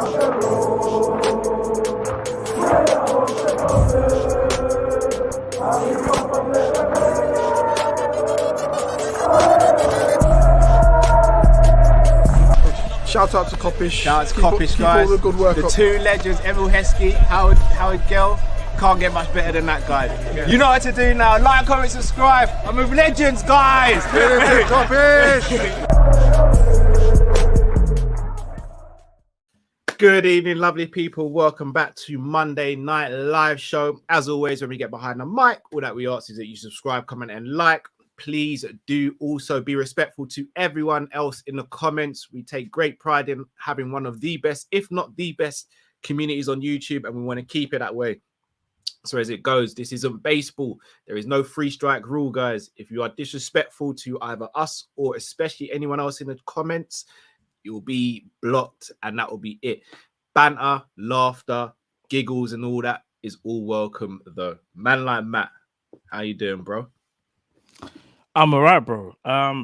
Shout out to Kop-Ish. Shout out to Kopish, guys. All the good work the up. two legends, Emil Heskey, Howard Gill. Can't get much better than that, guys. Yeah. You know what to do now. Like, comment, subscribe. I'm with legends, guys. Kop-Ish. Good evening, lovely people. Welcome back to Monday Night Live Show. As always, when we get behind the mic, all that we ask is that you subscribe, comment, and like. Please do also be respectful to everyone else in the comments. We take great pride in having one of the best, if not the best, communities on YouTube, and we want to keep it that way. So as it goes, this isn't baseball. There is no free strike rule, guys. If you are disrespectful to either us or especially anyone else in the comments, you'll be blocked, and that will be it. Banter, laughter, giggles, and all that is all welcome, though. Man like Matt, how you doing, bro? I'm all right, bro.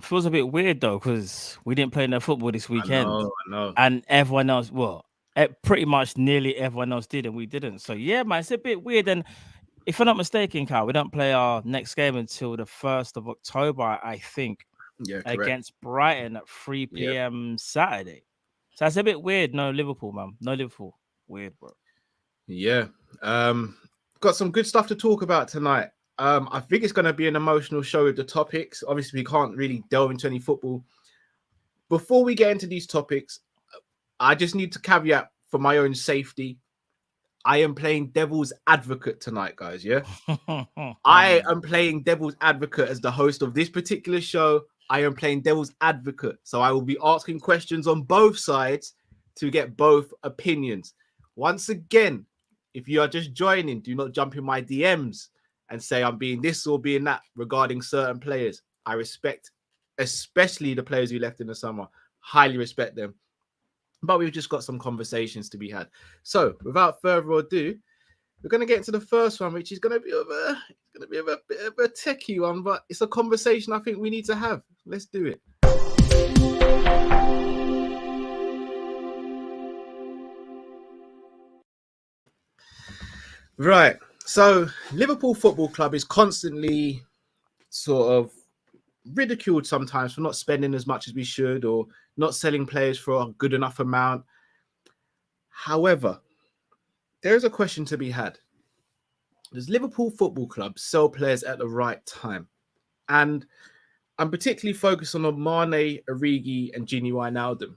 Feels a bit weird though, because we didn't play no football this weekend. I know. And everyone else, well, pretty much nearly everyone else did, and we didn't. So yeah, man, it's a bit weird. And if I'm not mistaken, Kyle, we don't play our next game until the 1st of October, I think. Yeah, against Brighton at 3 p.m. Saturday. So that's a bit weird. No Liverpool, man. No Liverpool. Weird, bro. Yeah. Got some good stuff to talk about tonight. I think it's going to be an emotional show with the topics. Obviously, we can't really delve into any football. Before we get into these topics, I just need to caveat for my own safety. I am playing devil's advocate tonight, guys. Yeah. I am playing devil's advocate as the host of this particular show. I am playing devil's advocate. So I will be asking questions on both sides to get both opinions. Once again, if you are just joining, do not jump in my DMs and say I'm being this or being that regarding certain players. I respect, especially the players who left in the summer. Highly respect them. But we've just got some conversations to be had. So without further ado, we're going to get into the first one, which is going to be a bit of a techie one, but it's a conversation I think we need to have. Let's do it. Right. So Liverpool Football Club is constantly sort of ridiculed sometimes for not spending as much as we should or not selling players for a good enough amount. However, there is a question to be had. Does Liverpool Football Club sell players at the right time? And I'm particularly focused on Mane, Origi, and Gini Wijnaldum.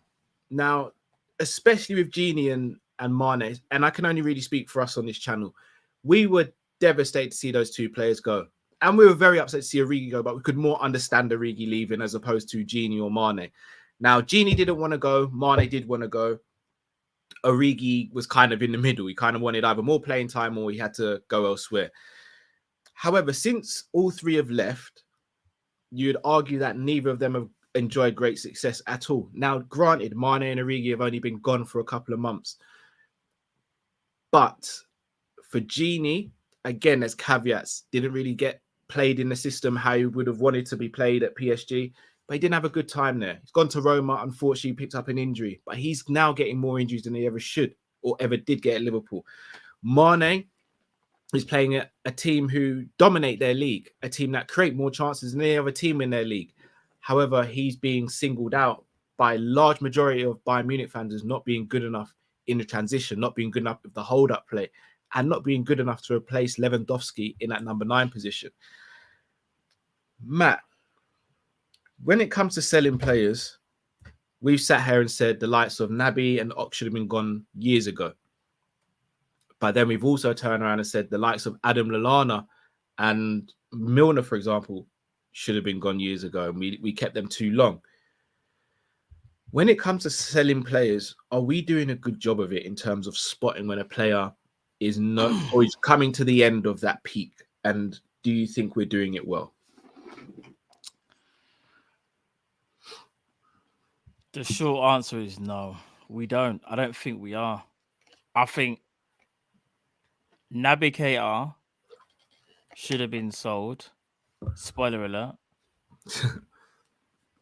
Now, especially with Gini and Mane, and I can only really speak for us on this channel, we were devastated to see those two players go. And we were very upset to see Origi go, but we could more understand Origi leaving as opposed to Gini or Mane. Now, Gini didn't want to go. Mane did want to go. Origi was kind of in the middle. He kind of wanted either more playing time or he had to go elsewhere. However, since all three have left, you'd argue that neither of them have enjoyed great success at all. Now, granted, Mane and Origi have only been gone for a couple of months. But for Gini, again, there's caveats. Didn't really get played in the system how he would have wanted to be played at PSG. But he didn't have a good time there. He's gone to Roma. Unfortunately, picked up an injury. But he's now getting more injuries than he ever should or ever did get at Liverpool. Mane is playing a team who dominate their league, a team that create more chances than any other team in their league. However, he's being singled out by a large majority of Bayern Munich fans as not being good enough in the transition, not being good enough with the hold-up play, and not being good enough to replace Lewandowski in that number 9 position. Matt, when it comes to selling players, we've sat here and said the likes of Naby and Ox should have been gone years ago. But then we've also turned around and said the likes of Adam Lallana and Milner, for example, should have been gone years ago. And we kept them too long. When it comes to selling players, are we doing a good job of it in terms of spotting when a player is not or is coming to the end of that peak? And do you think we're doing it well? The short answer is no, we don't. I don't think we are. I think Naby Keita should have been sold. Spoiler alert.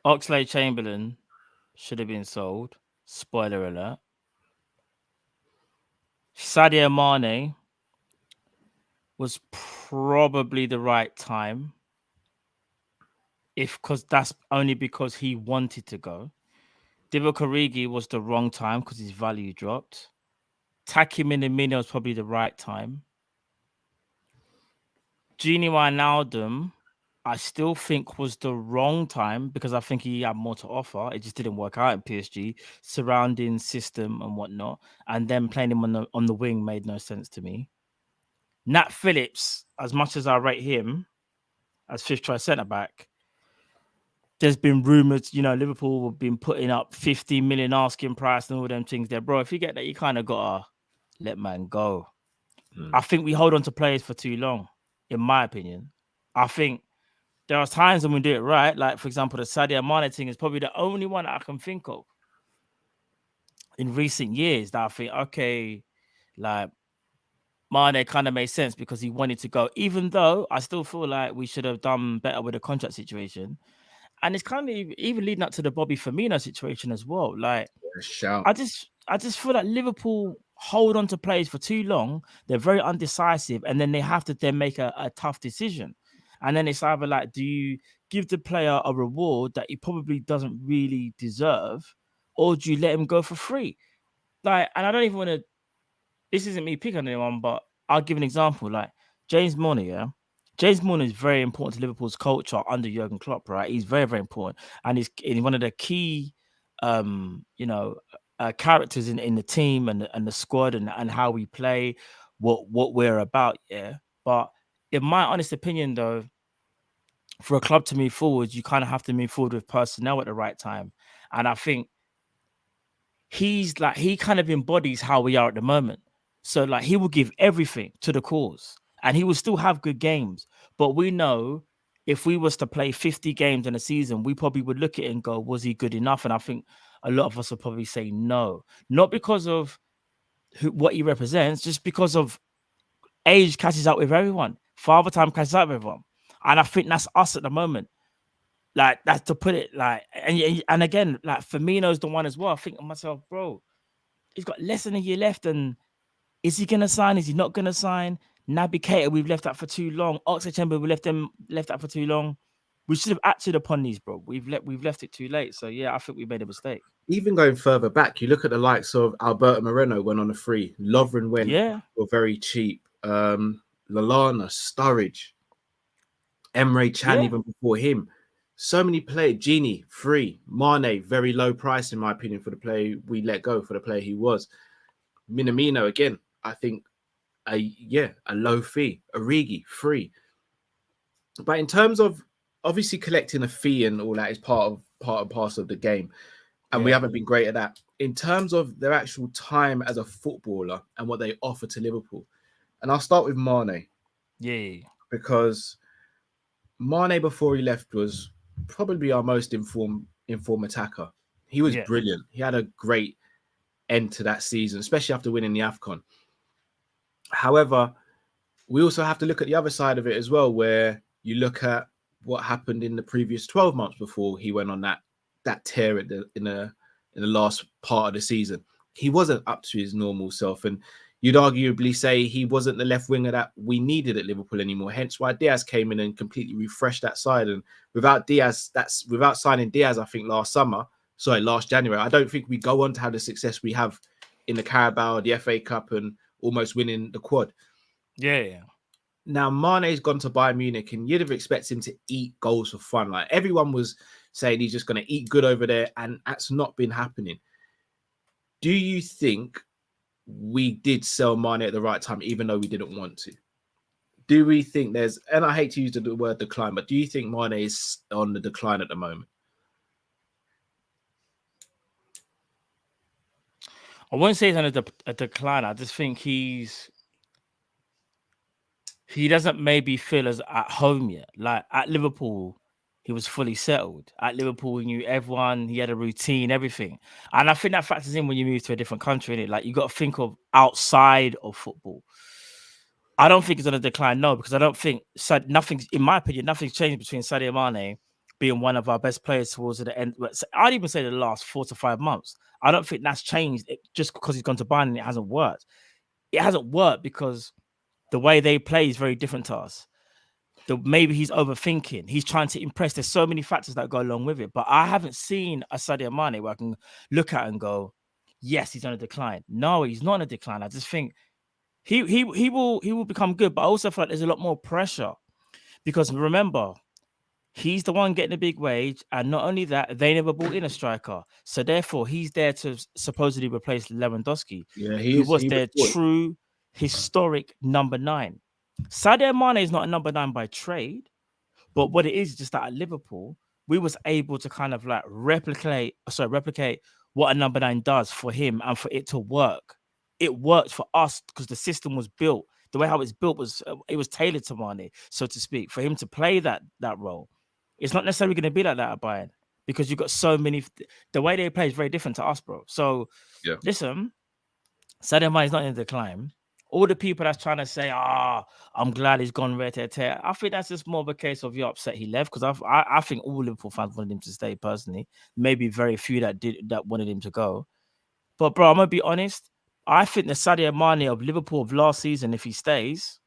Oxlade-Chamberlain should have been sold. Spoiler alert. Sadio Mane was probably the right time. Because that's only because he wanted to go. Divock Origi was the wrong time because his value dropped. Taki Minamino was probably the right time. Gini Wijnaldum, I still think was the wrong time because I think he had more to offer. It just didn't work out in PSG, surrounding system and whatnot. And then playing him on the wing made no sense to me. Nat Phillips, as much as I rate him as fifth choice centre back, there's been rumours, Liverpool have been putting up 50 million asking price and all them things there. Bro, if you get that, you kind of got to let man go. I think we hold on to players for too long, in my opinion. I think there are times when we do it right. Like, for example, the Sadio Mane thing is probably the only one I can think of in recent years that I think, okay, like, Mane kind of made sense because he wanted to go, even though I still feel like we should have done better with the contract situation. And it's kind of even leading up to the Bobby Firmino situation as well. Like, I just feel like Liverpool hold on to players for too long. They're very undecisive, and then they have to then make a tough decision. And then it's either like, do you give the player a reward that he probably doesn't really deserve, or do you let him go for free? Like, and I don't even want to. This isn't me picking on anyone, but I'll give an example. Like James Milner, yeah. James Milner is very important to Liverpool's culture under Jurgen Klopp, right? He's very, very important, and he's one of the key, characters in the team and the squad and how we play, what we're about, yeah. But in my honest opinion, though, for a club to move forward, you kind of have to move forward with personnel at the right time, and I think he kind of embodies how we are at the moment. So like he will give everything to the cause and he will still have good games. But we know if we was to play 50 games in a season, we probably would look at it and go, was he good enough? And I think a lot of us will probably say no, not because of what he represents, just because of age catches up with everyone. Father time catches up with everyone. And I think that's us at the moment. Like, that's to put it like, and again, like Firmino's the one as well. I think to myself, bro, he's got less than a year left, and is he gonna sign? Is he not gonna sign? Naby Keita, we've left that for too long. Oxlade-Chamberlain, we left that for too long. We should have acted upon these, bro. We've left it too late. So yeah, I think we made a mistake. Even going further back, you look at the likes of Alberto Moreno went on a free. Lovren went for very cheap. Lallana, Sturridge, Emre Can even before him. So many players. Gini, free. Mane, very low price in my opinion for the player we let go, for the player he was. Minamino, again, I think a low fee. Origi, free. But in terms of obviously collecting a fee and all that is part and parcel of the game. And we haven't been great at that. In terms of their actual time as a footballer and what they offer to Liverpool. And I'll start with Mane. Yeah. Because Mane before he left was probably our most informed attacker. He was brilliant. He had a great end to that season, especially after winning the AFCON. However, we also have to look at the other side of it as well, where you look at what happened in the previous 12 months before he went on that tear in the last part of the season. He wasn't up to his normal self, and you'd arguably say he wasn't the left winger that we needed at Liverpool anymore. Hence why Diaz came in and completely refreshed that side. And without signing Diaz, I think last January, I don't think we go on to have the success we have in the Carabao, the FA Cup, and almost winning the quad. Yeah. Now, Mane's gone to Bayern Munich, and you'd have expected him to eat goals for fun. Like, everyone was saying he's just going to eat good over there, and that's not been happening. Do you think we did sell Mane at the right time, even though we didn't want to? Do we think there's, and I hate to use the word decline, but do you think Mane is on the decline at the moment? I wouldn't say he's on a decline. I just think he doesn't maybe feel as at home yet. Like at Liverpool, he was fully settled. At Liverpool, he knew everyone. He had a routine, everything. And I think that factors in when you move to a different country, innit? Like, you got to think of outside of football. I don't think it's on a decline, no, because I don't think in my opinion, nothing's changed between Sadio Mane being one of our best players towards the end. I'd even say the last 4 to 5 months. I don't think that's changed just because he's gone to Bayern and it hasn't worked. it hasn't worked because the way they play is very different to us. Maybe he's overthinking. He's trying to impress. There's so many factors that go along with it. But I haven't seen a Sadio Mane where I can look at and go, yes, he's on a decline. No, he's not on a decline. I just think he will become good. But I also feel like there's a lot more pressure because remember, he's the one getting a big wage, and not only that, they never brought in a striker. So therefore, he's there to supposedly replace Lewandowski, who was their true historic number 9. Sadio Mane is not a number 9 by trade, but what it is just that at Liverpool, we was able to kind of like replicate what a number 9 does for him and for it to work. It worked for us because the system was built. The way how it's built was it was tailored to Mane, so to speak, for him to play that role. It's not necessarily going to be like that at Bayern because you've got so many. The way they play is very different to us, bro. So listen, Sadio Mane is not in decline. All the people that's trying to say, I'm glad he's gone red tear. I think that's just more of a case of you're upset he left because I think all Liverpool fans wanted him to stay personally. Maybe very few that wanted him to go. But bro, I'm gonna be honest. I think the Sadio Mane of Liverpool of last season, if he stays,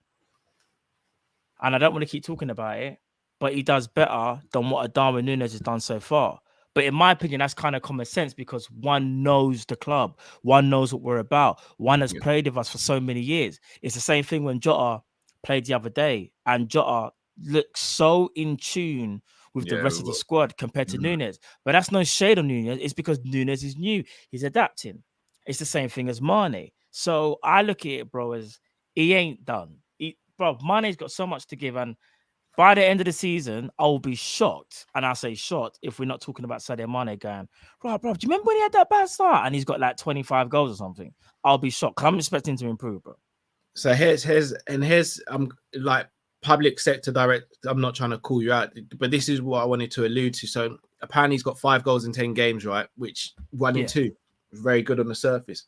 and I don't want to keep talking about it, but he does better than what Darwin Núñez has done so far. But in my opinion, that's kind of common sense because one knows the club. One knows what we're about. One has played with us for so many years. It's the same thing when Jota played the other day and Jota looked so in tune with the rest of the squad compared to Núñez. But that's no shade on Núñez. It's because Núñez is new. He's adapting. It's the same thing as Mane. So I look at it, bro, as he ain't done. Mane's got so much to give, and by the end of the season, I'll be shocked, and I say shocked if we're not talking about Sadio Mane going, bro, do you remember when he had that bad start and he's got like 25 goals or something? I'll be shocked. I'm expecting him to improve, bro. So here's like public sector direct. I'm not trying to call you out, but this is what I wanted to allude to. So apparently he's got 5 goals in 10 games, right? Which 1 in 2, very good on the surface.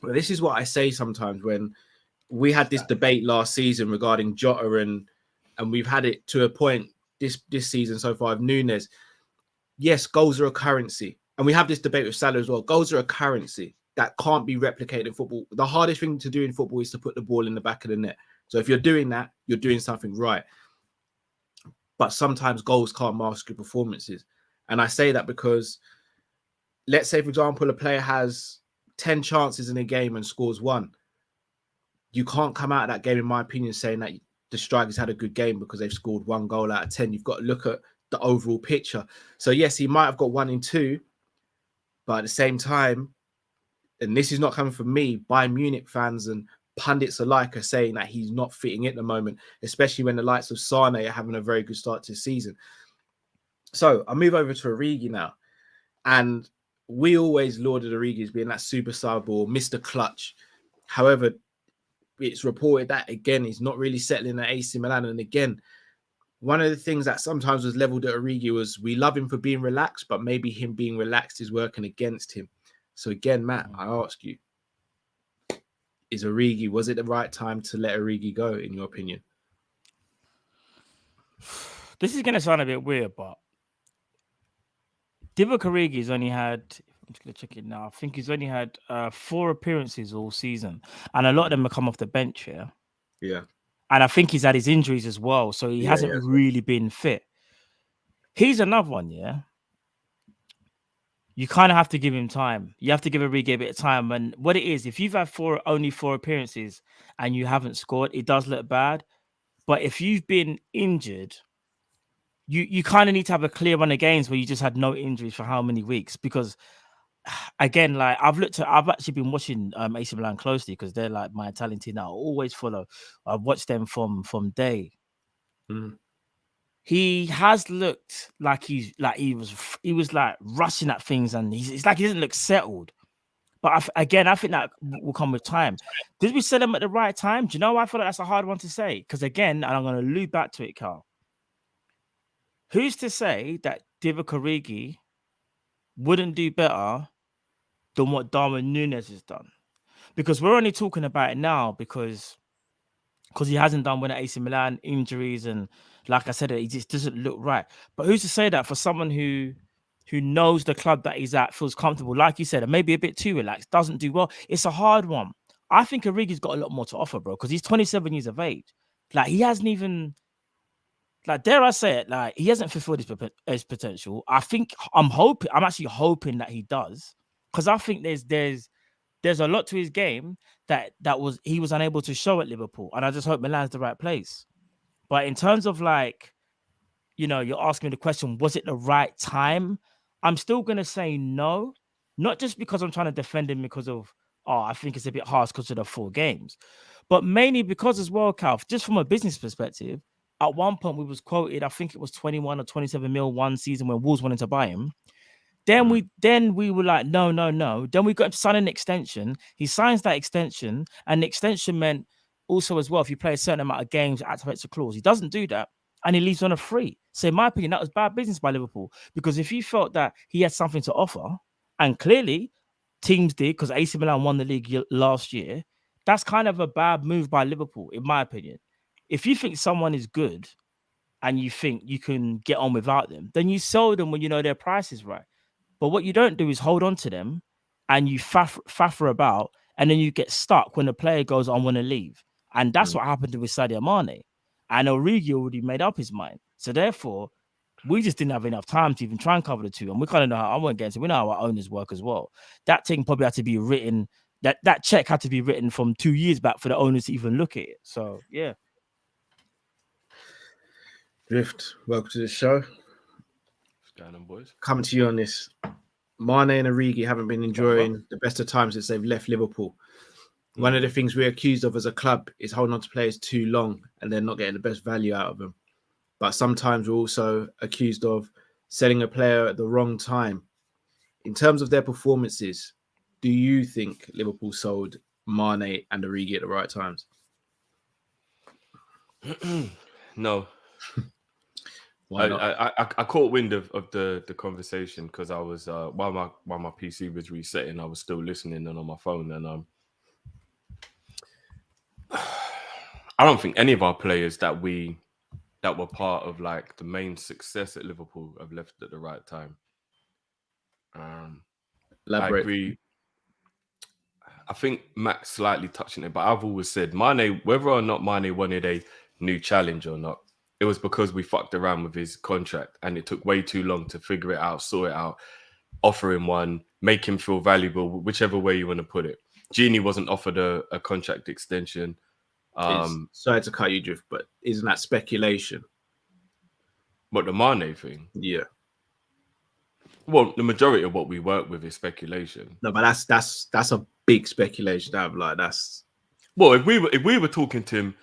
But this is what I say sometimes when we had this debate last season regarding Jota and we've had it to a point this season so far of Núñez. Yes, goals are a currency. And we have this debate with Salah as well. Goals are a currency that can't be replicated in football. The hardest thing to do in football is to put the ball in the back of the net. So if you're doing that, you're doing something right. But sometimes goals can't mask your performances. And I say that because let's say, for example, a player has 10 chances in a game and scores 1. You can't come out of that game, in my opinion, saying that the strikers had a good game because they've scored 1 goal out of 10. You've got to look at the overall picture. So yes, he might have got 1 in 2, but at the same time, and this is not coming from me, Bayern Munich fans and pundits alike are saying that he's not fitting at the moment, especially when the likes of Sane are having a very good start to the season. So I'll move over to Origi now. And we always lauded Origi as being that superstar ball, Mr. Clutch. However, it's reported that, again, he's not really settling at AC Milan. And again, one of the things that sometimes was leveled at Origi was we love him for being relaxed, but maybe him being relaxed is working against him. So again, Matt, I ask you, was it the right time to let Origi go, in your opinion? This is going to sound a bit weird, but Divock Origi's only had, I'm just going to check it now, I think he's only had 4 appearances all season. And a lot of them have come off the bench here. Yeah. And I think he's had his injuries as well. So he hasn't really been fit. He's another one, yeah. You kind of have to give him time. You have to give Origi a bit of time. And what it is, if you've had only 4 appearances and you haven't scored, it does look bad. But if you've been injured, you kind of need to have a clear run of games where you just had no injuries for how many weeks? Because again, like I've actually been watching AC Milan closely because they're like my Italian team that I always follow. I've watched them from day. Mm. He has looked like he was like rushing at things, and it's like he doesn't look settled. But I think that will come with time. Did we sell him at the right time? Do you know why I feel like that's a hard one to say? Because again, and I'm going to loop back to it, Carl. Who's to say that Divock Origi wouldn't do better than what Darwin Núñez has done? Because we're only talking about it now because he hasn't done well at AC Milan, injuries, and like I said, he just doesn't look right. But who's to say that for someone who knows the club that he's at, feels comfortable, like you said, and maybe a bit too relaxed, doesn't do well? It's a hard one. I think Origi's got a lot more to offer, bro, because he's 27 years of age. Like, he hasn't even, like, dare I say it, like, he hasn't fulfilled his potential. I'm actually hoping that he does, because I think there's a lot to his game that he was unable to show at Liverpool, and I just hope Milan's the right place. But in terms of, like, you're asking me the question, was it the right time? I'm still gonna say no, not just because I'm trying to defend him because of, I think it's a bit harsh because of the 4 games, but mainly because as well, Cal, just from a business perspective, at one point we was quoted, I think it was 21 or 27 mil one season when Wolves wanted to buy him. Then we were like, no, no, no. Then we got him to sign an extension. He signs that extension, and the extension meant also as well, if you play a certain amount of games, it activates a clause. He doesn't do that, and he leaves on a free. So in my opinion, that was bad business by Liverpool, because if he felt that he had something to offer, and clearly teams did, because AC Milan won the league last year, that's kind of a bad move by Liverpool, in my opinion. If you think someone is good and you think you can get on without them, then you sell them when you know their price is right. But what you don't do is hold on to them and you faffer about, and then you get stuck when the player goes, I want to leave. And that's what happened with Sadio Mane. And Origi already made up his mind. So therefore, we just didn't have enough time to even try and cover the two. And we kind of know how, I won't get into it, we know how our owners work as well. That thing probably had to be written, that check had to be written from 2 years back for the owners to even look at it. So, yeah. Drift, welcome to the show. What's going on, boys? Coming to you on this. Mane and Origi haven't been enjoying the best of times since they've left Liverpool. One of the things we're accused of as a club is holding on to players too long and they're not getting the best value out of them. But sometimes we're also accused of selling a player at the wrong time. In terms of their performances, do you think Liverpool sold Mane and Origi at the right times? No. Why not? I caught wind of the conversation because I was while my PC was resetting, I was still listening and on my phone, and I don't think any of our players that were part of like the main success at Liverpool have left at the right time. Elaborate. I agree. I think Max slightly touching it, but I've always said Mane, whether or not Mane wanted a new challenge or not, it was because we fucked around with his contract and it took way too long to figure it out, sort it out, offer him one, make him feel valuable, whichever way you want to put it. Genie wasn't offered a contract extension. Sorry to cut you, Drift, but isn't that speculation? What, the Mane thing? Yeah. Well, the majority of what we work with is speculation. No, but that's a big speculation. That's. Well, if we were talking to him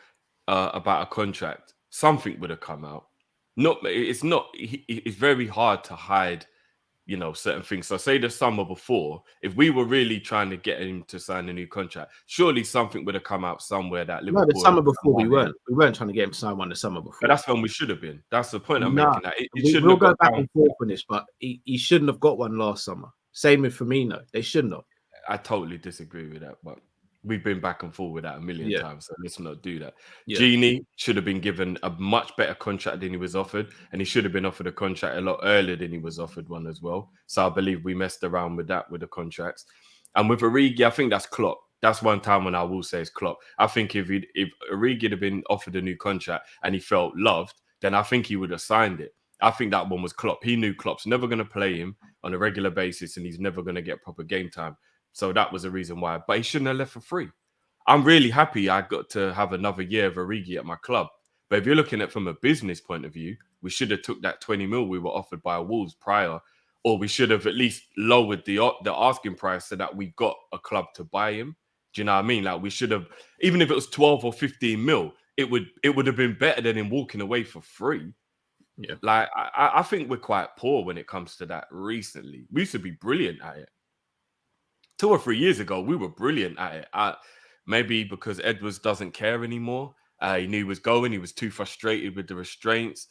about a contract, something would have come out. It's very hard to hide, certain things. So say the summer before, if we were really trying to get him to sign a new contract, surely something would have come out somewhere that Liverpool. No, the summer before we weren't trying to get him to sign one the summer before. But that's when we should have been. That's the point I'm making. That we'll go back and forth on this, but he shouldn't have got one last summer. Same with Firmino. They shouldn't have. I totally disagree with that, but we've been back and forth with that a million times, so let's not do that. Yeah. Genie should have been given a much better contract than he was offered, and he should have been offered a contract a lot earlier than he was offered one as well. So I believe we messed around with that with the contracts. And with Origi, I think that's Klopp. That's one time when I will say it's Klopp. I think if Origi had been offered a new contract and he felt loved, then I think he would have signed it. I think that one was Klopp. He knew Klopp's never going to play him on a regular basis and he's never going to get proper game time. So that was the reason why. But he shouldn't have left for free. I'm really happy I got to have another year of Origi at my club. But if you're looking at it from a business point of view, we should have took that 20 mil we were offered by Wolves prior, or we should have at least lowered the asking price so that we got a club to buy him. Do you know what I mean? Like we should have, even if it was 12 or 15 mil, it would have been better than him walking away for free. Yeah. Like I think we're quite poor when it comes to that recently. We used to be brilliant at it. 2 or 3 years ago, we were brilliant at it. Maybe because Edwards doesn't care anymore. He knew he was going. He was too frustrated with the restraints,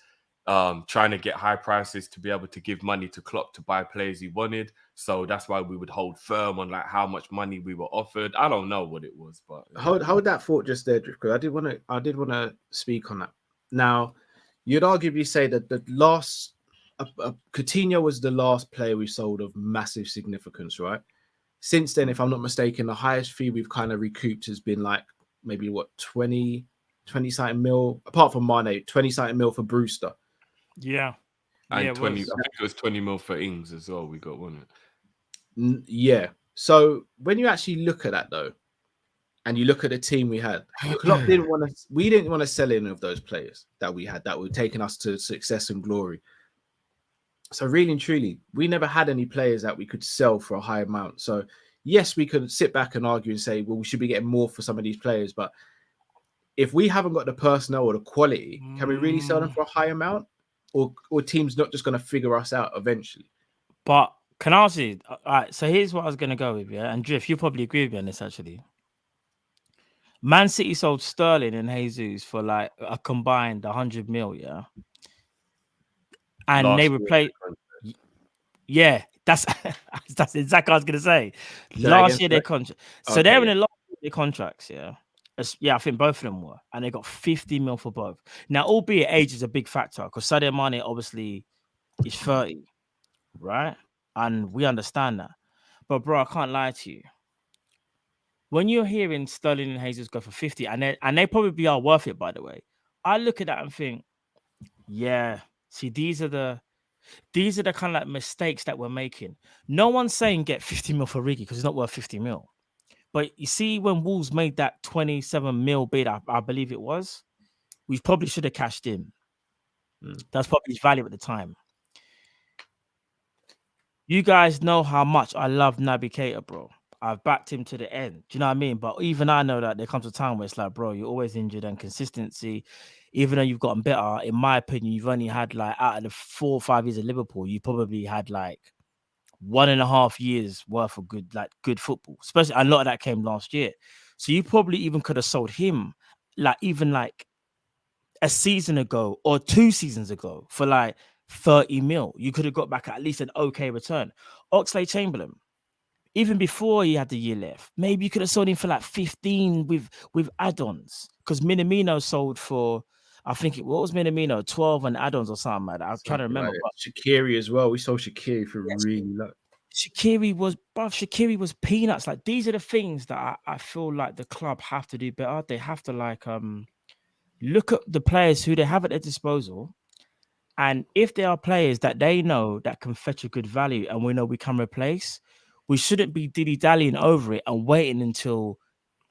trying to get high prices to be able to give money to Klopp to buy players he wanted. So that's why we would hold firm on like how much money we were offered. I don't know what it was, but hold that thought just there, because I did want to speak on that. Now, you'd arguably say that the last Coutinho was the last player we sold of massive significance, right? Since then, if I'm not mistaken, the highest fee we've kind of recouped has been like maybe what 20 something mil, apart from Mane, 20 something mil for Brewster. Yeah. And Yeah, 20, I think it was 20 mil for Ings as well. We got, wasn't it? Yeah. So when you actually look at that though, and you look at the team we had, Klopp didn't want to. We didn't want to sell any of those players that we had that were taking us to success and glory. So really and truly, we never had any players that we could sell for a high amount. So yes, we could sit back and argue and say, well, we should be getting more for some of these players. But if we haven't got the personnel or the quality, can we really sell them for a high amount? Or teams not just going to figure us out eventually? But can I ask you? All right, so here's what I was going to go with, yeah? And Drift, you probably agree with me on this, actually. Man City sold Sterling and Jesus for like a combined 100 mil, yeah? And Last they year, replaced... Yeah, that's exactly what I was going to say. Say Last again, year, sorry? their contract. So Okay, they're in yeah. the last year of their contracts, yeah? Yeah, I think both of them were. And they got 50 mil for both. Now, albeit age is a big factor, because Sadio Mane obviously is 30, right? And we understand that. But bro, I can't lie to you. When you're hearing Sterling and Jesus go for 50, and they probably are worth it, by the way, I look at that and think, yeah, see, these are the kind of like mistakes that we're making. No one's saying get 50 mil for Origi because it's not worth 50 mil. But you see, when Wolves made that 27 mil bid, I believe it was, we probably should have cashed in. That's probably his value at the time. You guys know how much I love Naby Keita, bro. I've backed him to the end. Do you know what I mean? But even I know that there comes a time where it's like, bro, you're always injured, and consistency, even though you've gotten better, in my opinion, you've only had like, out of the 4 or 5 years of Liverpool, you probably had like 1.5 years worth of good football. Especially, a lot of that came last year. So you probably even could have sold him like even like a season ago or 2 seasons ago for like 30 mil. You could have got back at least an okay return. Oxlade-Chamberlain, even before he had the year left, maybe you could have sold him for like 15 with add-ons, because Minamino sold for, I think what was Minamino, 12 and add-ons or something like that. I'm trying to remember. Like Shaqiri as well. We sold Shaqiri for really low. Shaqiri was peanuts. Like, these are the things that I feel like the club have to do better. They have to like look at the players who they have at their disposal, and if there are players that they know that can fetch a good value and we know we can replace, we shouldn't be dilly-dallying over it and waiting until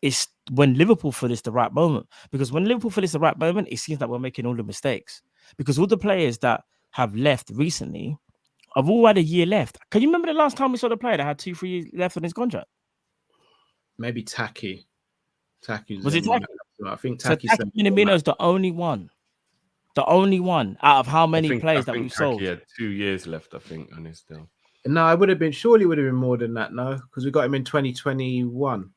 it's when Liverpool feel it's the right moment. Because when Liverpool feel it's the right moment, it seems like we're making all the mistakes. Because all the players that have left recently have all had a year left. Can you remember the last time we saw the player that had 2-3 years left on his contract? Maybe Taki. Was it Taki? I think So Taki. Taki Minamino is the only one. The only one out of how many players that we've sold. He had 2 years left, I think, on his deal. No, it would have been, surely would have been more than that, no, because we got him in 2021.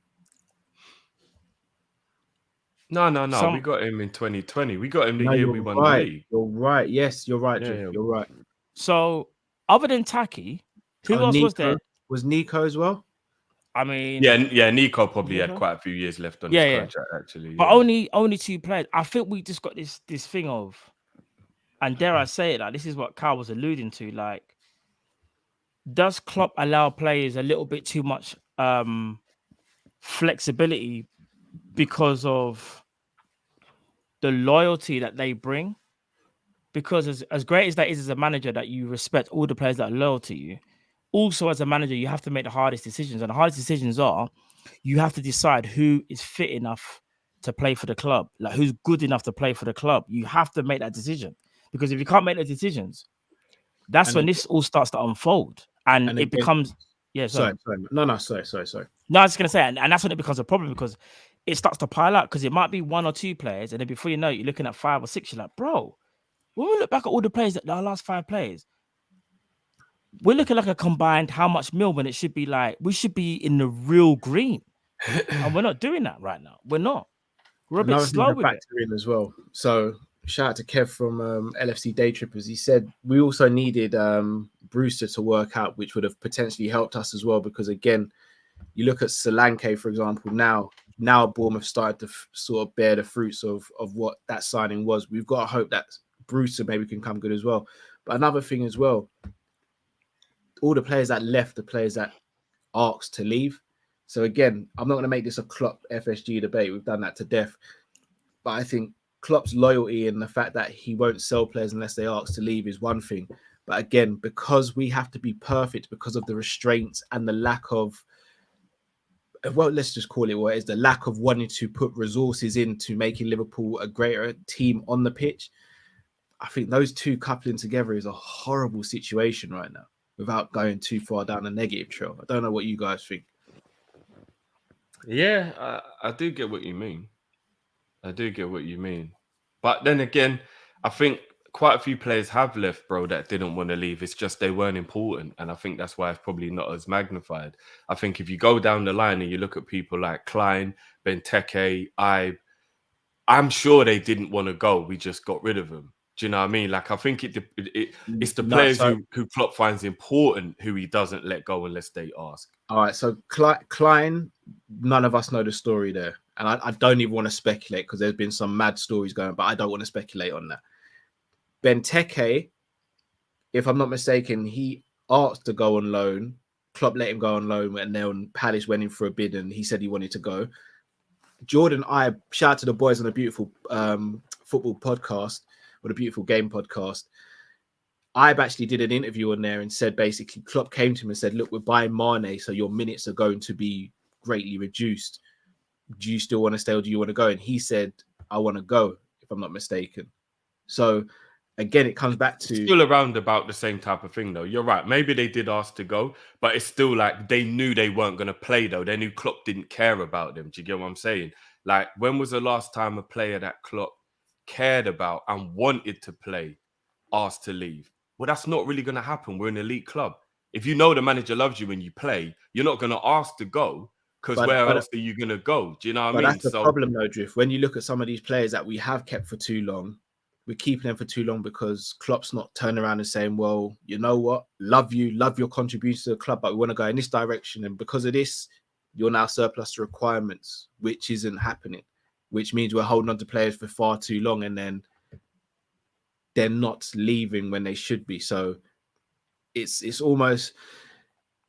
No. We got him in 2020. We got him the year we won the league. You're right. Yes, you're right, Yeah. You're right. So, other than Taki, who else was there? Was Nico as well? I mean, yeah. Nico probably had quite a few years left on his contract, actually. But only 2 players. I think we just got this thing of, and dare I say it, like, this is what Carl was alluding to. Like, does Klopp allow players a little bit too much flexibility because of the loyalty that they bring? Because as great as that is as a manager, that you respect all the players that are loyal to you, also as a manager, you have to make the hardest decisions. And the hardest decisions are, you have to decide who is fit enough to play for the club, like who's good enough to play for the club. You have to make that decision, because if you can't make the decisions, that's when this all starts to unfold, and it becomes... Yeah, sorry. No, sorry. No, I was just going to say, and that's when it becomes a problem, because it starts to pile up, because it might be 1 or 2 players, and then before you know it, you're looking at 5 or 6. You're like, bro, when we look back at all the players, that our last 5 players, we're looking like a combined how much mil, when it should be like, we should be in the real green. And we're not doing that right now. We're not. We're a bit slow with it. In as well. So shout out to Kev from LFC Day Trippers. He said we also needed Brewster to work out, which would have potentially helped us as well. Because again, you look at Solanke, for example, now Bournemouth started to sort of bear the fruits of what that signing was. We've got to hope that Brewster maybe can come good as well. But another thing as well, all the players that left, the players that asked to leave. So again, I'm not going to make this a Klopp FSG debate. We've done that to death. But I think Klopp's loyalty and the fact that he won't sell players unless they ask to leave is one thing. But again, because we have to be perfect because of the restraints and the lack of, well, let's just call it what it is, the lack of wanting to put resources into making Liverpool a greater team on the pitch. I think those two coupling together is a horrible situation right now without going too far down the negative trail. I don't know what you guys think. Yeah, I do get what you mean. But then again, I think quite a few players have left, bro, that didn't want to leave. It's just they weren't important. And I think that's why it's probably not as magnified. I think if you go down the line and you look at people like Klein, Benteke, I'm sure they didn't want to go. We just got rid of them. Do you know what I mean? Like, I think it's the players who Klopp finds important who he doesn't let go unless they ask. All right, so Klein, none of us know the story there. And I don't even want to speculate because there's been some mad stories going, but I don't want to speculate on that. Benteke, if I'm not mistaken, he asked to go on loan. Klopp let him go on loan, and then Palace went in for a bid and he said he wanted to go. Jordan, I shout out to the boys on a beautiful football podcast or the Beautiful Game podcast. I've actually did an interview on there and said basically Klopp came to him and said, look, we're buying Mane, so your minutes are going to be greatly reduced. Do you still want to stay or do you want to go? And he said, I want to go, if I'm not mistaken. So again, it comes back to... It's still around about the same type of thing, though. You're right. Maybe they did ask to go, but it's still like they knew they weren't going to play, though. They knew Klopp didn't care about them. Do you get what I'm saying? Like, when was the last time a player that Klopp cared about and wanted to play asked to leave? Well, that's not really going to happen. We're an elite club. If you know the manager loves you when you play, you're not going to ask to go because where else are you going to go? Do you know what I mean? That's the problem, though, Drift. When you look at some of these players that we have kept for too long, we're keeping them for too long because Klopp's not turning around and saying, well, you know what? Love your contribution to the club, but we want to go in this direction. And because of this, you're now surplus to requirements, which isn't happening, which means we're holding on to players for far too long and then they're not leaving when they should be. So it's almost...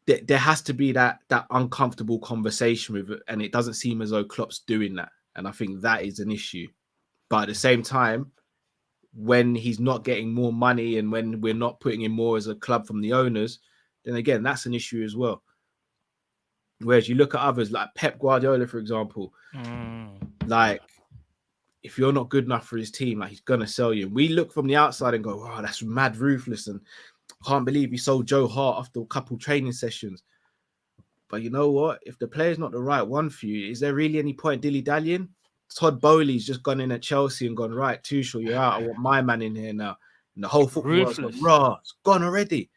there has to be that uncomfortable conversation with it, and it doesn't seem as though Klopp's doing that. And I think that is an issue. But at the same time, when he's not getting more money and when we're not putting in more as a club from the owners, then again, that's an issue as well. Whereas you look at others like Pep Guardiola, for example, like if you're not good enough for his team, like he's going to sell you. And we look from the outside and go, oh, that's mad ruthless. And can't believe he sold Joe Hart after a couple training sessions. But you know what? If the player's not the right one for you, is there really any point dilly-dallying? Todd Bowley's just gone in at Chelsea and gone, right, Tuchel, you're out. I want my man in here now. And the whole football world's gone, raw, it's gone already.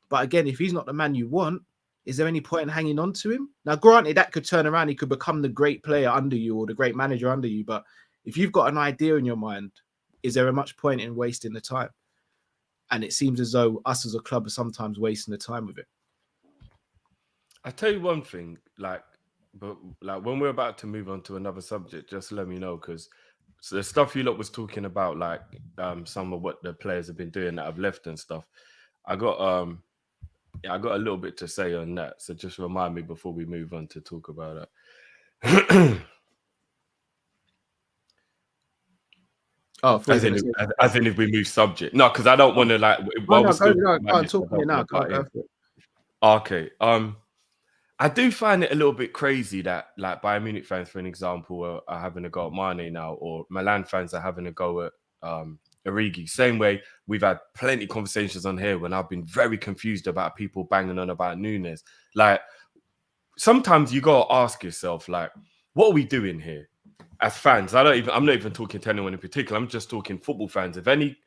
But again, if he's not the man you want, is there any point in hanging on to him? Now, granted, that could turn around. He could become the great player under you or the great manager under you. But if you've got an idea in your mind, is there much point in wasting the time? And it seems as though us as a club are sometimes wasting the time with it. I tell you one thing, but when we're about to move on to another subject, just let me know, because the stuff you lot was talking about, like some of what the players have been doing that have left and stuff. I got a little bit to say on that. So just remind me before we move on to talk about that. Oh, as in if we move subject. No, because I don't want to like. I'm talking now. Okay. I do find it a little bit crazy that like Bayern Munich fans, for an example, are having a go at Mane now, or Milan fans are having a go at Origi. Same way we've had plenty of conversations on here when I've been very confused about people banging on about Nunes. Like sometimes you gotta ask yourself, like, what are we doing here as fans? I'm not even talking to anyone in particular. I'm just talking football fans of any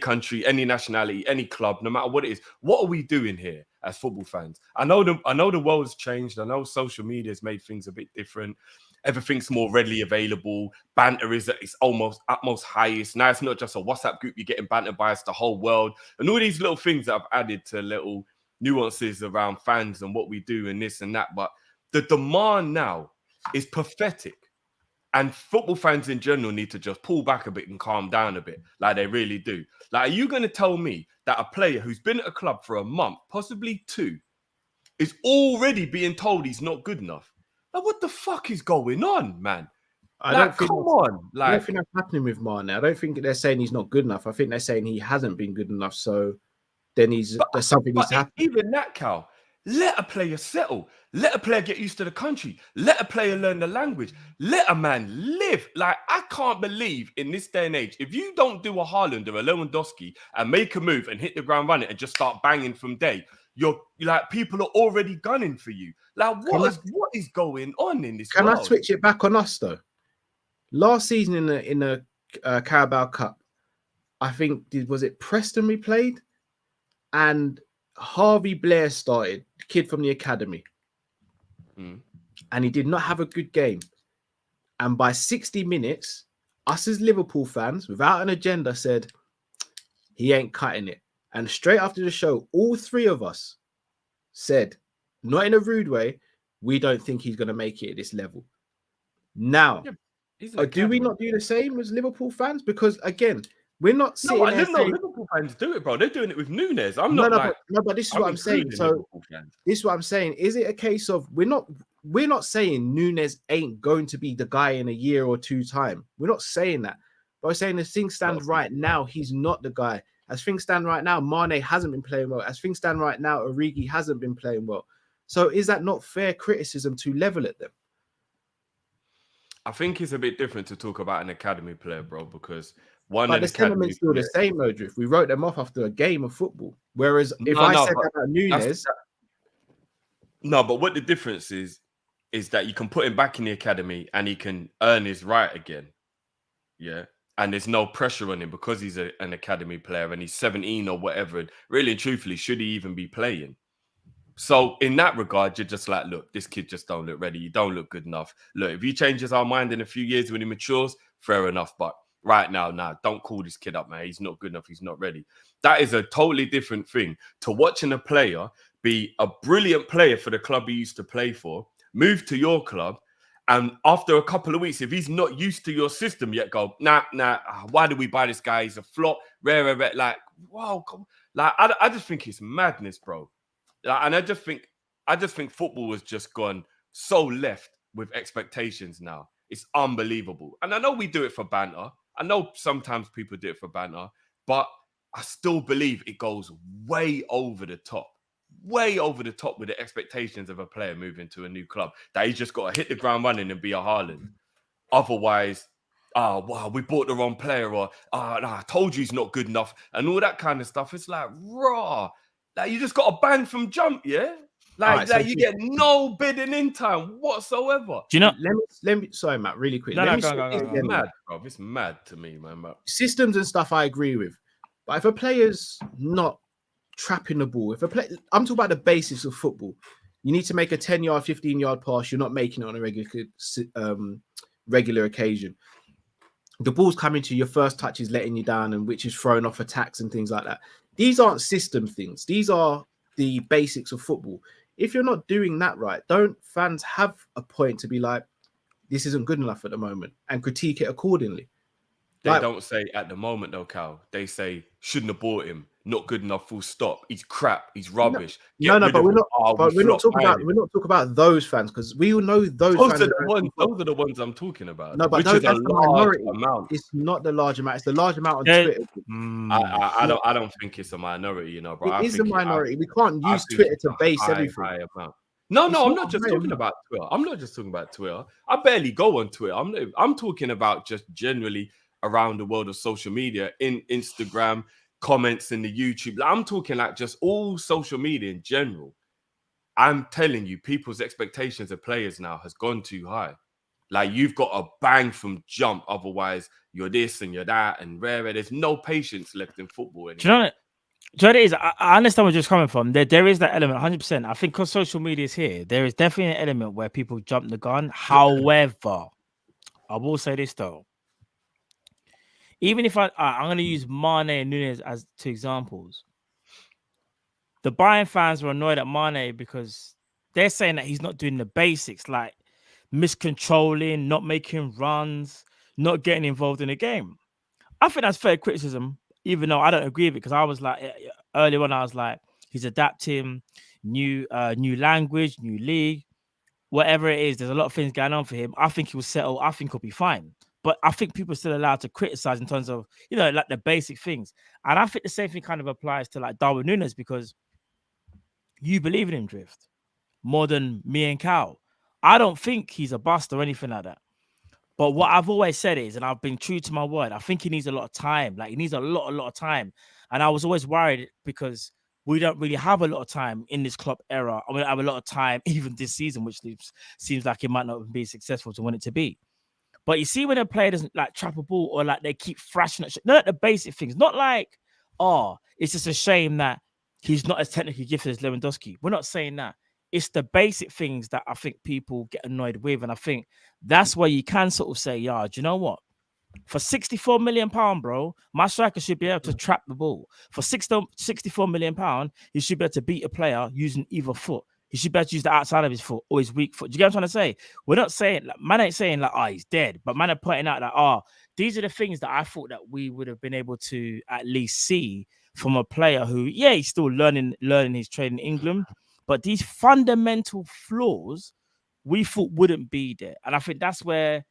country, any nationality, any club, no matter what it is. What are we doing here as football fans? I know the world's changed. I know social media has made things a bit different. Everything's more readily available. Banter is at its almost utmost highest. Now it's not just a WhatsApp group you're getting bantered by, it's the whole world. And all these little things that I've added to little nuances around fans and what we do and this and that. But the demand now is pathetic. And football fans in general need to just pull back a bit and calm down a bit, like they really do. Like, are you going to tell me that a player who's been at a club for a month, possibly two, is already being told he's not good enough. Like, what the fuck is going on, man? I don't think come on. I don't think that's happening with Mane. I don't think they're saying he's not good enough. I think they're saying he hasn't been good enough. So then there's something needs to happen. Even that, Cal, let a player settle. Let a player get used to the country. Let a player learn the language. Let a man live. Like, I can't believe in this day and age, if you don't do a Haaland or a Lewandowski and make a move and hit the ground running and just start banging from day, you're like, people are already gunning for you. Like, what is going on in this world? Can I switch it back on us though? Last season in the Carabao Cup, I think was it Preston we played, and Harvey Blair started, the kid from the academy, and he did not have a good game. And by 60 minutes, us as Liverpool fans, without an agenda, said he ain't cutting it. And straight after the show, all three of us said, not in a rude way, we don't think he's going to make it at this level. Now, do we not do the same as Liverpool fans? Because again, we're not sitting there saying, Liverpool fans do it, bro. They're doing it with Nunes. But this is what I'm saying. So this is what I'm saying. Is it a case of we're not saying Nunes ain't going to be the guy in a year or two time? We're not saying that. But we're saying as things stand right now, he's not the guy. As things stand right now, Mane hasn't been playing well. As things stand right now, Origi hasn't been playing well. So is that not fair criticism to level at them? I think it's a bit different to talk about an academy player, bro, because the sentiments still the same, Modric. We wrote them off after a game of football. Whereas if I said that about Nunes, but what the difference is that you can put him back in the academy and he can earn his right again. Yeah. And there's no pressure on him because he's an academy player and he's 17 or whatever. And really and truthfully, should he even be playing? So in that regard, you're just like, look, this kid just don't look ready. You don't look good enough. Look, if he changes our mind in a few years when he matures, fair enough. But right now, don't call this kid up, man. He's not good enough. He's not ready. That is a totally different thing to watching a player be a brilliant player for the club he used to play for, move to your club, and after a couple of weeks, if he's not used to your system yet, go, nah, why did we buy this guy? He's a flop. Rare. Like, wow, like I just think it's madness, bro. And I just think football has just gone so left with expectations now. It's unbelievable. And I know we do it for banter. I know sometimes people do it for banter, but I still believe it goes way over the top with the expectations of a player moving to a new club, that he's just got to hit the ground running and be a Haaland. Otherwise, wow, we bought the wrong player, or I told you he's not good enough, and all that kind of stuff. It's like, raw. Like, you just got to bang from jump, yeah? Like you get no bidding in time whatsoever. Do you know? Let me sorry, Matt, really quick. Go. It's mad, bro. It's mad to me, man. Systems and stuff I agree with. But if a player's not trapping the ball, I'm talking about the basics of football. You need to make a 10-yard, 15-yard pass. You're not making it on a regular occasion. The ball's coming to your first touch is letting you down, and which is throwing off attacks and things like that. These aren't system things. These are the basics of football. If you're not doing that right, don't fans have a point to be like, this isn't good enough at the moment, and critique it accordingly? They don't say at the moment, though, Cal. They say, shouldn't have bought him. Not good enough, full stop. He's crap. He's rubbish. But we're not talking about those fans, because we all know those fans. Those are the ones I'm talking about. No, but which is a large minority amount. It's not the large amount. It's the large amount on Twitter. I don't think it's a minority, you know, bro. It is a minority. We can't use Twitter to base everything. No, I'm not just talking about Twitter. I'm not just talking about Twitter. I barely go on Twitter. I'm talking about just generally around the world of social media, in Instagram, comments in the YouTube. I'm talking like just all social media in general. I'm telling you, people's expectations of players now has gone too high. Like, you've got a bang from jump, otherwise you're this and you're that and rare. There's no patience left in football anymore. Do you know what it is? I understand where you're coming from. There is that element, 100%. I think because social media is here, there is definitely an element where people jump the gun. However, I will say this though. Even if I'm going to use Mane and Nunes as two examples. The Bayern fans were annoyed at Mane because they're saying that he's not doing the basics, like miscontrolling, not making runs, not getting involved in the game. I think that's fair criticism, even though I don't agree with it, because I was like, earlier on, I was like, he's adapting, new language, new league, whatever it is. There's a lot of things going on for him. I think he will settle. I think he'll be fine. But I think people are still allowed to criticize in terms of, like the basic things. And I think the same thing kind of applies to like Darwin Núñez, because you believe in him, Drift, more than me and Cal. I don't think he's a bust or anything like that. But what I've always said is, and I've been true to my word, I think he needs a lot of time. Like, he needs a lot of time. And I was always worried because we don't really have a lot of time in this club era. I mean, I have a lot of time even this season, which seems like it might not be successful to want it to be. But you see, when a player doesn't like trap a ball, or like they keep thrashing at not the basic things, not like, it's just a shame that he's not as technically gifted as Lewandowski. We're not saying that. It's the basic things that I think people get annoyed with. And I think that's where you can sort of say, do you know what? For £64 million, bro, my striker should be able to trap the ball. For £64 million, he should be able to beat a player using either foot. He should be able to use the outside of his foot or his weak foot. Do you get what I'm trying to say? We're not saying, like, man ain't saying like, he's dead, but man are pointing out that, these are the things that I thought that we would have been able to at least see from a player who, he's still learning his trade in England, but these fundamental flaws we thought wouldn't be there. And I think that's where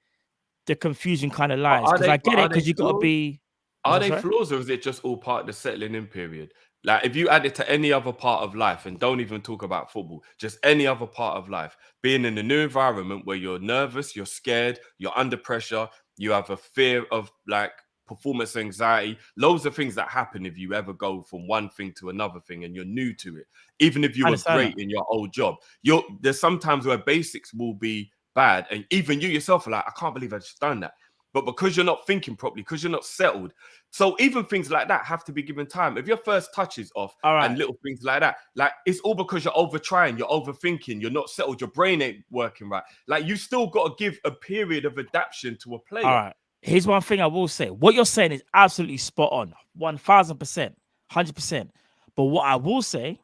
the confusion kind of lies, because I get it, because you got to be. Are they flaws, or is it just all part of the settling in period? Like, if you add it to any other part of life, and don't even talk about football, just any other part of life, being in a new environment where you're nervous, you're scared, you're under pressure, you have a fear of like performance anxiety, loads of things that happen if you ever go from one thing to another thing and you're new to it. Even if you were great in your old job, there's sometimes where basics will be bad, and even you yourself are like, I can't believe I just done that. But because you're not thinking properly, because you're not settled, so even things like that have to be given time. If your first touch is off, and little things like that, like, it's all because you're over trying, you're overthinking, you're not settled, your brain ain't working right. Like, you still got to give a period of adaptation to a player. All right. Here's one thing I will say. What you're saying is absolutely spot on, 1,000%, 100%. But what I will say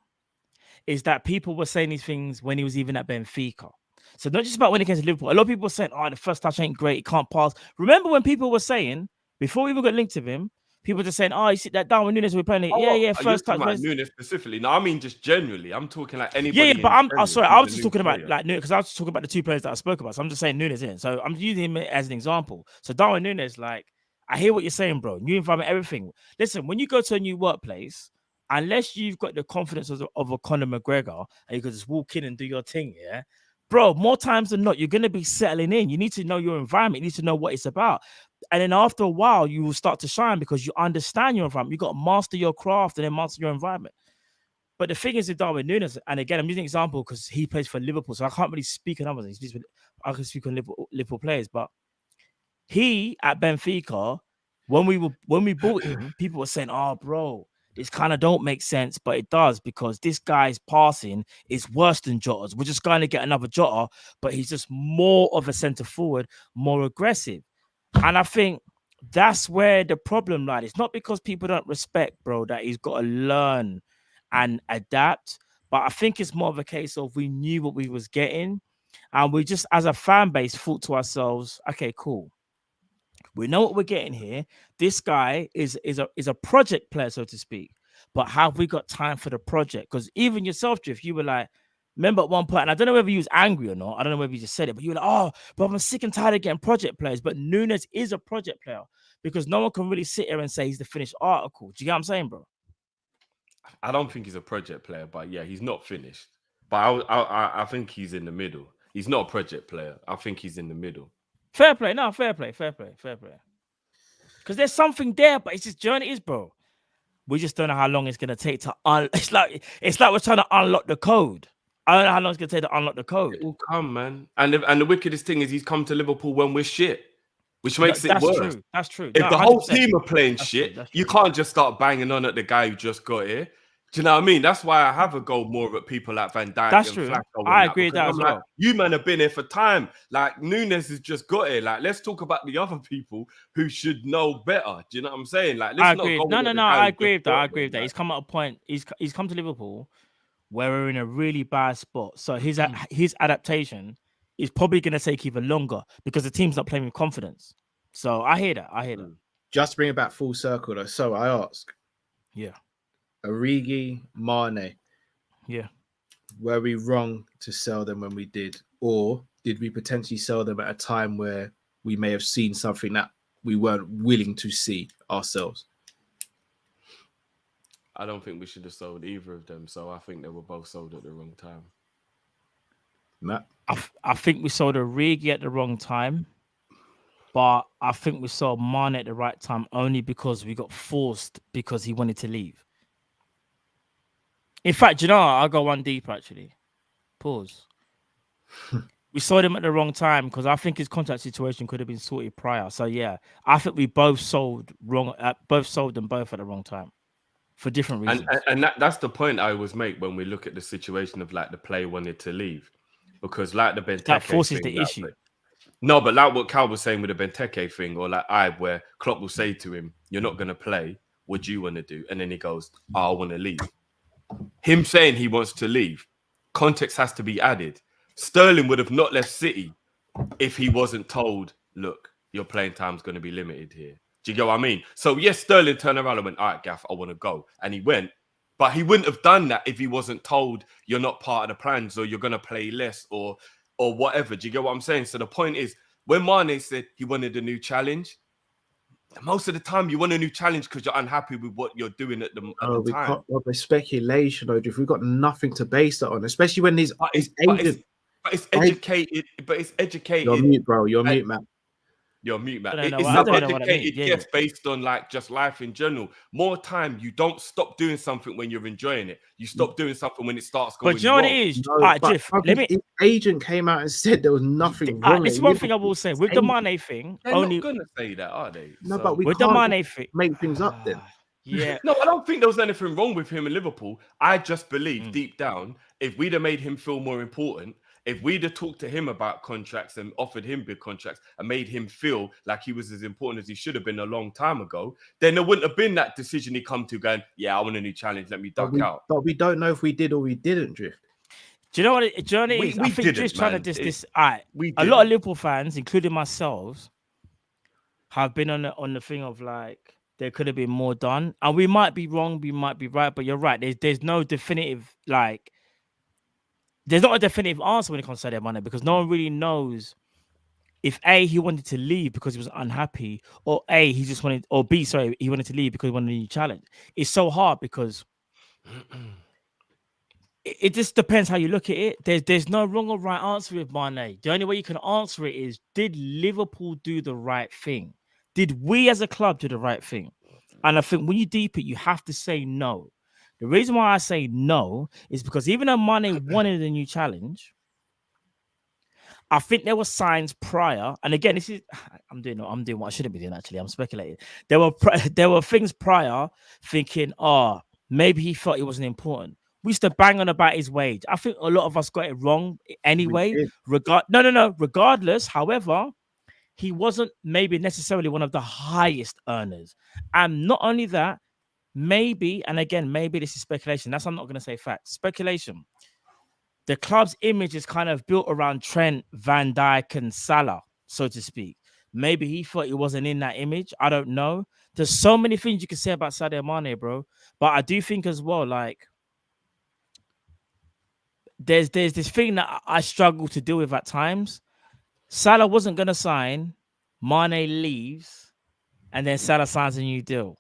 is that people were saying these things when he was even at Benfica. So not just about when he came to Liverpool. A lot of people were saying, the first touch ain't great, he can't pass. Remember when people were saying, before we even got linked to him, people were just saying, you see that Darwin Núñez we're playing it. First touch. Núñez specifically. No, I mean just generally. I'm talking like anybody. But I'm sorry, I was just talking about like Núñez, because I was just talking about the two players that I spoke about. So I'm just saying Núñez in. So I'm using him as an example. So Darwin Núñez, like, I hear what you're saying, bro. New environment, everything. Listen, when you go to a new workplace, unless you've got the confidence of a Conor McGregor and you can just walk in and do your thing, bro, more times than not, you're going to be settling in. You need to know your environment. You need to know what it's about. And then after a while, you will start to shine because you understand your environment. You got to master your craft and then master your environment. But the thing is with Darwin Núñez, and again, I'm using an example because he plays for Liverpool, so I can't really speak on others. I can speak on Liverpool players, but he at Benfica, when we bought him, people were saying, bro, this kind of don't make sense, but it does, because this guy's passing is worse than Jota's. We're just going to get another Jota, but he's just more of a centre forward, more aggressive. And I think that's where the problem lies. It's not because people don't respect, bro, that he's got to learn and adapt. But I think it's more of a case of we knew what we was getting. And we just, as a fan base, thought to ourselves, okay, cool. We know what we're getting here. This guy is a project player, so to speak. But have we got time for the project? Because even yourself, Drift, you were like, remember at one point, and I don't know whether you was angry or not. I don't know whether you just said it, but you were like, but I'm sick and tired of getting project players. But Núñez is a project player because no one can really sit here and say he's the finished article. Do you get what I'm saying, bro? I don't think he's a project player, but yeah, he's not finished. But I think he's in the middle. He's not a project player. I think he's in the middle. Fair play. No, fair play. Because there's something there, but it's just journey is, bro. We just don't know how long it's gonna take to it's like we're trying to unlock the code. I don't know how long it's gonna take to unlock the code. It will come, man. And the wickedest thing is he's come to Liverpool when we're shit, which makes it worse. That's true. If the whole team are playing shit, you can't just start banging on at the guy who just got here. Do you know what I mean? That's why I have a go more at people like Van Dijk. That's and true. Flacco. I agree with that as well. Like, you man have been here for time. Like, Núñez has just got here. Like, let's talk about the other people who should know better. Do you know what I'm saying? Like, let's I not agree. go. No. I agree with that. I agree with that. He's come at a point. He's come to Liverpool where we're in a really bad spot. So his adaptation is probably going to take even longer because the team's not playing with confidence. So I hear that. Just to bring it back full circle, though. So I ask. Yeah. Origi, Mane. Yeah. were we wrong to sell them when we did? Or did we potentially sell them at a time where we may have seen something that we weren't willing to see ourselves? I don't think we should have sold either of them. So I think they were both sold at the wrong time. Matt? I think we sold Origi at the wrong time. But I think we sold Mane at the right time only because we got forced because he wanted to leave. In fact, you know, I'll go one deeper actually. Pause. We sold him at the wrong time because I think his contract situation could have been sorted prior. So yeah, I think we both sold them both at the wrong time for different reasons. And that's the point I always make when we look at the situation of like the player wanted to leave, because like the Benteke that forces thing, the issue. No, but like what Cal was saying with the Benteke thing, or like where Klopp will say to him, "You're not going to play. What do you want to do?" And then he goes, "I want to leave." Him saying he wants to leave, context has to be added. Sterling would have not left City if he wasn't told, "Look, your playing time's going to be limited here." Do you get what I mean? So yes, Sterling turned around and went, "All right, Gaff, I want to go," and he went. But he wouldn't have done that if he wasn't told, "You're not part of the plans, or you're going to play less, or whatever." Do you get what I'm saying? So the point is, when Mane said he wanted a new challenge, most of the time you want a new challenge because you're unhappy with what you're doing at the time. There's speculation, though. If we've got nothing to base that on, especially when these agents. But it's educated. But it's educated. You're mute, bro. You're mute, man. You're mute, man. It's not educated guess based on like just life in general. More time, you don't stop doing something when you're enjoying it. You stop doing something when it starts going wrong. But you know what it is? No, his agent came out and said there was nothing wrong. This is one thing I will say. With the Mane thing, they're not going to say that, are they? No, but we with can't the Mane thing, make things up then. Yeah. No, I don't think there was anything wrong with him in Liverpool. I just believe deep down, if we'd have made him feel more important, if we'd have talked to him about contracts and offered him big contracts and made him feel like he was as important as he should have been a long time ago, then there wouldn't have been that decision he come to going, "Yeah, I want a new challenge. Let me duck out." But we don't know if we did or we didn't, Drift. Do you know what it is? I think just trying to this. A lot of Liverpool fans, including myself, have been on the thing of like there could have been more done, and we might be wrong, we might be right, but you're right. There's no definitive like. There's not a definitive answer when it comes to Sadio Mane because no one really knows if A, he wanted to leave because he was unhappy, or A, he just wanted, or B, sorry, he wanted to leave because he wanted a new challenge. It's so hard because it just depends how you look at it. There's no wrong or right answer with Mane. The only way you can answer it is, did Liverpool do the right thing? Did we as a club do the right thing? And I think when you deep it, you have to say no. The reason why I say no is because even though Mane wanted a new challenge, I think there were signs prior. And again, this is I'm doing what I shouldn't be doing. Actually, I'm speculating. There were things prior thinking, maybe he thought it wasn't important. We used to bang on about his wage. I think a lot of us got it wrong anyway. Regardless, however, he wasn't maybe necessarily one of the highest earners. And not only that. Maybe, and again, maybe this is speculation. I'm not going to say fact. Speculation. The club's image is kind of built around Trent, Van Dijk, and Salah, so to speak. Maybe he thought he wasn't in that image. I don't know. There's so many things you can say about Sadio Mane, bro. But I do think as well, like, there's this thing that I struggle to deal with at times. Salah wasn't going to sign. Mane leaves. And then Salah signs a new deal.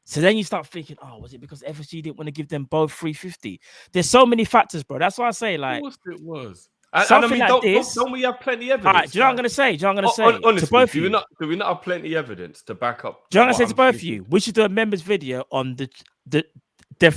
So then you start thinking, was it because FSG didn't want to give them both 350? There's so many factors, bro. That's why I say, like, of course it was. Something like this. Don't we have plenty of evidence? All right, do you know what I'm going to say? Honestly, to both of you. Do we not have plenty of evidence to back up? Do you know what I'm going to say to both of you? We should do a members video on the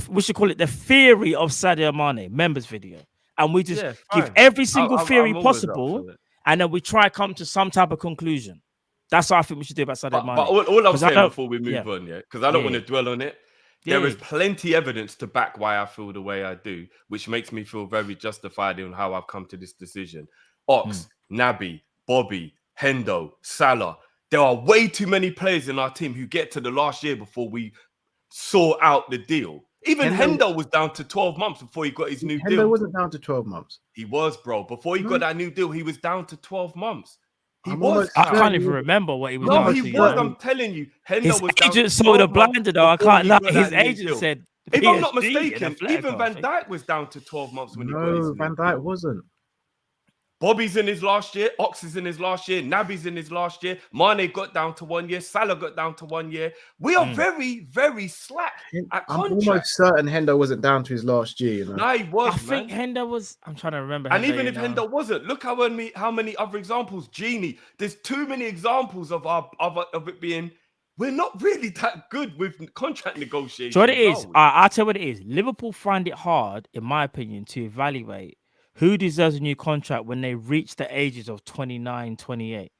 we should call it the theory of Sadio Mane members video, and we just give every single theory possible, and then we try to come to some type of conclusion. That's what I think we should do about Sadio Mane. But all I'm saying before we move on, because I don't want to dwell on it. There is plenty evidence to back why I feel the way I do, which makes me feel very justified in how I've come to this decision. Ox, Naby, Bobby, Hendo, Salah. There are way too many players in our team who get to the last year before we saw out the deal. Even Hendo was down to 12 months before he got his new deal. Hendo wasn't down to 12 months. He was, bro. Before he got that new deal, he was down to 12 months. I can't even remember what he was. No, he was. I'm telling you, Hendo his was. His agent sold a blinder, though. I can't lie. His agent said If I'm not PSG, mistaken, Atletico, even I Van think. Dijk was down to 12 months when he got his No, new Van deal. Dijk wasn't. Bobby's in his last year. Ox is in his last year. Naby's in his last year. Mane got down to 1 year. Salah got down to 1 year. We are very, very slack at I'm contract. almost certain Hendo wasn't down to his last year, you know. No, he was, I think man. Hendo was. I'm trying to remember. And Hendo, even you if know. Hendo wasn't, look how many other examples. Genie, there's too many examples of it being. We're not really that good with contract negotiations. So what it is, are we? I'll tell you what it is. Liverpool find it hard, in my opinion, to evaluate who deserves a new contract when they reach the ages of 29, 28.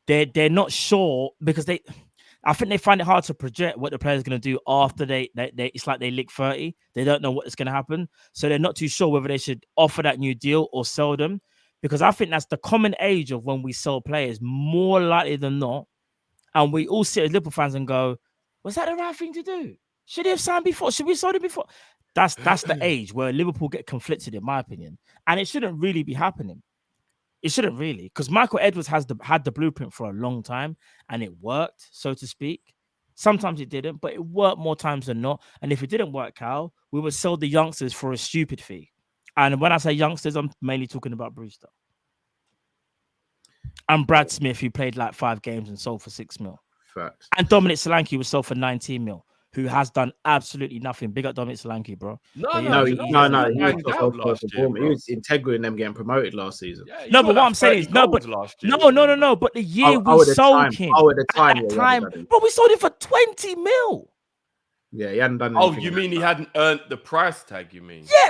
They're not sure because I think they find it hard to project what the player's going to do after they it's like they lick 30. They don't know what's going to happen. So they're not too sure whether they should offer that new deal or sell them. Because I think that's the common age of when we sell players, more likely than not. And we all sit as Liverpool fans and go, was that the right thing to do? Should he have signed before? Should we have sold him before? That's the age where Liverpool get conflicted, in my opinion. And it shouldn't really be happening. It shouldn't really, because Michael Edwards had the blueprint for a long time and it worked, so to speak. Sometimes it didn't, but it worked more times than not. And if it didn't work, Cal, we would sell the youngsters for a stupid fee. And when I say youngsters, I'm mainly talking about Brewster. And Brad Smith, who played like 5 games and sold for 6 mil. Facts. And Dominic Solanke was sold for 19 mil, who has done absolutely nothing. Big up Dominic Solanke, bro. He was integral in them getting promoted last season. Yeah, No, but what I'm saying is but the year we sold him. At the time, bro, we sold him for 20 mil. Yeah, he hadn't done. Oh, you mean he hadn't earned the price tag? You mean? Yeah,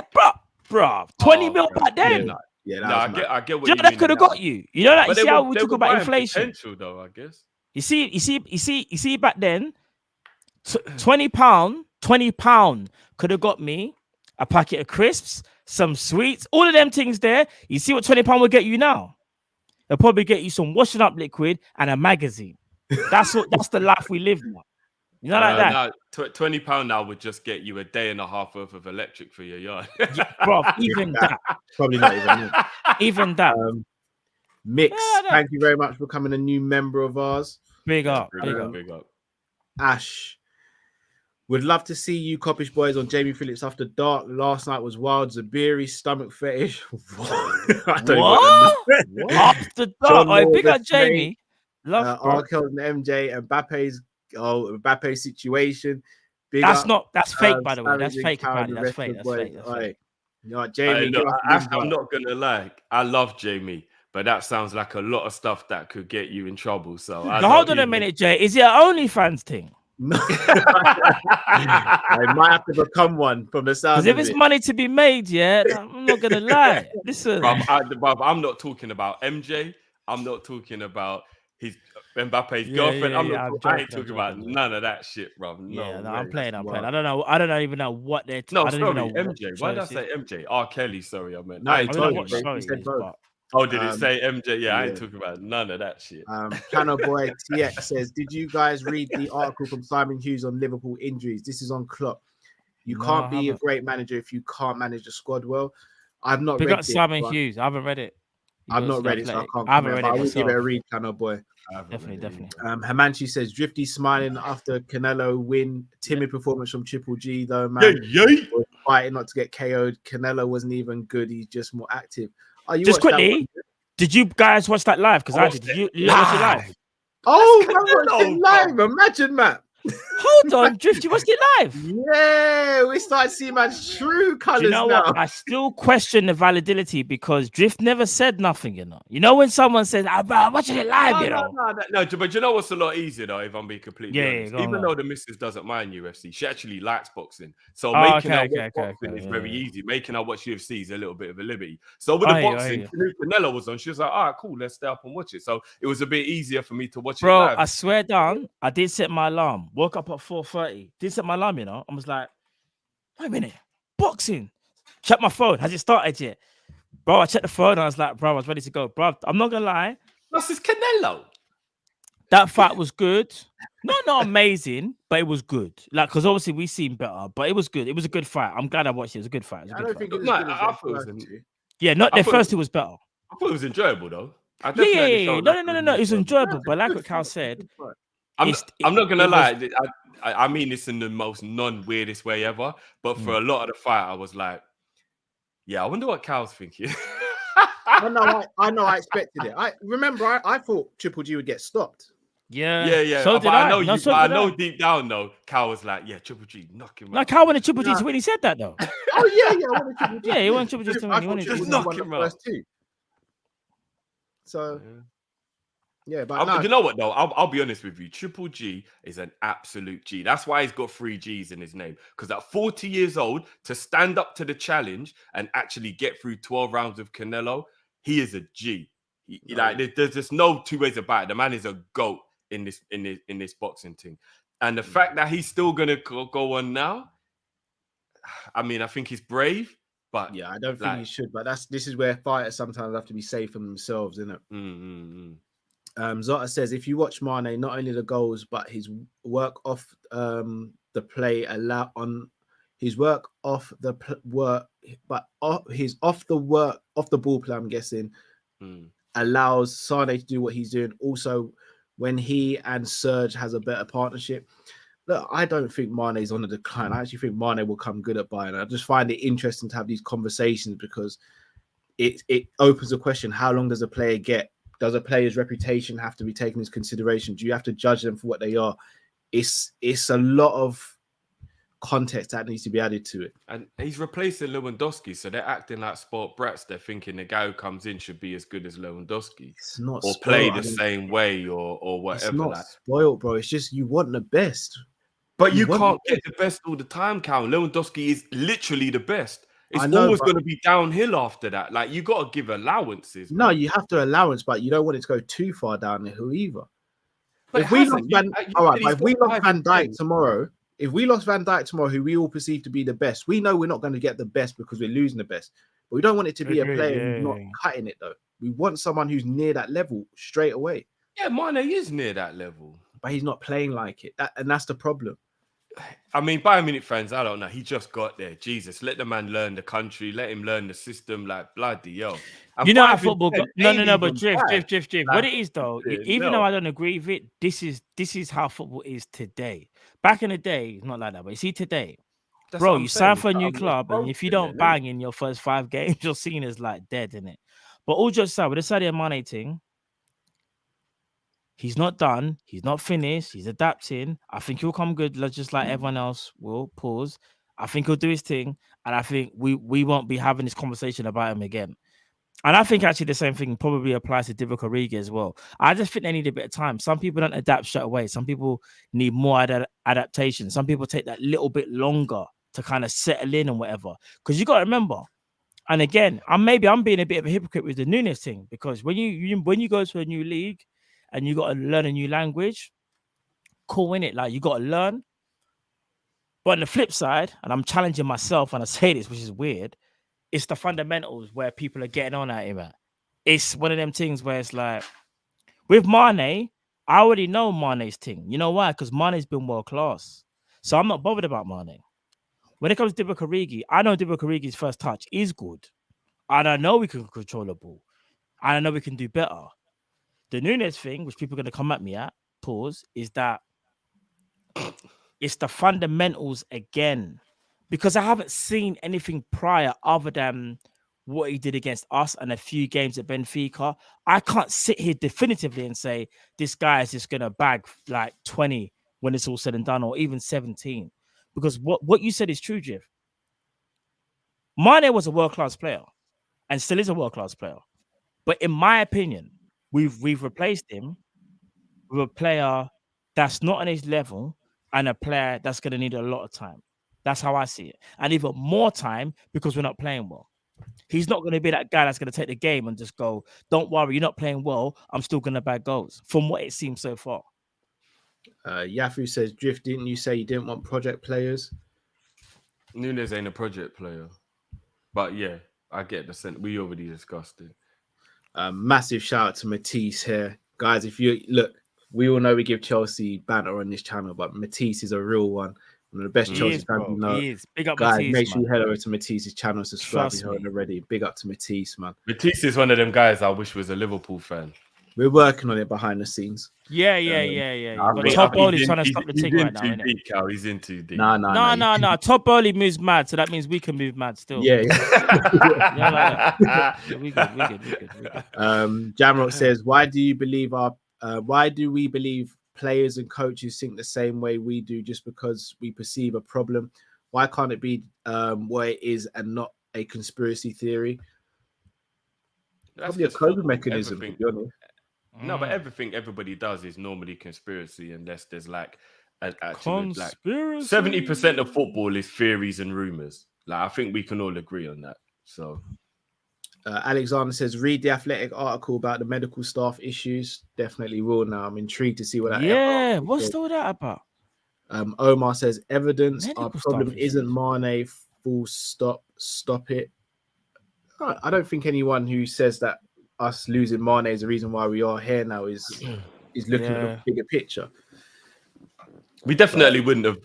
bro, 20 mil back then. Yeah, I get what you know that could have got you. You know that. You see how we talk about inflation. Potential, though, I guess. You see back then, £20 could have got me a packet of crisps, some sweets, all of them things there. You see what £20 will get you now? It'll probably get you some washing up liquid and a magazine. That's the life we live now. You know, like that. Now, £20 now would just get you a day and a half worth of electric for your yard. Yeah, bro, even that. Probably not even. Even that. Mix, thank you very much for becoming a new member of ours. Big up. Ash, would love to see you Kopish boys on Jamie Phillips After Dark. Last night was wild. Zabiri stomach fetish. What? After Dark. Oh, big up Jamie. Love Arkel and MJ and Mbappe situation. That's fake, by the way. That's fake. That's fake. Jamie, I'm not gonna lie. I love Jamie, but that sounds like a lot of stuff that could get you in trouble. So hold on a minute, Jay. Is it an OnlyFans thing? No. I might have to become one from the sound. Because if it's money to be made, yeah, I'm not gonna lie. Listen, I'm not talking about MJ. I'm not talking about his Mbappe's girlfriend. I ain't talking about none of that shit, bro. I'm playing. I don't even know what they're. MJ. Why did I say MJ? R. Kelly. Sorry, I meant. No, I don't know what show it is, but Oh, did it say MJ? Yeah, I ain't talking about none of that shit. Piano Boy TX says, did you guys read the article from Simon Hughes on Liverpool injuries? This is on Klopp. You can't be a great manager if you can't manage the squad well. I've not read it. Simon Hughes. I haven't read it. I've not read it, so I can't. I haven't read it. I will give it a read, Piano Boy. Definitely. Hamanchi says, Drifty smiling after Canelo win. Timid performance from Triple G, though, man. Was fighting not to get KO'd. Canelo wasn't even good. He's just more active. Just quickly, did you guys watch that live? Because I did. Did you watch it live? Oh, I watched it live. Imagine, Matt. Hold on, Drift, you watched it live? Yeah, we started seeing my true colours now. What? I still question the validity because Drift never said nothing, you know when someone says, I'm watching it live, No, but you know what's a lot easier, though, if I'm being completely honest? Even though the missus doesn't mind UFC, she actually likes boxing. So making her watch boxing is very easy. Making her watch UFC is a little bit of a liberty. So with the boxing, Canelo was on. She was like, all right, cool, let's stay up and watch it. So it was a bit easier for me to watch it live. I swear down, I did set my alarm. Woke up at 4:30. Did set my alarm, I was like, wait a minute, boxing. Check my phone. Has it started yet? Bro, I checked the phone and I was like, bro, I was ready to go. Bro, I'm not gonna lie. This is Canelo. That fight was good. Not amazing, but it was good. Like, because obviously we seen better, but it was good. It was a good fight. I'm glad I watched it. It was a good fight. I don't think it was yeah, not their first two was better. I thought it was enjoyable though. Yeah. No. It was enjoyable, but like what Cal said. I'm not gonna lie. I mean this in the most non-weirdest way ever, but for a lot of the fight, I was like, yeah, I wonder what Cal's thinking. I know. I expected it. I thought Triple G would get stopped. Yeah. So But did I I. know No, you. so But I did know I. deep down, though, Cal was like, yeah, Triple G, knock him No, out. Cal wanted Triple G to win. He said that though. Oh yeah. I wanted Triple G. Yeah, he wanted Triple G to win. I He thought wanted Triple just G knock won the him out. first two. So yeah, but You know what though? I'll be honest with you. Triple G is an absolute G. That's why he's got 3 G's in his name. Because at 40 years old, to stand up to the challenge and actually get through 12 rounds of Canelo, he is a G. There's just no two ways about it. The man is a GOAT in this boxing thing. And the fact that he's still gonna go on now, I mean, I think he's brave. But yeah, I don't think he should. But this is where fighters sometimes have to be safe from themselves, isn't it? Zota says, if you watch Mane, not only the goals, but his work off the play his work off the work, but his off the ball play, I'm guessing, allows Sane to do what he's doing. Also, when he and Serge has a better partnership. Look, I don't think Mane's on the decline. I actually think Mane will come good at Bayern. I just find it interesting to have these conversations because it opens the question: how long does a player get? Does a player's reputation have to be taken into consideration? Do you have to judge them for what they are? It's a lot of context that needs to be added to it. And he's replacing Lewandowski, so they're acting like sport brats. They're thinking the guy who comes in should be as good as Lewandowski, or play the same way, or whatever. It's not spoiled, bro. It's just you want the best, but you can't get the best all the time, Cal. Lewandowski is literally the best. It's always going to be downhill after that. Like, you got to give allowances. No, you have to allowance, but you don't want it to go too far down the hill either. But if we lost Van Dijk tomorrow, who we all perceive to be the best, we know we're not going to get the best because we're losing the best. But we don't want it to be a player who's not cutting it, though. We want someone who's near that level straight away. Yeah, Mane is near that level. But he's not playing like it. And that's the problem. I mean, Bayern Munich fans, I don't know. He just got there. Jesus, let the man learn the country. Let him learn the system. Like, bloody yo. And you know how football got... No, but drift. What it is, though, though I don't agree with it, this is how football is today. Back in the day, it's not like that. But you see today, bro, you sign for a new club, and if you don't bang in your first 5 games, you're seen as like dead, innit? But all just aside, with the Sadio Mane thing, he's not done. He's not finished. He's adapting. I think he'll come good, just like everyone else will. Pause. I think he'll do his thing, and I think we won't be having this conversation about him again. And I think actually the same thing probably applies to Divock Origi as well. I just think they need a bit of time. Some people don't adapt straight away. Some people need more adaptation. Some people take that little bit longer to kind of settle in and whatever. Because you got to remember, and again, I'm being a bit of a hypocrite with the Núñez thing, because when you go to a new league and you got to learn a new language, cool, innit? Like, you got to learn. But on the flip side, and I'm challenging myself when I say this, which is weird, it's the fundamentals where people are getting on at him at. It's one of them things where it's like, with Mane, I already know Mane's thing. You know why? Because Mane's been world class. So I'm not bothered about Mane. When it comes to Divock Origi, I know Divock Origi's first touch is good. And I know we can control the ball. And I know we can do better. The Núñez thing, which people are going to come at me at, pause, is that it's the fundamentals again. Because I haven't seen anything prior other than what he did against us and a few games at Benfica. I can't sit here definitively and say this guy is just going to bag like 20 when it's all said and done, or even 17. Because what you said is true, Jiv. Mane was a world-class player and still is a world-class player. But in my opinion, we've replaced him with a player that's not on his level and a player that's going to need a lot of time. That's how I see it. And even more time because we're not playing well. He's not going to be that guy that's going to take the game and just go, don't worry, you're not playing well, I'm still going to bag goals, from what it seems so far. Yafu says, Drift, didn't you say you didn't want project players? Núñez ain't a project player. But yeah, I get the sense. We already discussed it. Massive shout out to Matisse here. Guys, if you look, we all know we give Chelsea banter on this channel, but Matisse is a real one. One of the best Chelsea fans we know. He is. Big up guys, Matisse, make sure man. you head over to Matisse's channel, subscribe if you haven't already. Big up to Matisse, man. Matisse is one of them guys I wish was a Liverpool fan. We're working on it behind the scenes. Yeah. But Todd Bowley's trying to stop the thing right now, isn't it? Cal. He's in too deep. No. Todd Bowley moves mad, so that means we can move mad still. Yeah. We good. Jamrock says, why do we believe players and coaches think the same way we do just because we perceive a problem? Why can't it be what it is and not a conspiracy theory? That's probably a coping mechanism, to be honest. No, but everything everybody does is normally conspiracy unless there's like an actual conspiracy. 70% of football is theories and rumors. Like I think we can all agree on that. So Alexander says, read the Athletic article about the medical staff issues. Definitely will now. I'm intrigued to see what that is. What's all that about? Omar says, evidence. Medical Our problem isn't Mane, full stop. Stop it. I don't think anyone who says that us losing Mane is the reason why we are here now is looking at the bigger picture. We definitely wouldn't have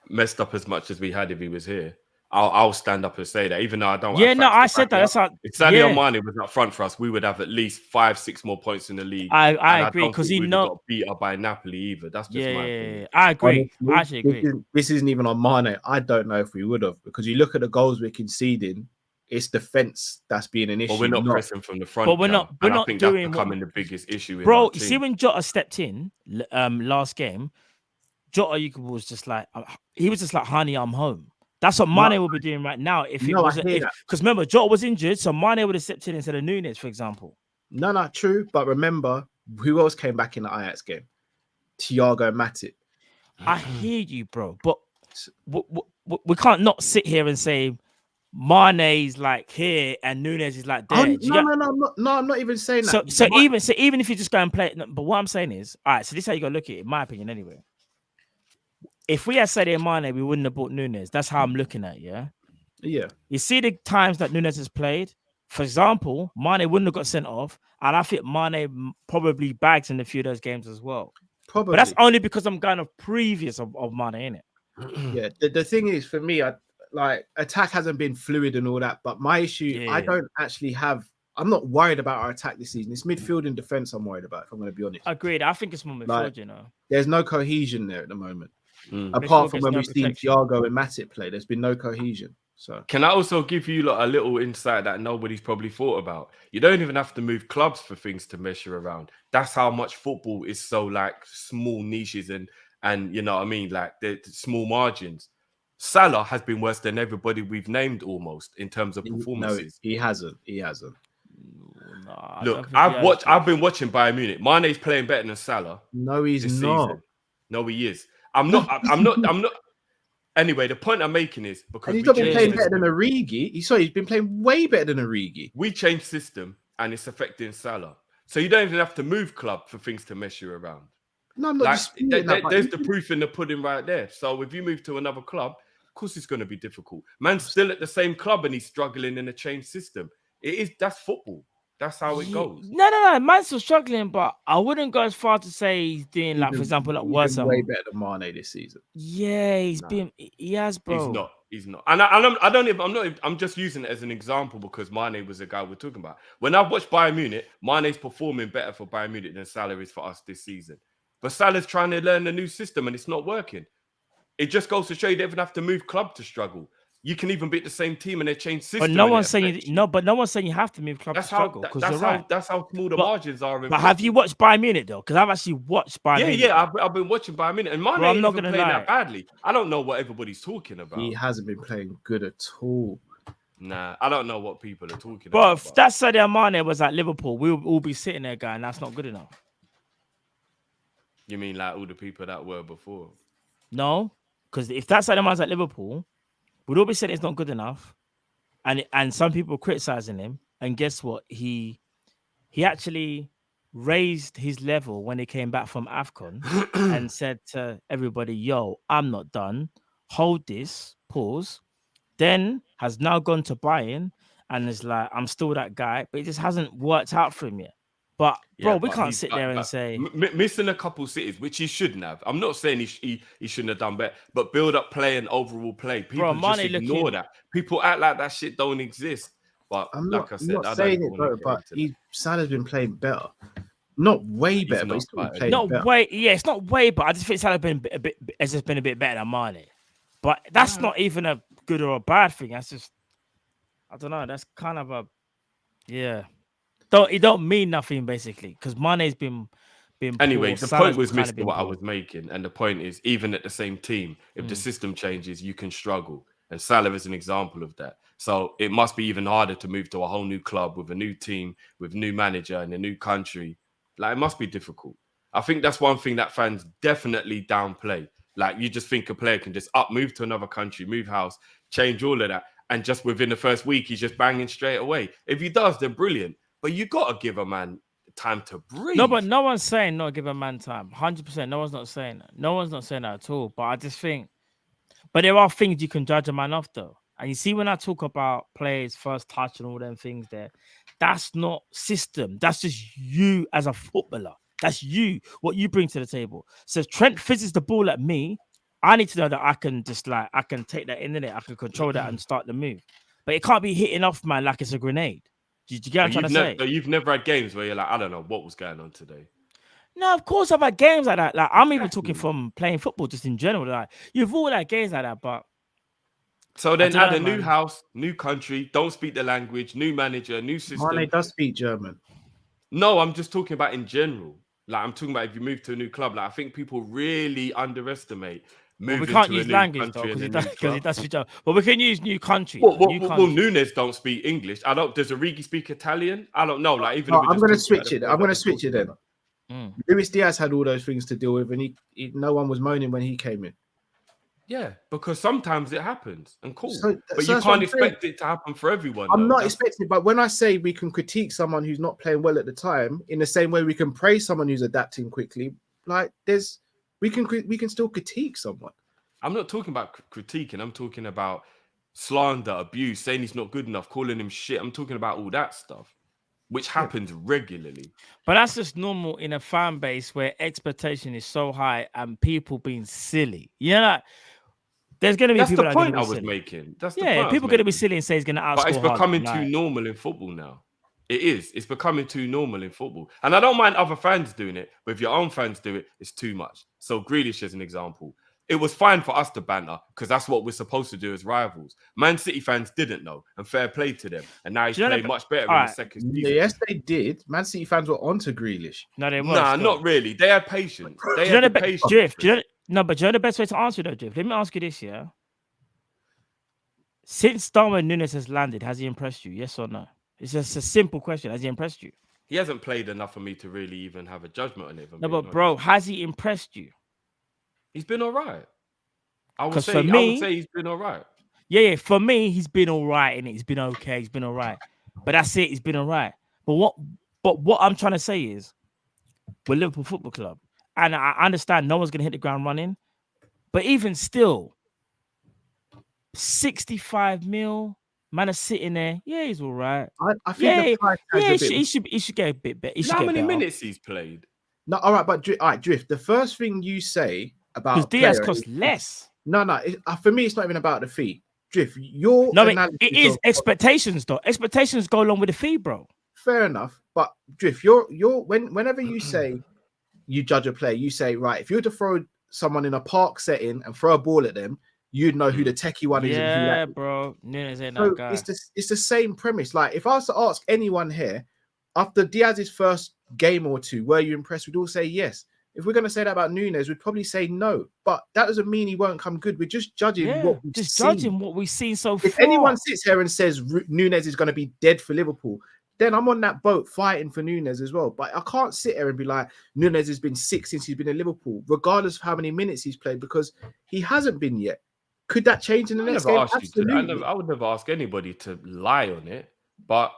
messed up as much as we had if he was here. I'll stand up and say that, even though I don't. Yeah, no, I said that. That's how. If Sadio Mane was up front for us, we would have at least 5-6 more points in the league. I agree because he got beat up by Napoli either. That's just my opinion. I agree. I actually agree. This isn't even on Mane. I don't know if we would have, because you look at the goals we're conceding. It's defense that's being an issue. But we're not pressing from the front. But we're not. We're not doing that's becoming the biggest issue. Bro, you see when Jota stepped in last game, Jota was just like he was just like, honey, I'm home. That's what Mane will be doing right now. If it wasn't, because remember, Jota was injured, so Mane would have stepped in instead of Nunes, for example. No, true. But remember, who else came back in the Ajax game? Thiago and Matip. I hear you, bro. But we can't not sit here and say Mane's like here and Nunes is like there. No, I'm not even saying that. So even if you just go and play it, but what I'm saying is, all right. So this is how you got to look at it, in my opinion, anyway. If we had Sadio Mane, we wouldn't have bought Nunes. That's how I'm looking at it, yeah? Yeah. You see the times that Nunes has played? For example, Mane wouldn't have got sent off, and I think Mane probably bags in a few of those games as well. Probably. But that's only because I'm kind of previous of Mane, innit? Yeah, the thing is, for me, attack hasn't been fluid and all that, but my issue, I don't actually have... I'm not worried about our attack this season. It's midfield and defense I'm worried about, if I'm going to be honest. Agreed. I think it's more midfield, you know. There's no cohesion there at the moment. Apart from when we've seen Thiago and Matip play, there's been no cohesion. So can I also give you a little insight that nobody's probably thought about? You don't even have to move clubs for things to measure around. That's how much football is so like small niches and you know what I mean, like the small margins. Salah has been worse than everybody we've named almost in terms of performances. No, he hasn't. Look, I've been watching Bayern Munich. Mane's playing better than Salah. No, he's not. Season. No, he is. I'm not. Anyway, the point I'm making is because he's not been playing better than Origi. He's been playing way better than Origi. We changed system and it's affecting Salah. So you don't even have to move club for things to measure around. No, I'm not. There's the proof in the pudding right there. So if you move to another club, of course it's going to be difficult. Man's still at the same club and he's struggling in a changed system. That's football. That's how it goes. No. Man's still struggling, but I wouldn't go as far to say he's doing for example, worse. Way better than Mane this season. Yeah, he has, bro. He's not. And I'm just using it as an example because Mane was the guy we're talking about. When I've watched Bayern Munich, Mane's performing better for Bayern Munich than Salah is for us this season. But Salah's trying to learn a new system and it's not working. It just goes to show you don't even have to move club to struggle. You can even beat the same team and they change system. But no one's saying you have to move club to struggle. That's how small the margins are. But have you watched Bayern Munich though? Because I've actually watched Bayern Munich. Yeah, I've been watching Bayern Munich, and Mane ain't even playing that badly. I don't know what everybody's talking about. He hasn't been playing good at all. Nah, I don't know what people are talking about. Bro, if that Sadio Mane was at Liverpool, we would all be sitting there going, that's not good enough. You mean like all the people that were before? No, because if that Sadio Mane's at Liverpool, we'd all be saying it's not good enough, and some people criticizing him. And guess what? He actually raised his level when he came back from AFCON and said to everybody, "Yo, I'm not done. Hold this. Pause." Then has now gone to Bayern and is like, "I'm still that guy," but it just hasn't worked out for him yet. But bro, we can't sit there and say missing a couple cities, which he shouldn't have. I'm not saying he shouldn't have done better, but build up play and overall play. People just ignore that. People act like that shit don't exist. But I'm not saying it, bro. But Salah's been playing better. Not way He's better, but not he's still better. playing Not better. way, yeah, it's not way, but I just think Salah has just been a bit better than Mane. But that's not even a good or a bad thing. That's just, I don't know. That's kind of a, yeah. It don't mean nothing basically because Mane's been Anyway, poor. the Salah's point was kind missed of to been what I poor. was making, and the point is, even at the same team, if the system changes, you can struggle, and Salah is an example of that. So it must be even harder to move to a whole new club with a new team, with new manager in a new country. Like, it must be difficult. I think that's one thing that fans definitely downplay. Like, you just think a player can just move to another country, move house, change all of that, and just within the first week, he's just banging straight away. If he does, then brilliant. But you got to give a man time to breathe. No, but no one's saying not give a man time. 100%. No one's not saying that. No one's not saying that at all. But I just think, but there are things you can judge a man off though. And you see, when I talk about players first touch and all them things there, that's not system. That's just you as a footballer. That's you, what you bring to the table. So if Trent fizzes the ball at me, I need to know that I can just I can take that in there. I can control that and start the move. But it can't be hitting off, man, like it's a grenade. Do you get what I'm trying to say? So you've never had games where you're like, I don't know what was going on today. No, of course I've had games like that. Like I'm even talking from playing football just in general. Like you've all had games like that, but so then add a new house, new country, don't speak the language, new manager, new system. Mane does speak German. No, I'm just talking about in general. Like I'm talking about if you move to a new club. Like I think people really underestimate moving we can't to use a new language country though because it does switch up. But we can use new country. Well, Nunes don't speak English. I don't. Does Origi speak Italian? I don't know. Like even. No, I'm going to switch it. I'm going to switch it then. Luis Diaz had all those things to deal with, and no one was moaning when he came in. Yeah, because sometimes it happens, and cool. But so you can't expect it to happen for everyone. I'm not expecting it, but when I say we can critique someone who's not playing well at the time, in the same way we can praise someone who's adapting quickly, like we can still critique someone. I'm not talking about critiquing. I'm talking about slander, abuse, saying he's not good enough, calling him shit. I'm talking about all that stuff, which happens regularly. But that's just normal in a fan base where expectation is so high and people being silly. You know, like, there's going to be people that are going to be silly. That's the point I was making. That's the point people going to be silly and say he's going to outscore. But it's becoming too normal in football now. It is. It's becoming too normal in football. And I don't mind other fans doing it, but if your own fans do it, it's too much. So Grealish is an example. It was fine for us to banter because that's what we're supposed to do as rivals. Man City fans didn't know, and fair play to them. And now he's playing much better in the second season. Yes, they did. Man City fans were onto Grealish. No, they weren't. Nah, not really. They had patience. They had patience. Drift, do you know the best way to answer though, Drift? Let me ask you this, yeah? Since Darwin Núñez has landed, has he impressed you? Yes or no? It's just a simple question. Has he impressed you? He hasn't played enough for me to really even have a judgment on it. No, but bro, has he impressed you? He's been all right. I would say he's been all right. Yeah, for me, he's been all right, and he's been okay. He's been all right, but that's it. He's been all right. But what I'm trying to say is, we're Liverpool Football Club, and I understand no one's gonna hit the ground running, but even still, 65 mil, man is sitting there. Yeah, he's all right. I think he should get a bit better. How many minutes he's played? No, all right, but all right, Drift. The first thing you say about because Diaz costs less. No, for me, it's not even about the fee. Drift, it is expectations though. Expectations go along with the fee, bro. Fair enough, but Drift, whenever you say you judge a player, you say, right, if you were to throw someone in a park setting and throw a ball at them, you'd know who the techie one is. Yeah, bro. Núñez ain't that guy. It's the same premise. Like if I was to ask anyone here after Diaz's first game or two, were you impressed? We'd all say yes. If we're going to say that about Núñez, we'd probably say no. But that doesn't mean he won't come good. We're just judging what we've seen. Judging what we've seen so far. If anyone sits here and says Núñez is going to be dead for Liverpool, then I'm on that boat fighting for Núñez as well. But I can't sit here and be like, Núñez has been sick since he's been in Liverpool, regardless of how many minutes he's played, because he hasn't been yet. Could that change in the next game? Absolutely. I would never ask anybody to lie on it. But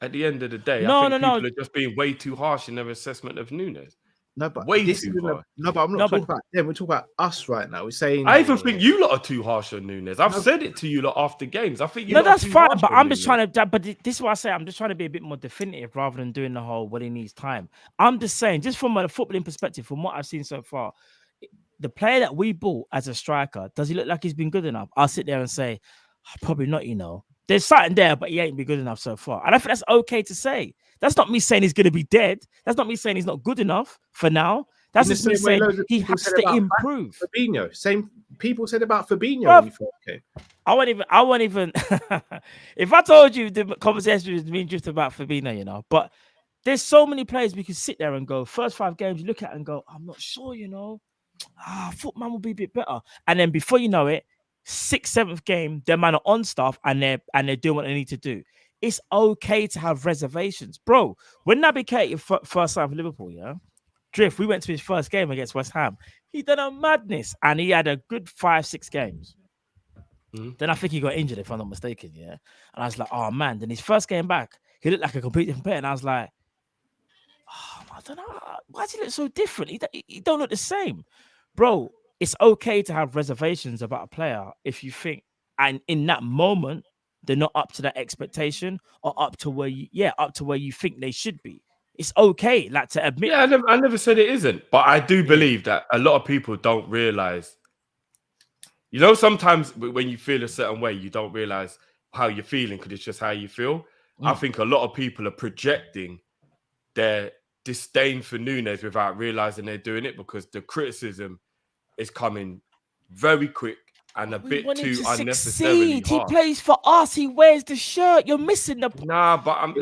at the end of the day, I think people are just being way too harsh in their assessment of Núñez. No, but way too harsh. No, but I'm not talking about them. We're talking about us right now. We're saying. I even think you lot are too harsh on Núñez. I've said it to you lot after games. I think you. No, that's fine. But I'm just trying to. But this is what I say. I'm just trying to be a bit more definitive rather than doing the whole what he needs time. I'm just saying, just from a footballing perspective, from what I've seen so far, the player that we bought as a striker, does he look like he's been good enough? I'll sit there and say, probably not. there's something there, but he ain't been good enough so far. And I think that's okay to say. That's not me saying he's going to be dead. That's not me saying he's not good enough for now. That's just me saying he has to improve. Fabinho, same people said about Fabinho. Bruv, when he first came. I won't even. If I told you the conversation was being just about Fabinho, you know, but there's so many players we can sit there and go, first 5 games, you look at it and go, I'm not sure, you know. I thought man will be a bit better. And then before you know it, 6th, 7th game, their man are on stuff and they're doing what they need to do. It's okay to have reservations. Bro, when Naby Keita first time for Liverpool, yeah, Drift, we went to his first game against West Ham. He done a madness and he had a good 5-6 games. Then I think he got injured, if I'm not mistaken, yeah. And I was like, oh man. Then his first game back, he looked like a completely different player. And I was like, oh, I don't know. Why does he look so different? He don't look the same. Bro, it's okay to have reservations about a player if you think, and in that moment, they're not up to that expectation or up to where you think they should be. It's okay, like, to admit. Yeah, I never said it isn't, but I do believe that a lot of people don't realize. You know, sometimes when you feel a certain way, you don't realize how you're feeling because it's just how you feel. I think a lot of people are projecting their disdain for Núñez without realizing they're doing it because the criticism is coming very quick and a bit too unnecessarily harsh. He plays for us. He wears the shirt. You're missing the. Nah, but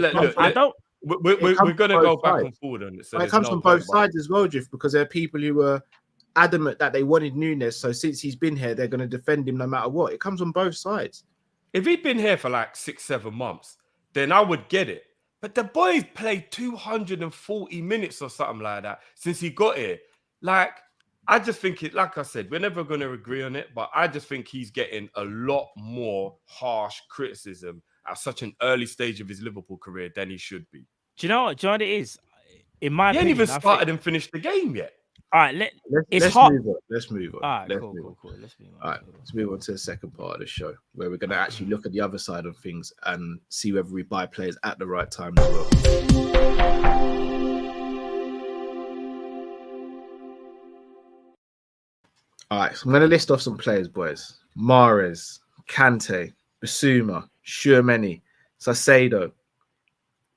we're going to go back and forward on it. So it comes from both sides as well, Jiff, because there are people who were adamant that they wanted Núñez. So since he's been here, they're going to defend him no matter what. It comes on both sides. If he'd been here for like 6-7 months, then I would get it. But the boy's played 240 minutes or something like that since he got here. Like, I just think it, like I said, we're never going to agree on it, but I just think he's getting a lot more harsh criticism at such an early stage of his Liverpool career than he should be. Do you know what it is? In my opinion, he ain't even started and finished the game yet. All right, let's move on. Let's move on. All right, let's cool. move on. Let's move on. All right, let's move on to the second part of the show where we're going to actually look at the other side of things and see whether we buy players at the right time as well. All right, so I'm going to list off some players, boys. Mahrez, Kante, Bissouma, Tchouaméni, Saicedo,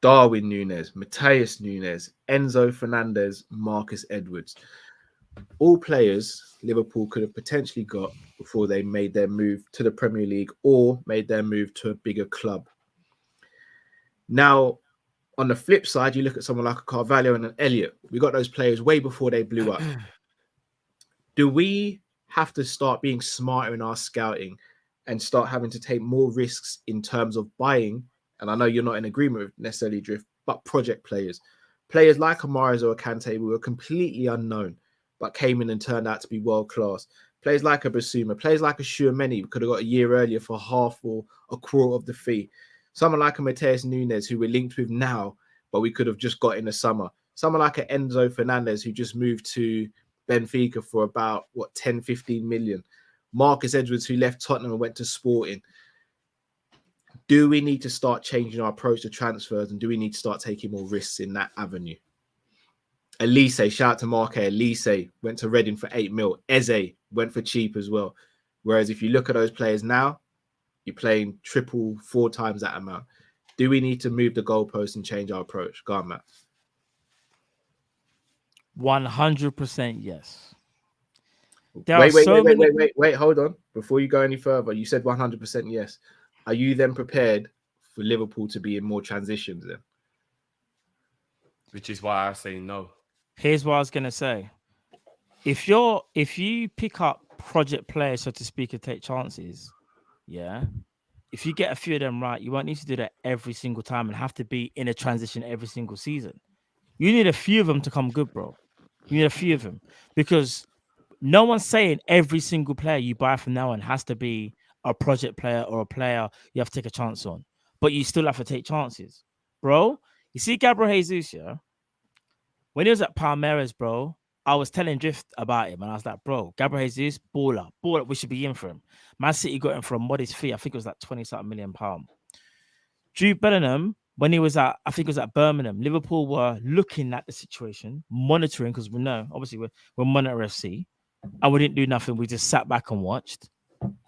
Darwin Núñez, Mateus Núñez, Enzo Fernandez, Marcus Edwards. All players Liverpool could have potentially got before they made their move to the Premier League or made their move to a bigger club. Now, on the flip side, you look at someone like a Carvalho and an Elliott. We got those players way before they blew up. Do we have to start being smarter in our scouting and start having to take more risks in terms of buying? And I know you're not in agreement with necessarily Drift, but project players. Players like a Mahrez or a Kante who were completely unknown, but came in and turned out to be world-class. Players like a Bissouma, players like a Tchouaméni, we could have got a year earlier for half or a quarter of the fee. Someone like a Mateus Núñez, who we're linked with now, but we could have just got in the summer. Someone like a Enzo Fernandez, who just moved to Benfica for about, 10, 15 million. Marcus Edwards, who left Tottenham and went to Sporting. Do we need to start changing our approach to transfers and do we need to start taking more risks in that avenue? Elise, shout out to Marque. Elise went to Reading for 8 mil. Eze went for cheap as well. Whereas if you look at those players now, you're playing 4 times that amount. Do we need to move the goalpost and change our approach? Go on, Matt. 100% yes. Wait, hold on. Before you go any further, you said 100% yes. Are you then prepared for Liverpool to be in more transitions then? Which is why I say no. Here's what I was going to say. If you pick up project players, so to speak, and take chances, yeah, if you get a few of them right, you won't need to do that every single time and have to be in a transition every single season. You need a few of them to come good, bro. You need a few of them because no one's saying every single player you buy from now on has to be a project player or a player you have to take a chance on, but you still have to take chances, bro. You see Gabriel Jesus, yeah? When he was at Palmeiras, bro, I was telling Drift about him, and I was like, bro, Gabriel Jesus, baller, we should be in for him. Man City got him for a modest fee. I think it was like 20-something million pounds. Jude Bellingham, when he was at, I think it was at Birmingham, Liverpool were looking at the situation, monitoring, because we know, obviously, we're Monitor FC, and we didn't do nothing. We just sat back and watched.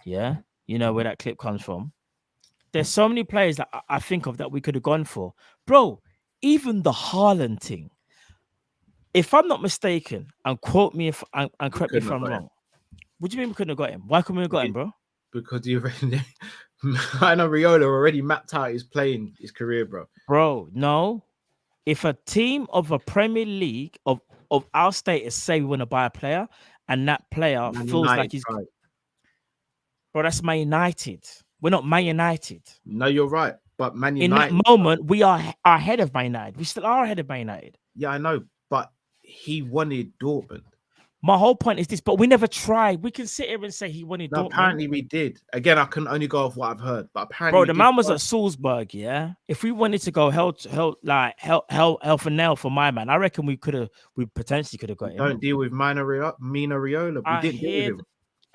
Yeah, you know where that clip comes from. there's so many players that I think of that we could have gone for, bro. Even the Haaland thing. If I'm not mistaken, and quote me if and correct me if I'm wrong. What do you mean we couldn't have got him? Why couldn't we have got him, bro? Because you already, Managerial already mapped out his career, bro. Bro, no. If a team of a Premier League of our status say we want to buy a player, and that player feels like he's, right. Bro, that's Man United. We're not Man United. No, you're right. But Man United, in that moment, we are ahead of Man United. We still are ahead of Man United. Yeah, I know, but he wanted Dortmund. My whole point is this, but we never tried. We can sit here and say he wanted Dortmund. Apparently we did. Again, I can only go off what I've heard, but apparently, bro, the man was at Salzburg. Yeah, if we wanted to go hell for nail for my man, I reckon we potentially could have got him. Don't deal with Managerial. We didn't deal with him.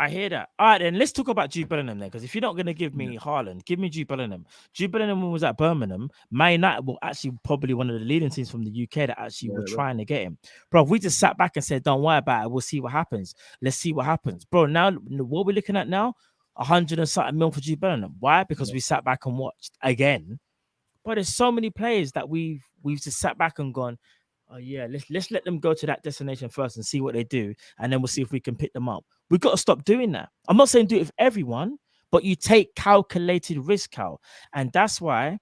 I hear that. All right, then let's talk about Jude Bellingham then, because if you're not going to give me Haaland, give me Jude Bellingham. Jude Bellingham, when was at Birmingham, Man United were actually probably one of the leading teams from the UK that actually were trying to get him. Bro, we just sat back and said, don't worry about it. We'll see what happens. Let's see what happens. Bro, now what we're looking at now, 100 and something mil for Jude Bellingham. Why? Because we sat back and watched again. But there's so many players that we've just sat back and gone, oh yeah, let's let them go to that destination first and see what they do, and then we'll see if we can pick them up. We've got to stop doing that. I'm not saying do it with everyone, but you take calculated risk, Cal. And that's why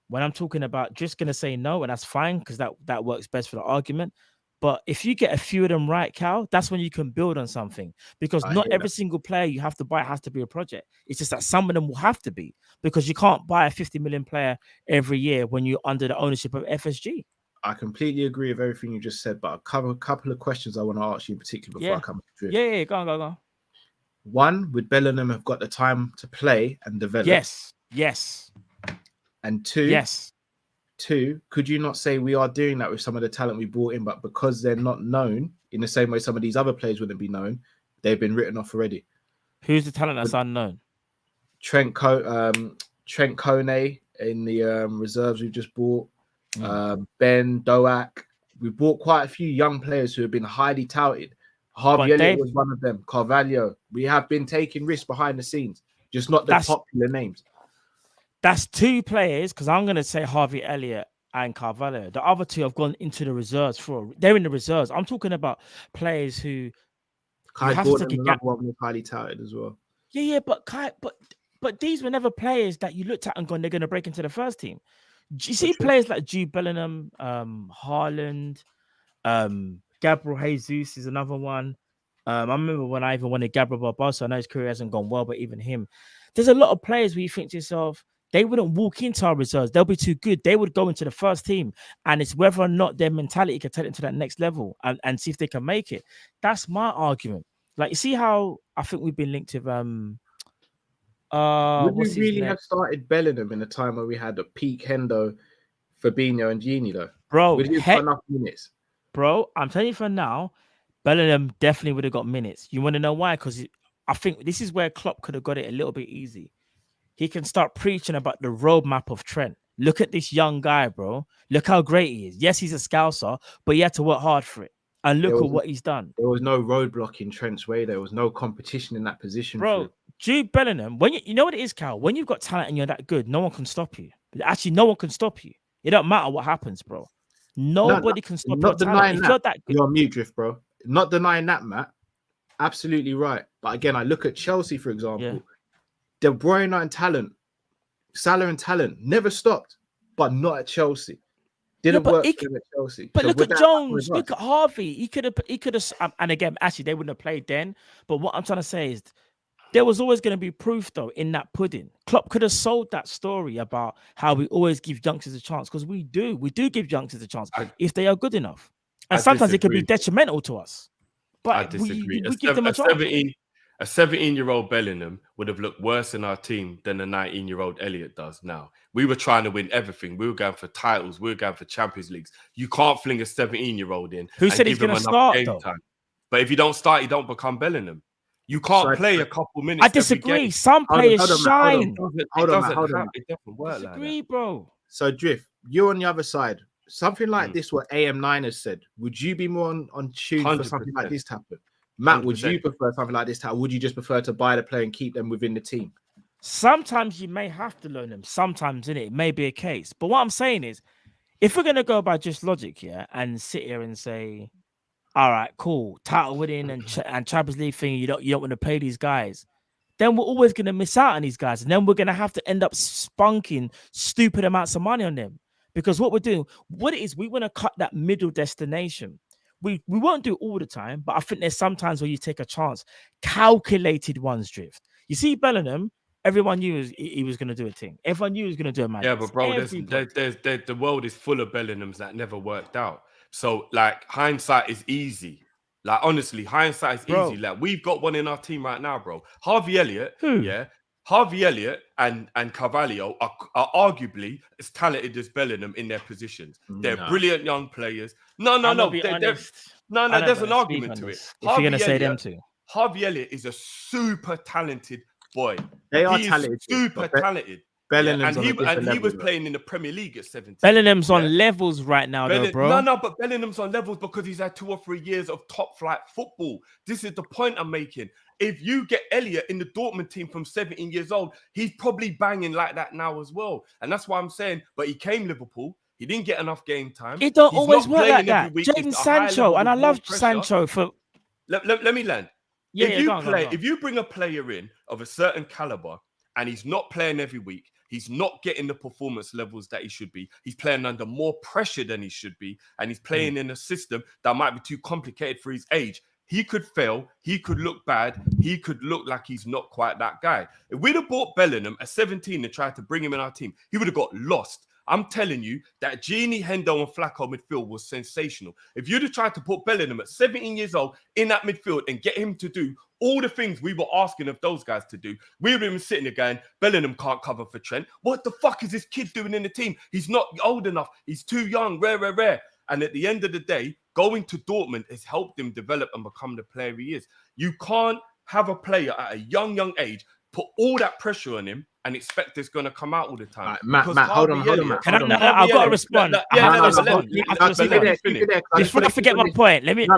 when I'm talking about just going to say no, and that's fine because that works best for the argument. But if you get a few of them right, Cal, that's when you can build on something. Because not every single player you have to buy has to be a project. It's just that some of them will have to be, because you can't buy a 50 million player every year when you're under the ownership of FSG. I completely agree with everything you just said, but a couple of questions I want to ask you in particular before I come to it. Yeah, go on. One, would Bellingham have got the time to play and develop? Yes. And two, could you not say we are doing that with some of the talent we brought in, but because they're not known in the same way some of these other players wouldn't be known, they've been written off already? Who's the talent that's unknown? Trent Kone in the reserves we just bought. Ben Doak. We bought quite a few young players who have been highly touted. Harvey Elliott was one of them. Carvalho. We have been taking risks behind the scenes, just not the popular names. That's two players, because I'm going to say Harvey Elliott and Carvalho. The other two have gone into the reserves they're in the reserves. I'm talking about players who Kai Gordon, another one was highly touted as well. Yeah, but these were never players that you looked at and gone, they're going to break into the first team. You see players like Jude Bellingham, Haaland, Gabriel Jesus is another one. I remember when I even wanted Gabriel Barbosa. I know his career hasn't gone well, but even him. There's a lot of players where you think to yourself, they wouldn't walk into our reserves. They'll be too good. They would go into the first team. And it's whether or not their mentality can take it to that next level and see if they can make it. That's my argument. Like, you see how I think we've been linked with would we really have started Bellingham in a time where we had a peak Hendo, Fabinho, and Gini though? Bro, would he have got enough minutes? Bro, I'm telling you for now, Bellingham definitely would have got minutes. You want to know why? Because I think this is where Klopp could have got it a little bit easy. He can start preaching about the roadmap of Trent. Look at this young guy, bro. Look how great he is. Yes, he's a scouser, but he had to work hard for it. And look at what he's done. There was no roadblock in Trent's way. There was no competition in that position. Bro, Jude Bellingham, when you know what it is, Cal? When you've got talent and you're that good, no one can stop you. Actually, no one can stop you. It don't matter what happens, bro. Nobody can stop your talent. If you're that good. You're on mute, Drift, bro. Not denying that, Matt. Absolutely right. But again, I look at Chelsea, for example. Yeah. De Bruyne and talent, Salah and talent never stopped, but not at Chelsea. Didn't work at Chelsea. But look at Jones, look at Harvey. He could have, and again, actually, they wouldn't have played then. But what I'm trying to say is, there was always going to be proof, though, in that pudding. Klopp could have sold that story about how we always give youngsters a chance, because we do give youngsters a chance if they are good enough. And sometimes it can be detrimental to us. But I disagree. We give them a chance. A 17-year-old Bellingham would have looked worse in our team than a 19-year-old Elliott does now. We were trying to win everything. We were going for titles. We were going for Champions Leagues. You can't fling a 17-year-old in. Who said he's going to start, though? Time. But if you don't start, you don't become Bellingham. You can't play a couple minutes. I disagree. Some players shine. Hold on. It doesn't work. I disagree, bro. So, Drift, you're on the other side. Something like this, what AM9 has said. Would you be more on tune 100%. For something like this to happen? Matt, 100%. Would you prefer something like this? Would you just prefer to buy the player and keep them within the team? Sometimes you may have to loan them. Sometimes, innit, it may be a case. But what I'm saying is, if we're gonna go by just logic, yeah, and sit here and say, all right, cool, title winning and Champions League thing, you don't want to pay these guys, then we're always gonna miss out on these guys, and then we're gonna have to end up spunking stupid amounts of money on them. Because what we're doing, what it is, we want to cut that middle destination. We won't do it all the time, but I think there's sometimes where you take a chance, calculated ones, Drift. You see Bellingham, everyone knew he was going to do a thing. Everyone knew he was going to do a magic. Yeah, but bro, the world is full of Bellinghams that never worked out. So like hindsight is easy. Like honestly, hindsight is easy. Like we've got one in our team right now, bro. Harvey Elliott, Harvey Elliott and Carvalho are arguably as talented as Bellingham in their positions. They're brilliant young players. No. There's an argument to it. If you're going to say them too. Harvey Elliott is a super talented boy. They are talented. Super talented. Bellingham's and he was playing in the Premier League at 17. Bellingham's on levels right now, though, bro. No, but Bellingham's on levels because he's had 2 or 3 years of top flight football. This is the point I'm making. If you get Elliott in the Dortmund team from 17 years old, he's probably banging like that now as well. And that's why I'm saying, but he came Liverpool. He didn't get enough game time. It don't always work like that. Jadon Sancho, and I love Sancho for... Let me land. Yeah, if you bring a player in of a certain caliber and he's not playing every week, he's not getting the performance levels that he should be. He's playing under more pressure than he should be. And he's playing in a system that might be too complicated for his age. He could fail. He could look bad. He could look like he's not quite that guy. If we'd have bought Bellingham at 17 and tried to bring him in our team, he would have got lost. I'm telling you that Gini, Hendo, and Flacco midfield was sensational. If you'd have tried to put Bellingham at 17 years old in that midfield and get him to do all the things we were asking of those guys to do, we would have been sitting there going, Bellingham can't cover for Trent. What the fuck is this kid doing in the team? He's not old enough. He's too young. Rare. And at the end of the day, going to Dortmund has helped him develop and become the player he is. You can't have a player at a young age put all that pressure on him and expect it's going to come out all the time. Matt, hold on, Matt. I've got to respond. Before I forget my point, let me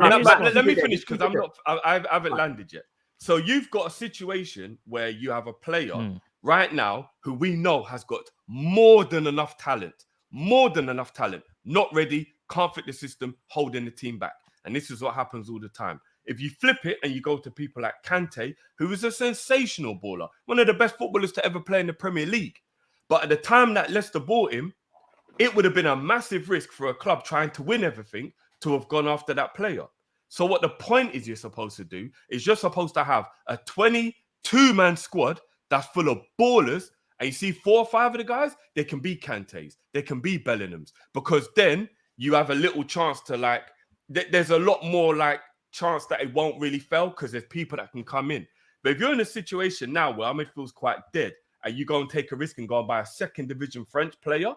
finish because I haven't landed yet. So you've got a situation where you have a player right now who we know has got more than enough talent, not ready, can't fit the system, holding the team back. And this is what happens all the time. If you flip it and you go to people like Kante, who is a sensational baller, one of the best footballers to ever play in the Premier League. But at the time that Leicester bought him, it would have been a massive risk for a club trying to win everything to have gone after that player. So what the point is you're supposed to do is you're supposed to have a 22-man squad that's full of ballers. And you see 4 or 5 of the guys, they can be Kantes, they can be Bellinghams. Because then you have a little chance to there's a lot more chance that it won't really fail because there's people that can come in. But if you're in a situation now where our midfield's quite dead and you go and take a risk and go and buy a 2nd division French player,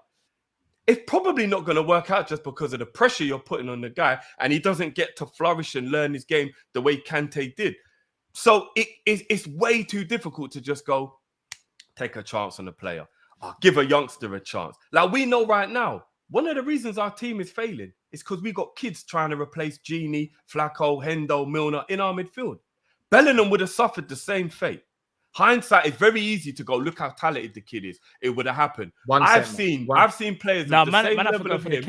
it's probably not going to work out just because of the pressure you're putting on the guy and he doesn't get to flourish and learn his game the way Kante did. So it's way too difficult to just go take a chance on a player. Give a youngster a chance. Like we know right now, one of the reasons our team is failing is because we got kids trying to replace Gini, Flacco, Hendo, Milner in our midfield. Bellingham would have suffered the same fate. Hindsight is very easy to go, look how talented the kid is. It would have happened. I've seen players at the same level of him.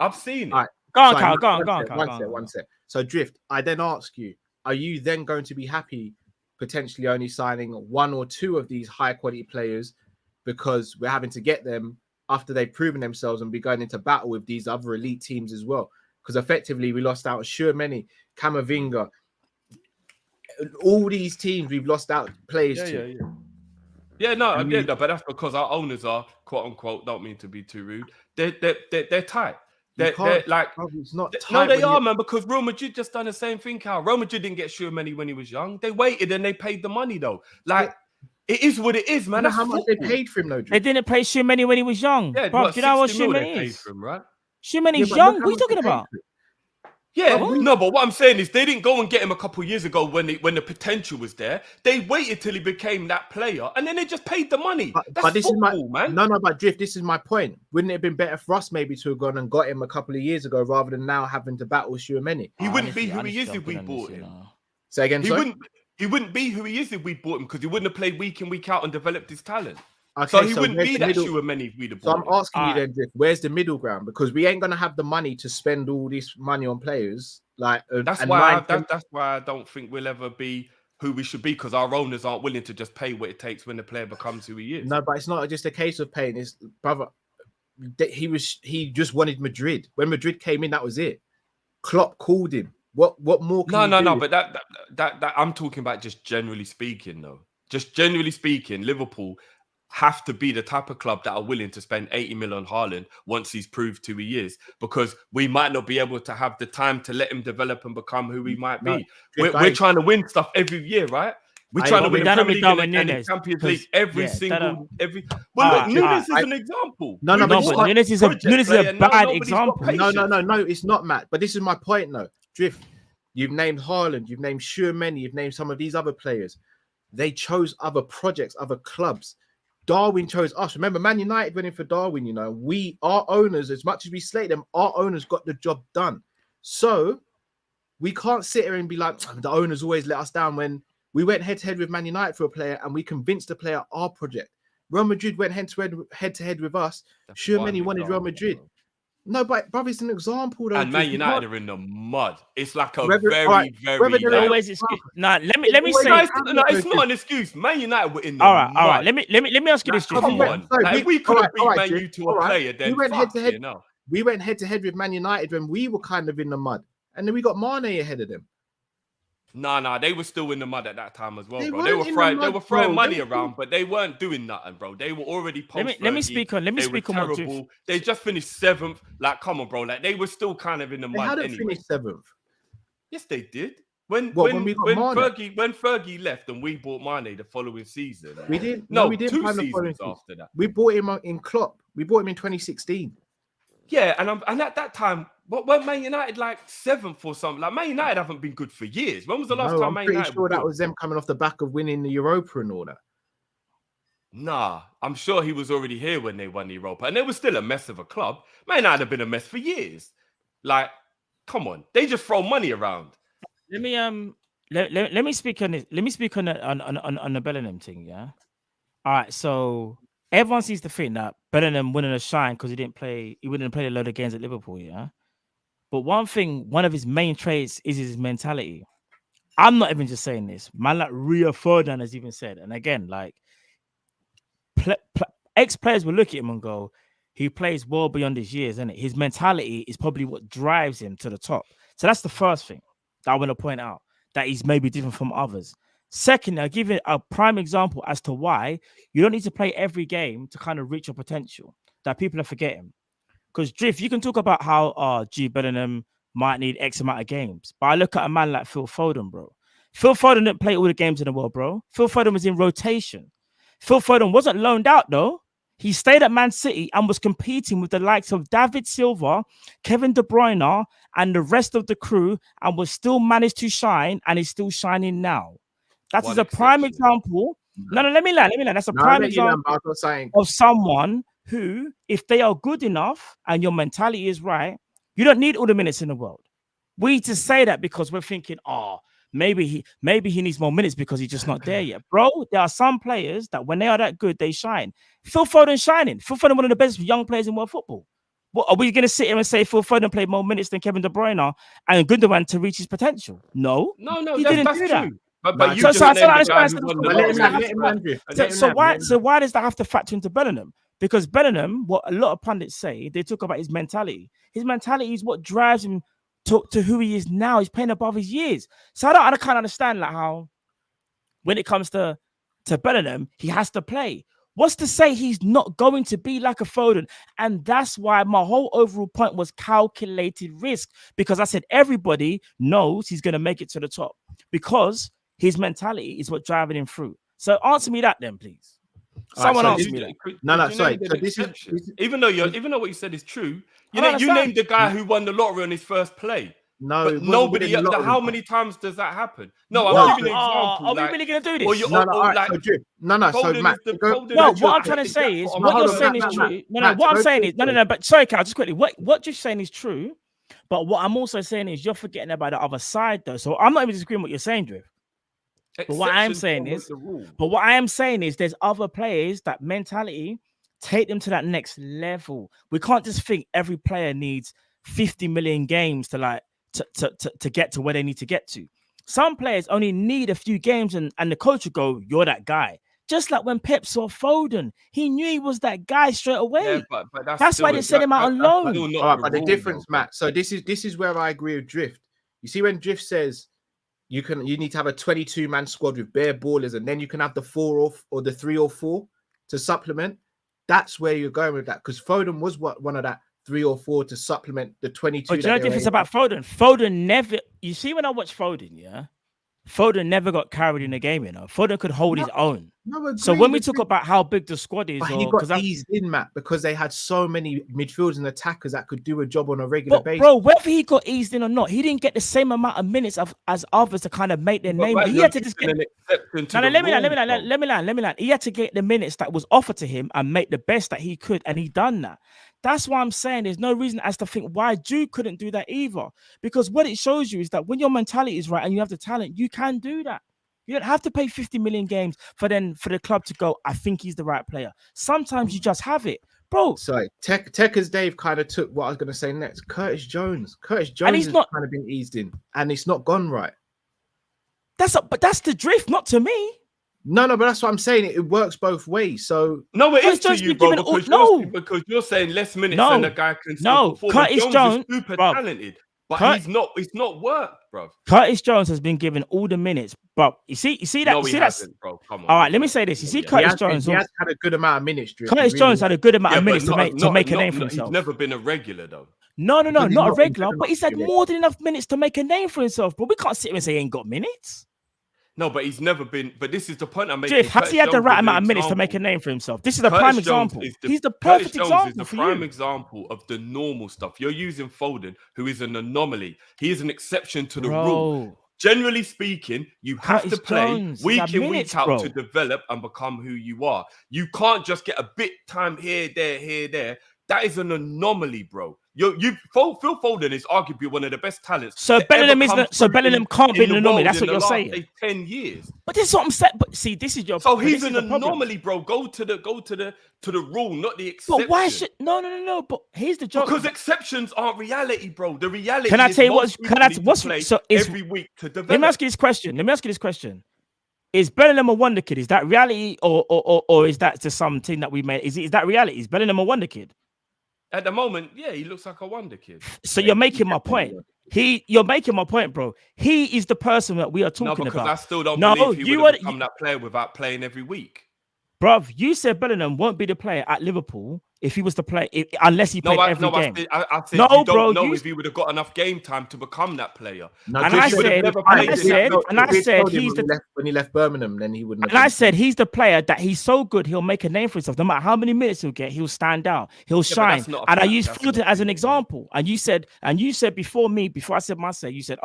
I've seen it. Right. Go on. One sec. So, Drift, I then ask you, are you then going to be happy potentially only signing 1 or 2 of these high-quality players because we're having to get them after they've proven themselves and be going into battle with these other elite teams as well? Because effectively, we lost out on Tchouaméni, Camavinga, all these teams we've lost out players to. But that's because our owners are, quote unquote, don't mean to be too rude, they're tight. They're like, it's not tight. No, they are, man, because Real Madrid just done the same thing, Carl. Real Madrid didn't get Tchouaméni when he was young. They waited and they paid the money, though. It is what it is, man. That's how much they paid for him, though. They didn't pay Tchouaméni when he was young. Yeah, bro, do you know what Tchouaméni is? Tchouaméni's young. What are you talking about? Yeah, no, but what I'm saying is they didn't go and get him a couple of years ago when the potential was there. They waited till he became that player, and then they just paid the money. That's this football, man. No, but Drift, this is my point. Wouldn't it have been better for us maybe to have gone and got him a couple of years ago rather than now having to battle Tchouaméni? He wouldn't be who he is if we bought him. Say again, he sorry? wouldn't. He wouldn't be who he is if we bought him because he wouldn't have played week in, week out and developed his talent. Okay, so he wouldn't be that shoe of many if we'd have So bought I'm him. asking you then, Drift, where's the middle ground? Because we ain't gonna have the money to spend all this money on players. Like that's why I don't think we'll ever be who we should be because our owners aren't willing to just pay what it takes when the player becomes who he is. No, but it's not just a case of paying. It's brother. He just wanted Madrid. When Madrid came in, that was it. Klopp called him. What more? No. But that I'm talking about just generally speaking, though. Just generally speaking, Liverpool have to be the type of club that are willing to spend 80 million on Haaland once he's proved who he is, because we might not be able to have the time to let him develop and become who he might be. We're trying to win stuff every year, right? We're trying to win the Premier League and the Champions League every. Well, Nunes is an example. No, but Nunes is a bad example. No, it's not, Matt. But this is my point, though. Drift, you've named Haaland, you've named Schumann, you've named some of these other players. They chose other projects, other clubs. Darwin chose us. Remember, Man United went in for Darwin. You know, our owners, as much as we slate them, our owners got the job done. So we can't sit here and be like, the owners always let us down. When we went head to head with Man United for a player and we convinced the player our project. Real Madrid went head to head with us. Sure, many wanted Real Madrid. No, but brother, it's an example though. And Man United are in the mud. It's like a always excuse. Nah, let me say. It's not an excuse. Man United were in the mud. All right. Let me ask you this. Come on, we could have beat Man U to a player. Then we went head to head. We went head to head with Man United when we were kind of in the mud, and then we got Mane ahead of them. Nah, they were still in the mud at that time as well, bro. They were throwing money around, but they weren't doing nothing, bro. They were already post. Let me speak on. Terrible. They just finished 7th. Like, come on, bro. Like, they were still kind of in the mud. They hadn't finished 7th. Yes, they did. When Fergie left and we bought Mane the following season. We did. No, we didn't. 2 seasons after that. We bought him in Klopp. We bought him in 2016. Yeah, and at that time, weren't Man United like 7th or something? Like, Man United haven't been good for years. When was the last time Man United? I'm pretty sure that was them coming off the back of winning the Europa and all that. Nah, I'm sure he was already here when they won the Europa, and they were still a mess of a club. Man United have been a mess for years. Like, come on, they just throw money around. Let me speak on this. Let me speak on the Bellingham thing. Yeah. All right. So everyone seems to think that Bellingham wouldn't have shined because he wouldn't play a load of games at Liverpool. Yeah. But one of his main traits is his mentality. I'm not even just saying this. Man, like Rio Ferdinand has even said, and again, like ex-players will look at him and go, he plays well beyond his years, isn't it? His mentality is probably what drives him to the top. So that's the first thing that I want to point out, that he's maybe different from others. Second, I'll give it a prime example as to why you don't need to play every game to kind of reach your potential that people are forgetting. Because, Drift, you can talk about how Bellingham might need X amount of games. But I look at a man like Phil Foden, bro. Phil Foden didn't play all the games in the world, bro. Phil Foden was in rotation. Phil Foden wasn't loaned out, though. He stayed at Man City and was competing with the likes of David Silva, Kevin De Bruyne, and the rest of the crew, and was still managed to shine, and is still shining now. That is a prime example. No, let me learn. That's a prime example of someone who, if they are good enough and your mentality is right, you don't need all the minutes in the world. We need to say that because we're thinking, maybe he needs more minutes because he's just not there yet. Bro, there are some players that when they are that good, they shine. Phil Foden shining. Phil Foden, one of the best young players in world football. What are we going to sit here and say Phil Foden played more minutes than Kevin De Bruyne and Gundogan to reach his potential? No, he didn't do that. True. But you so why does that have to factor into Bellingham? Because Bellingham, what a lot of pundits say, they talk about his mentality. His mentality is what drives him to who he is now. He's playing above his years. So I can't understand like how when it comes to Bellingham, he has to play. What's to say he's not going to be like a Foden? And that's why my whole overall point was calculated risk, because I said everybody knows he's going to make it to the top because his mentality is what driving him through. So answer me that then, please. Someone answer me that. No, sorry. So this is even though what you said is true. You named the guy who won the lottery on his first play. No, but nobody. How many times does that happen? No, I'm giving an example. Are we really going to do this? So Matt, what I'm trying to say is what you're saying is true. What I'm saying is no. But sorry, Cal, just quickly. What you're saying is true, but what I'm also saying is you're forgetting about the other side, though. So I'm not even disagreeing with what you're saying, Drew. But what I'm saying is, there's other players that mentality take them to that next level. We can't just think every player needs 50 million games to get to where they need to get to. Some players only need a few games and the coach will go, "You're that guy." Just like when Pep saw Foden, he knew he was that guy straight away. Yeah, but that's why they sent him out on loan. All right, but the difference, Matt. So this is where I agree with Drift. You see, when Drift says you need to have a 22-man squad with bare ballers, and then you can have the 4 or the 3 or 4 to supplement. That's where you're going with that, because Foden was one of that 3 or 4 to supplement the 22. But you know the difference about Foden? Foden never. You see, when I watch Foden, yeah, Foden never got carried in the game. You know, Foden could hold his own. So when we talk about how big the squad is, he got eased in, Matt, because they had so many midfielders and attackers that could do a job on a regular basis. Bro, whether he got eased in or not, he didn't get the same amount of minutes as others to kind of make their name. He had to just get. Let me land. He had to get the minutes that was offered to him and make the best that he could, and he done that. That's why I'm saying there's no reason as to think why Jude couldn't do that either. Because what it shows you is that when your mentality is right and you have the talent, you can do that. You don't have to pay 50 million games for the club to go, I think he's the right player. Sometimes you just have it. Bro. Sorry, Techers Dave kind of took what I was going to say next. Curtis Jones has kind of been eased in, and it's not gone right. But that's the drift, not to me. No, but that's what I'm saying. It works both ways. So no, it is to you, bro. Because you're saying less minutes than a guy can. Curtis Jones is super talented, but he's not worked, bro. Curtis Jones has been given all the minutes, but you see that. No, he hasn't, bro. Come on. All right, let me say this. You see, Curtis Jones. He has had a good amount of minutes. Curtis Jones had a good amount of minutes to make a name for himself. He's never been a regular though. No, not a regular, but he's had more than enough minutes to make a name for himself. But we can't sit here and say he ain't got minutes. No, but he's never been. But this is the point I'm making. Jeff, has he had the right amount of minutes to make a name for himself? This is a prime example. He's the perfect example. Is the prime example of the normal stuff. You're using Foden, who is an anomaly. He is an exception to the rule. Generally speaking, you have to play week in, week out to develop and become who you are. You can't just get a bit time here, there. That is an anomaly, bro. Phil Foden is arguably one of the best talents. So Bellingham can't be an anomaly. That's what you're saying. 10 years. But this is what I'm saying. But see, this is your. So he's an anomaly, bro. Go to the rule, not the exception. But why should no? But here's the joke. Because exceptions aren't reality, bro. The reality. Can I tell you what's every week to develop? Let me ask you this question. Is Bellingham a wonder kid? Is that reality, or is that just something that we made? Is that reality? Is Bellingham a wonder kid? At the moment, yeah, he looks like a wonder kid. So you're making my point. You're making my point, bro. He is the person that we are talking about. No, because I still don't believe he would have become that player without playing every week. Bruv, you said Bellingham won't be the player at Liverpool if he was to play, unless he played every game. I said you don't know if he would have got enough game time to become that player. I said he's the when he left Birmingham, then he wouldn't. And I said he's the player that he's so good, he'll make a name for himself. No matter how many minutes he'll get, he'll stand out, he'll shine. And I used Foden as an example. And you said before I said my say, you said,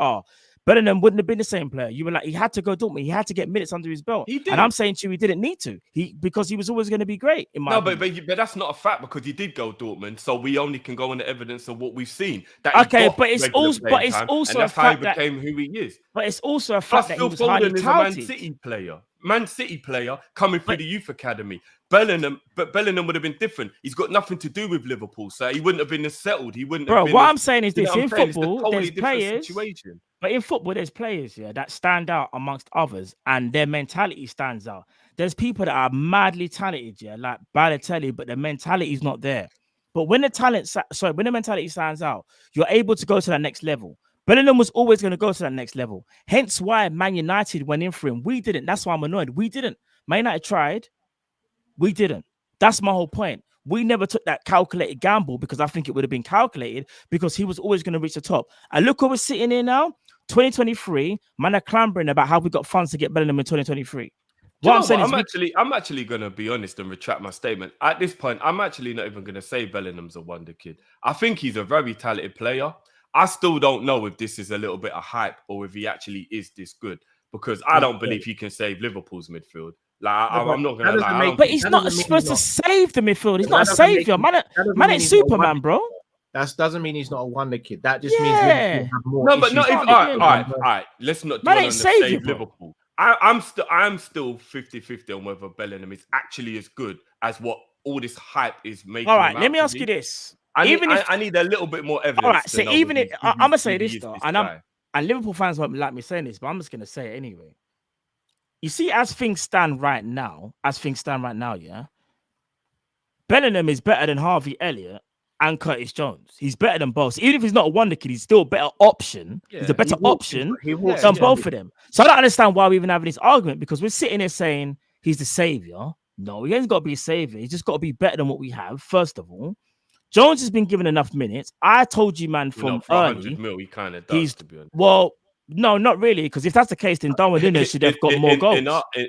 Bellingham wouldn't have been the same player. You were like, he had to go Dortmund. He had to get minutes under his belt. He did. And I'm saying to you, he didn't need to. Because he was always going to be great. In my opinion. But that's not a fact because he did go Dortmund. So we only can go on the evidence of what we've seen. But it's also a fact that he became who he is. But it's also a fact that he was highly touted. Man City player coming through the youth academy. Bellingham would have been different. He's got nothing to do with Liverpool, so he wouldn't have been as settled. He wouldn't. Bro, have been what I'm saying is this: in football, totally there's players. Situation. But in football, there's players that stand out amongst others, and their mentality stands out. There's people that are madly talented, like Balotelli, but their mentality is not there. But when the mentality stands out, you're able to go to that next level. Bellingham was always going to go to that next level. Hence why Man United went in for him. We didn't. That's why I'm annoyed. We didn't. Man United tried. We didn't. That's my whole point. We never took that calculated gamble because I think it would have been calculated because he was always going to reach the top. And look where we're sitting here now, 2023. Man are clambering about how we got funds to get Bellingham in 2023. I'm actually going to be honest and retract my statement. At this point, I'm actually not even going to say Bellingham's a wonder kid. I think he's a very talented player. I still don't know if this is a little bit of hype or if he actually is this good because I don't believe he can save Liverpool's midfield. Like I'm not gonna lie, but he's not supposed to save the midfield. He's not a savior. Man ain't Superman, bro. That doesn't mean he's not a wonder kid. That just means we have more. No, but not if. All right. Let's not do it on the save Liverpool. I'm still 50-50 on whether Bellingham is actually as good as what all this hype is making. All right, him let out me to ask be. you this. I Even if need a little bit more evidence. all right, so to know even whether if I'm gonna say who he this is, though, this and guy. Liverpool fans won't like me saying this, but I'm just gonna say it anyway. You see, as things stand right now, yeah, Bellingham is better than Harvey Elliott and Curtis Jones. He's better than both. So even if he's not a wonder kid, he's still a better option. Yeah. He's a better option walks than into both it. of them. So I don't understand why we're even having this argument, because we're sitting here saying he's the savior. No, he ain't got to be a savior. He's just got to be better than what we have, first of all. Jones has been given enough minutes. I told you, man, from for early, 100 mil, he kind of does, to be honest. Well, no, not really, because if that's the case, then Darwin Núñez should have got more goals.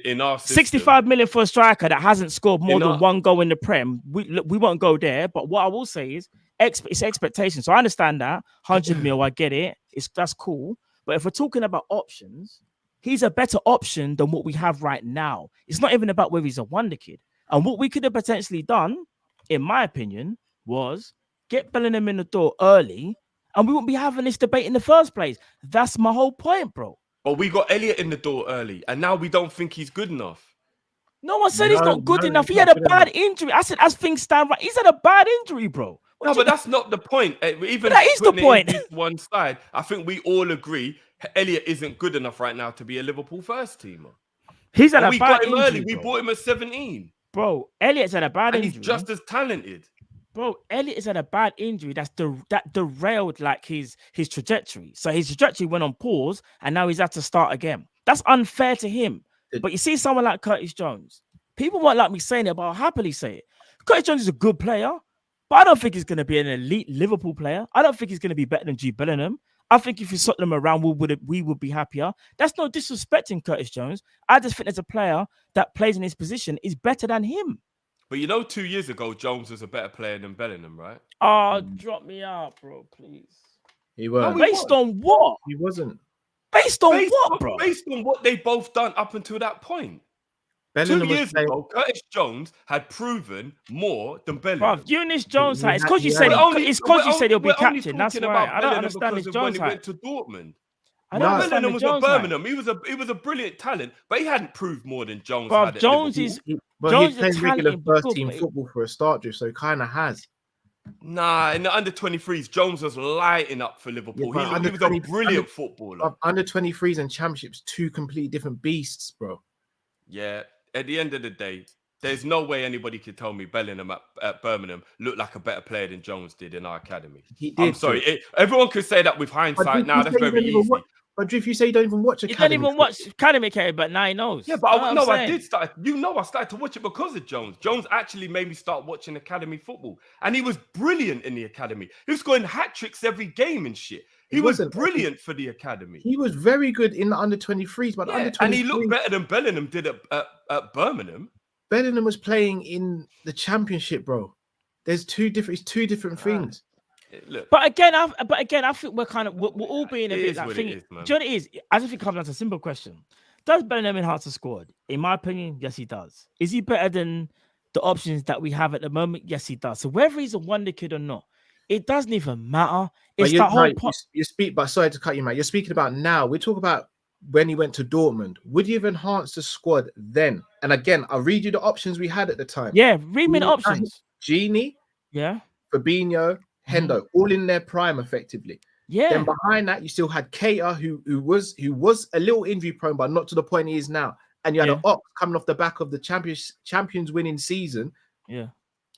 In our system, 65 million for a striker that hasn't scored more than one goal in the Prem. We won't go there. But what I will say is, it's expectation. So I understand that 100 mil, I get it. That's cool. But if we're talking about options, he's a better option than what we have right now. It's not even about whether he's a wonder kid. And what we could have potentially done, in my opinion, was get Bellingham in the door early, and we wouldn't be having this debate in the first place. That's my whole point, bro. But we got Elliot in the door early, and now we don't think he's good enough. No one said he's not good enough. He had a bad injury. I said, as things stand right, he's had a bad injury, bro. No, but that's not the point. Even that is the point. One side, I think we all agree Elliot isn't good enough right now to be a Liverpool first teamer. He's had a we bad got him injury, early. We bro. bought him at 17. Bro, Elliot's had a bad and injury. He's just as talented. Bro, Elliot has had a bad injury that derailed like his trajectory. So his trajectory went on pause, and now he's had to start again. That's unfair to him. But you see someone like Curtis Jones, people won't like me saying it, but I'll happily say it. Curtis Jones is a good player, but I don't think he's going to be an elite Liverpool player. I don't think he's going to be better than G Bellingham. I think if you swap them around, we would be happier. That's no disrespecting Curtis Jones. I just think there's a player that plays in his position is better than him. But you know, 2 years ago, Jones was a better player than Bellingham, right? Oh, drop me out, bro, please. He was. Based on what? He wasn't. Based on what, bro? Based on what they both done up until that point. Bellingham 2 years ago, Curtis Jones had proven more than Bellingham. Bro, you and this Jones side. It's because you said you said he'll be captain. That's why I don't understand this Jones when he went to Dortmund. Bellingham was a Birmingham. He was a brilliant talent, but he hadn't proved more than Jones. Bro, had Jones is. But he's playing regular first team football for a start, so he kind of has. Nah, in the under 23s, Jones was lighting up for Liverpool. Yeah, he was a brilliant footballer. Under 23s and championships, two completely different beasts, bro. Yeah, at the end of the day, there's no way anybody could tell me Bellingham at Birmingham looked like a better player than Jones did in our academy. He did. I'm sorry. Everyone could say that with hindsight now. That's very easy. But if you say you don't even watch Academy, you don't even watch Academy, but now he knows. Yeah, but I did start. I started to watch it because of Jones. Jones actually made me start watching Academy football, and he was brilliant in the Academy. He was scoring hat tricks every game and shit. He was brilliant for the Academy. He was very good in the under 23s, but under 23s, and he looked better than Bellingham did at Birmingham. Bellingham was playing in the Championship, bro. It's two different things. Look. But again, I think we're all being a bit like thing. Do you know what it is? I just think it comes down to a simple question. Does Bellingham enhance the squad? In my opinion, yes, he does. Is he better than the options that we have at the moment? Yes, he does. So whether he's a wonder kid or not, it doesn't even matter. It's that whole sorry to cut you, man. You're speaking about now. We talk about when he went to Dortmund. Would you have enhanced the squad then? And again, I'll read you the options we had at the time. Yeah, read me the options. Genie, Fabinho, Hendo, all in their prime, effectively. Yeah. Then behind that, you still had Keita, who was a little injury prone, but not to the point he is now. And you had an Ox coming off the back of the champions winning season. Yeah.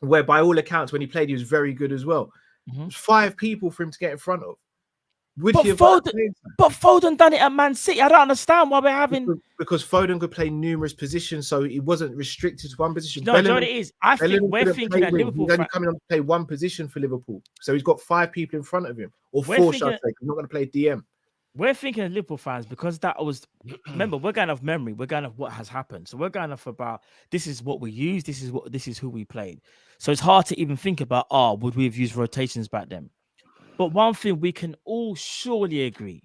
Where by all accounts, when he played, he was very good as well. Mm-hmm. 5 people for him to get in front of. But Foden done it at Man City. I don't understand why we're having because Foden could play numerous positions, so he wasn't restricted to one position. No, Bellingham, what it is. I think we're thinking that Liverpool he's only coming on to play one position for Liverpool, so he's got 5 people in front of him, or 4, shall I say? He's not going to play DM. We're thinking of Liverpool fans because that was. Remember, we're going off memory. We're going off what has happened. So we're going off about this is what we use. This is who we played. So it's hard to even think about. Would we have used rotations back then? But one thing we can all surely agree.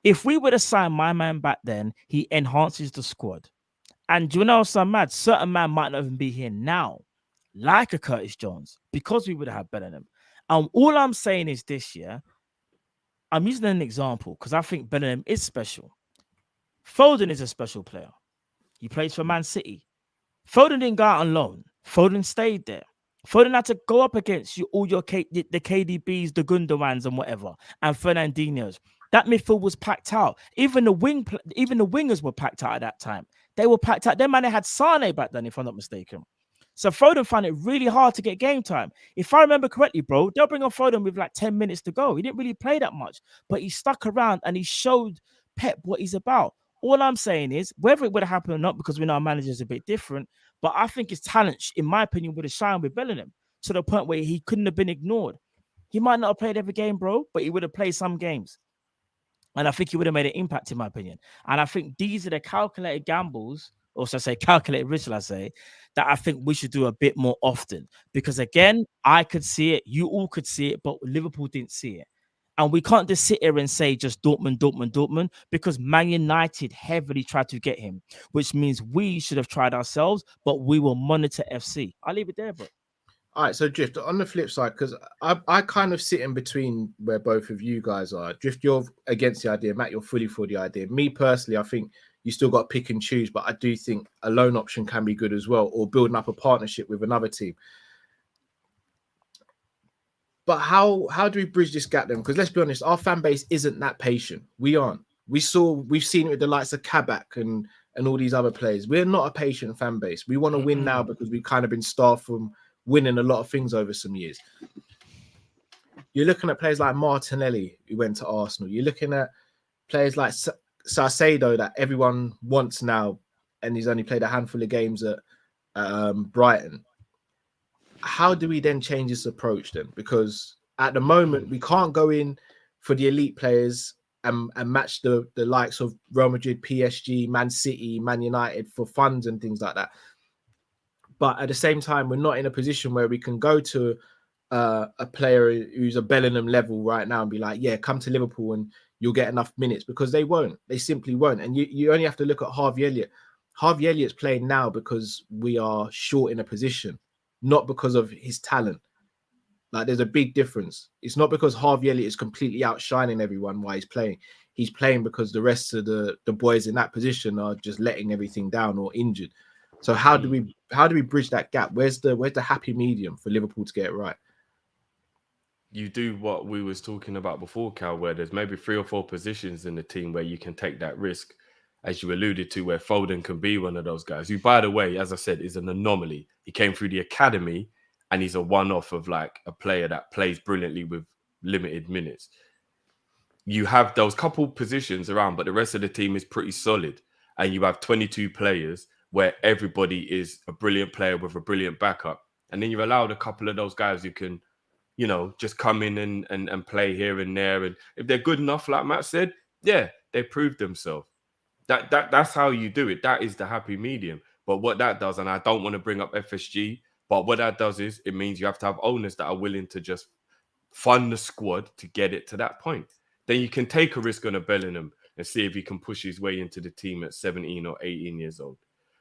If we would have signed my man back then, he enhances the squad. And do you know some mad? Certain man might not even be here now, like a Curtis Jones, because we would have had Bellingham. And all I'm saying is this year, I'm using an example because I think Bellingham is special. Foden is a special player. He plays for Man City. Foden didn't go out on loan. Foden stayed there. Foden had to go up against all your the KDBs, the Gundawans and whatever, and Fernandinho's. That midfield was packed out. Even the wingers were packed out at that time. They were packed out. Their man had Sane back then, if I'm not mistaken. So Foden found it really hard to get game time. If I remember correctly, bro, they'll bring on Foden with like 10 minutes to go. He didn't really play that much, but he stuck around and he showed Pep what he's about. All I'm saying is, whether it would have happened or not, because we know our manager is a bit different, but I think his talent, in my opinion, would have shined with Bellingham to the point where he couldn't have been ignored. He might not have played every game, bro, but he would have played some games. And I think he would have made an impact, in my opinion. And I think these are the calculated gambles, or should I say calculated risk, I say, that I think we should do a bit more often. Because again, I could see it, you all could see it, but Liverpool didn't see it. And we can't just sit here and say just Dortmund, because Man United heavily tried to get him, which means we should have tried ourselves, but we will monitor FC. I'll leave it there, bro. All right, so Drift, on the flip side, because I kind of sit in between where both of you guys are. Drift, you're against the idea. Matt, you're fully for the idea. Me personally, I think you still got to pick and choose, but I do think a loan option can be good as well, or building up a partnership with another team. But how do we bridge this gap then? Because let's be honest, our fan base isn't that patient. We aren't. We've seen it with the likes of Kabak and all these other players. We're not a patient fan base. We want to win now because we've kind of been starved from winning a lot of things over some years. You're looking at players like Martinelli, who went to Arsenal. You're looking at players like Salcedo that everyone wants now, and he's only played a handful of games at Brighton. How do we then change this approach then? Because at the moment, we can't go in for the elite players and match the likes of Real Madrid, PSG, Man City, Man United for funds and things like that. But at the same time, we're not in a position where we can go to a player who's a Bellingham level right now and be like, yeah, come to Liverpool and you'll get enough minutes, because they won't. They simply won't. And you only have to look at Harvey Elliott. Harvey Elliott's playing now because we are short in a position, not because of his talent. Like, there's a big difference. It's not because Harvey Elliott is completely outshining everyone while he's playing. He's playing because the rest of the boys in that position are just letting everything down or injured. So how do we bridge that gap? Where's the happy medium for Liverpool to get it right? You do what we was talking about before, Cal, where there's maybe 3 or 4 positions in the team where you can take that risk, as you alluded to, where Foden can be one of those guys, who, by the way, as I said, is an anomaly. He came through the academy and he's a one-off of like a player that plays brilliantly with limited minutes. You have those couple positions around, but the rest of the team is pretty solid. And you have 22 players where everybody is a brilliant player with a brilliant backup. And then you've allowed a couple of those guys who can, you know, just come in and play here and there. And if they're good enough, like Matt said, yeah, they proved themselves. That's how you do it. That is the happy medium. But what that does, and I don't want to bring up FSG, but what that does is it means you have to have owners that are willing to just fund the squad to get it to that point. Then you can take a risk on a Bellingham and see if he can push his way into the team at 17 or 18 years old.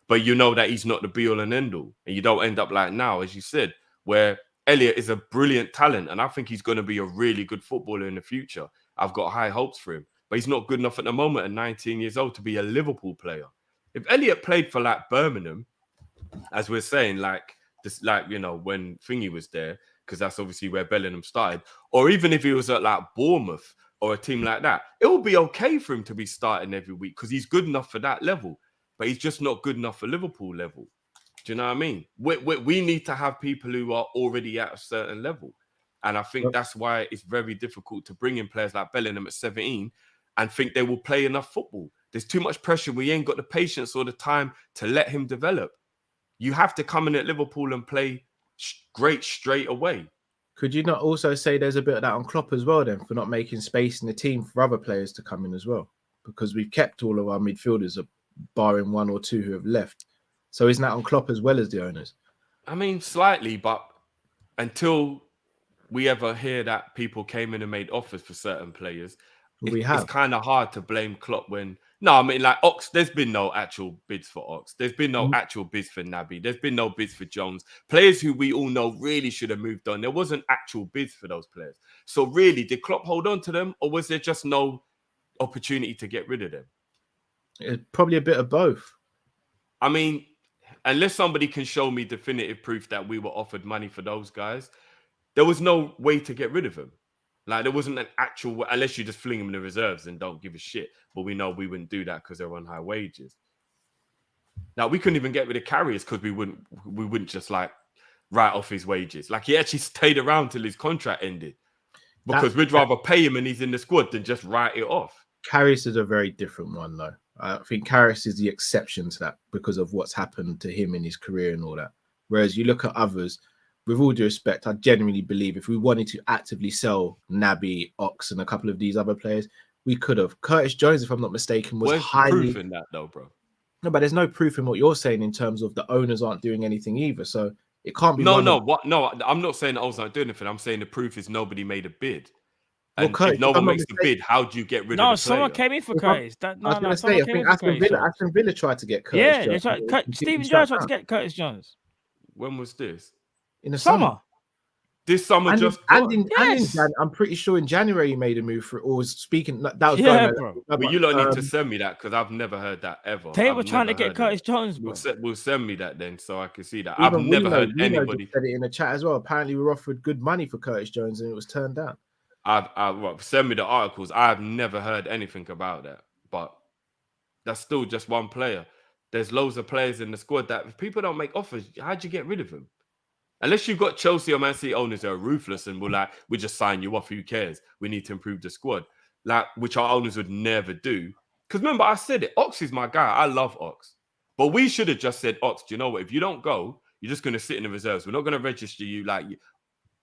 But you know that he's not the be-all and end-all. And you don't end up like now, as you said, where Elliott is a brilliant talent. And I think he's going to be a really good footballer in the future. I've got high hopes for him. But he's not good enough at the moment at 19 years old to be a Liverpool player. If Elliott played for like Birmingham, as we're saying, like this, like, you know, when Thingy was there, because that's obviously where Bellingham started, or even if he was at like Bournemouth or a team like that, it will be okay for him to be starting every week because he's good enough for that level, but he's just not good enough for Liverpool level. Do you know what I mean? We need to have people who are already at a certain level. And I think that's why it's very difficult to bring in players like Bellingham at 17 and think they will play enough football. There's too much pressure. We ain't got the patience or the time to let him develop. You have to come in at Liverpool and play great straight away. Could you not also say there's a bit of that on Klopp as well then, for not making space in the team for other players to come in as well? Because we've kept all of our midfielders, barring 1 or 2 who have left. So isn't that on Klopp as well as the owners? I mean, slightly, but until we ever hear that people came in and made offers for certain players, it's kind of hard to blame Klopp when... No, I mean, like Ox, there's been no actual bids for Ox. There's been no actual bids for Naby. There's been no bids for Jones. Players who we all know really should have moved on. There wasn't actual bids for those players. So really, did Klopp hold on to them, or was there just no opportunity to get rid of them? Probably a bit of both. I mean, unless somebody can show me definitive proof that we were offered money for those guys, there was no way to get rid of them. Like, there wasn't an actual, unless you just fling them in the reserves and don't give a shit. But we know we wouldn't do that because they're on high wages. Now, we couldn't even get rid of Carriers because we wouldn't just like write off his wages. Like, he actually stayed around till his contract ended because we'd rather pay him and he's in the squad than just write it off. Carriers is a very different one, though. I think Carriers is the exception to that because of what's happened to him in his career and all that. Whereas you look at others, with all due respect, I genuinely believe if we wanted to actively sell Naby, Ox, and a couple of these other players, we could have. Curtis Jones, if I'm not mistaken, was highly... proof in that, though, bro? No, but there's no proof in what you're saying in terms of the owners aren't doing anything either. So it can't be... No, I'm not saying the owners aren't doing anything. I'm saying the proof is nobody made a bid. And if no one makes the bid, how do you get rid of the player? No, someone came in for Curtis. I was going to say, I think Aston Villa tried to get Curtis Jones. Yeah, they tried. Steven Gerrard tried to get Curtis Jones. When was this? In the summer. This summer in I'm pretty sure in January he made a move for it, or was speaking. That was bro. Well, you lot need to send me that because I've never heard that ever. They were trying to get Curtis Jones, bro. We'll send me that then so I can see that. I've never heard anybody said it in the chat as well. Apparently, we were offered good money for Curtis Jones and it was turned down. Send me the articles. I've never heard anything about that, but that's still just one player. There's loads of players in the squad that if people don't make offers, how'd you get rid of them? Unless you've got Chelsea or Man City owners that are ruthless and we just sign you off. Who cares? We need to improve the squad, which our owners would never do. Because remember, I said it. Ox is my guy. I love Ox, but we should have just said, Ox, do you know what? If you don't go, you're just going to sit in the reserves. We're not going to register you.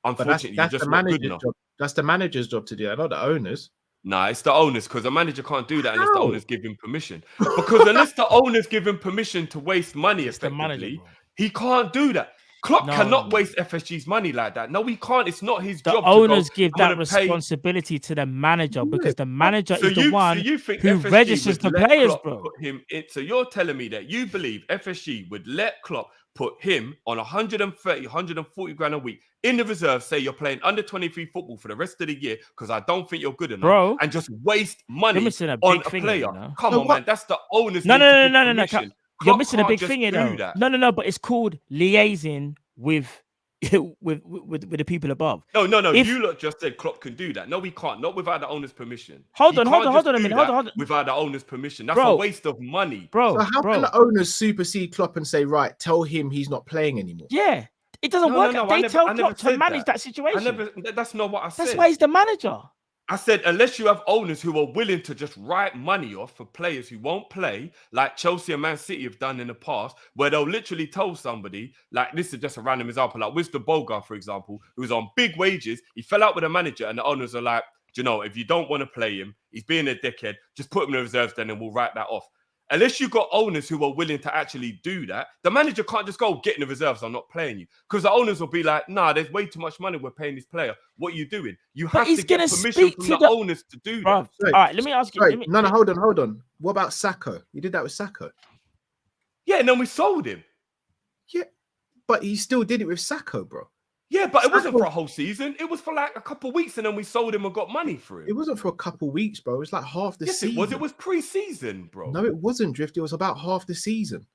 Unfortunately, you're just not good enough. That's the manager's job to do that, not the owners. Nah, it's the owners because the manager can't do that unless the owners give him permission. Because unless the owners give him permission to waste money effectively, he can't do that. Klopp cannot waste FSG's money like that. No, he can't. It's not his job. The owners give that responsibility to the manager because the manager is the one who registers the players, bro. So you're telling me that you believe FSG would let Klopp put him on 130, 140 grand a week in the reserve, say you're playing under 23 football for the rest of the year because I don't think you're good enough, bro, and just waste money on a player. You know? Come on, man. That's the owners. No. You're missing a big thing here, though. No, but it's called liaising with the people above. No. You lot just said Klopp can do that. No, he can't. Not without the owner's permission. Hold on a minute. Hold on. Without the owner's permission. That's a waste of money. Bro, so how can the owners supersede Klopp and say, right, tell him he's not playing anymore? Yeah. It doesn't work. They tell Klopp to manage that situation. That's not what I said. That's why he's the manager. I said, unless you have owners who are willing to just write money off for players who won't play, like Chelsea and Man City have done in the past, where they'll literally tell somebody, like this is just a random example, like Wisdom Bogarde, for example, who was on big wages. He fell out with a manager and the owners are like, do you know, if you don't want to play him, he's being a dickhead, just put him in the reserves then and we'll write that off. Unless you've got owners who are willing to actually do that, the manager can't just go, get in the reserves, I'm not playing you. Because the owners will be like, nah, there's way too much money we're paying this player. What are you doing? You have to get permission from the owners to do that. All right, let me ask you. No, hold on. What about Sacco? You did that with Sacco? Yeah, and then we sold him. Yeah, but he still did it with Sacco, bro. Yeah, but it wasn't for a whole season. It was for like a couple of weeks, and then we sold him and got money for him. It wasn't for a couple of weeks, bro. It was like half the season. Yes, it was. It was pre-season, bro. No, it wasn't, Drift. It was about half the season.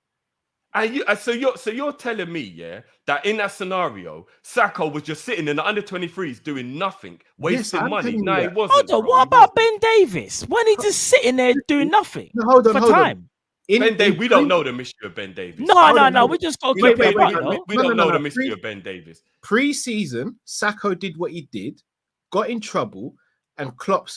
And so you're telling me, yeah, that in that scenario, Sacco was just sitting in the under-23s doing nothing, wasting money. No, it wasn't. Hold on, what about Ben Davies? When he's just sitting there doing nothing? No, hold on. We don't know the mystery of Ben Davies. No. We just got to keep it right. We don't know the mystery of Ben Davies. Pre-season, Sacco did what he did, got in trouble, and Klopp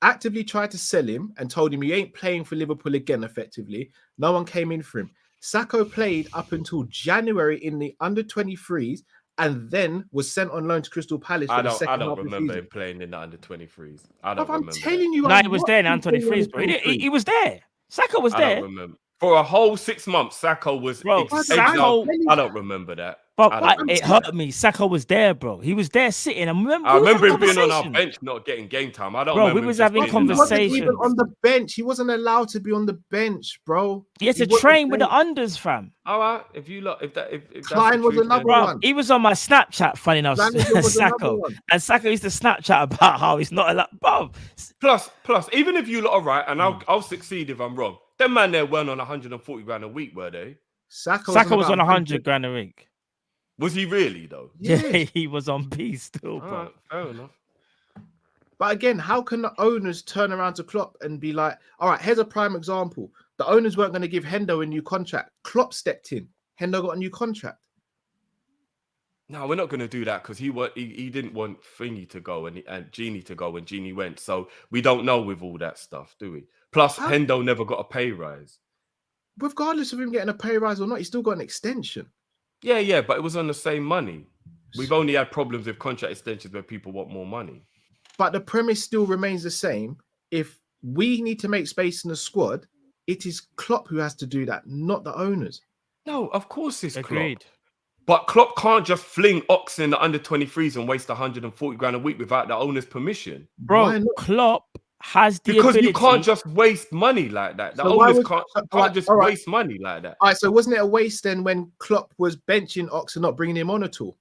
actively tried to sell him and told him he ain't playing for Liverpool again, effectively. No one came in for him. Sacco played up until January in the under-23s and then was sent on loan to Crystal Palace for the second half of the season. I don't remember him playing in the under-23s. I'm telling you. No, he was there in the under-23s, bro. He was there. Sacco was there. I don't remember. For a whole 6 months, Sacco was... Bro, Sacco... I don't remember that. But it hurt me. Sacco was there, bro. He was there sitting. I remember him being on our bench, not getting game time. I don't remember. We was having conversations. He wasn't even on the bench. He wasn't allowed to be on the bench, bro. He had to train with the unders, fam. All right. If Klein was another one. He was on my Snapchat, funny enough, Sacco. And Sacco used to Snapchat about how he's not allowed. Bro. Plus, even if you lot are right, and I'll succeed if I'm wrong, Them man there weren't on 140 grand a week, were they? Saka was on about 100 grand a week. Was he really though? Yeah, he was on B still, bro. Right, fair enough. But again, how can the owners turn around to Klopp and be like, all right, here's a prime example. The owners weren't going to give Hendo a new contract. Klopp stepped in. Hendo got a new contract. No, we're not going to do that because he didn't want Thingy to go and Genie to go when Genie went. So we don't know with all that stuff, do we? Plus, Hendo never got a pay rise. Regardless of him getting a pay rise or not, he still got an extension. Yeah, but it was on the same money. We've only had problems with contract extensions where people want more money. But the premise still remains the same. If we need to make space in the squad, it is Klopp who has to do that, not the owners. No, of course it's Agreed. Klopp. But Klopp can't just fling Ox in the under 23s and waste 140 grand a week without the owner's permission. Bro, Klopp has the because ability. you can't just waste money like that. The So owners can't just waste money like that. All right, so wasn't it a waste then when Klopp was benching Ox and not bringing him on at all?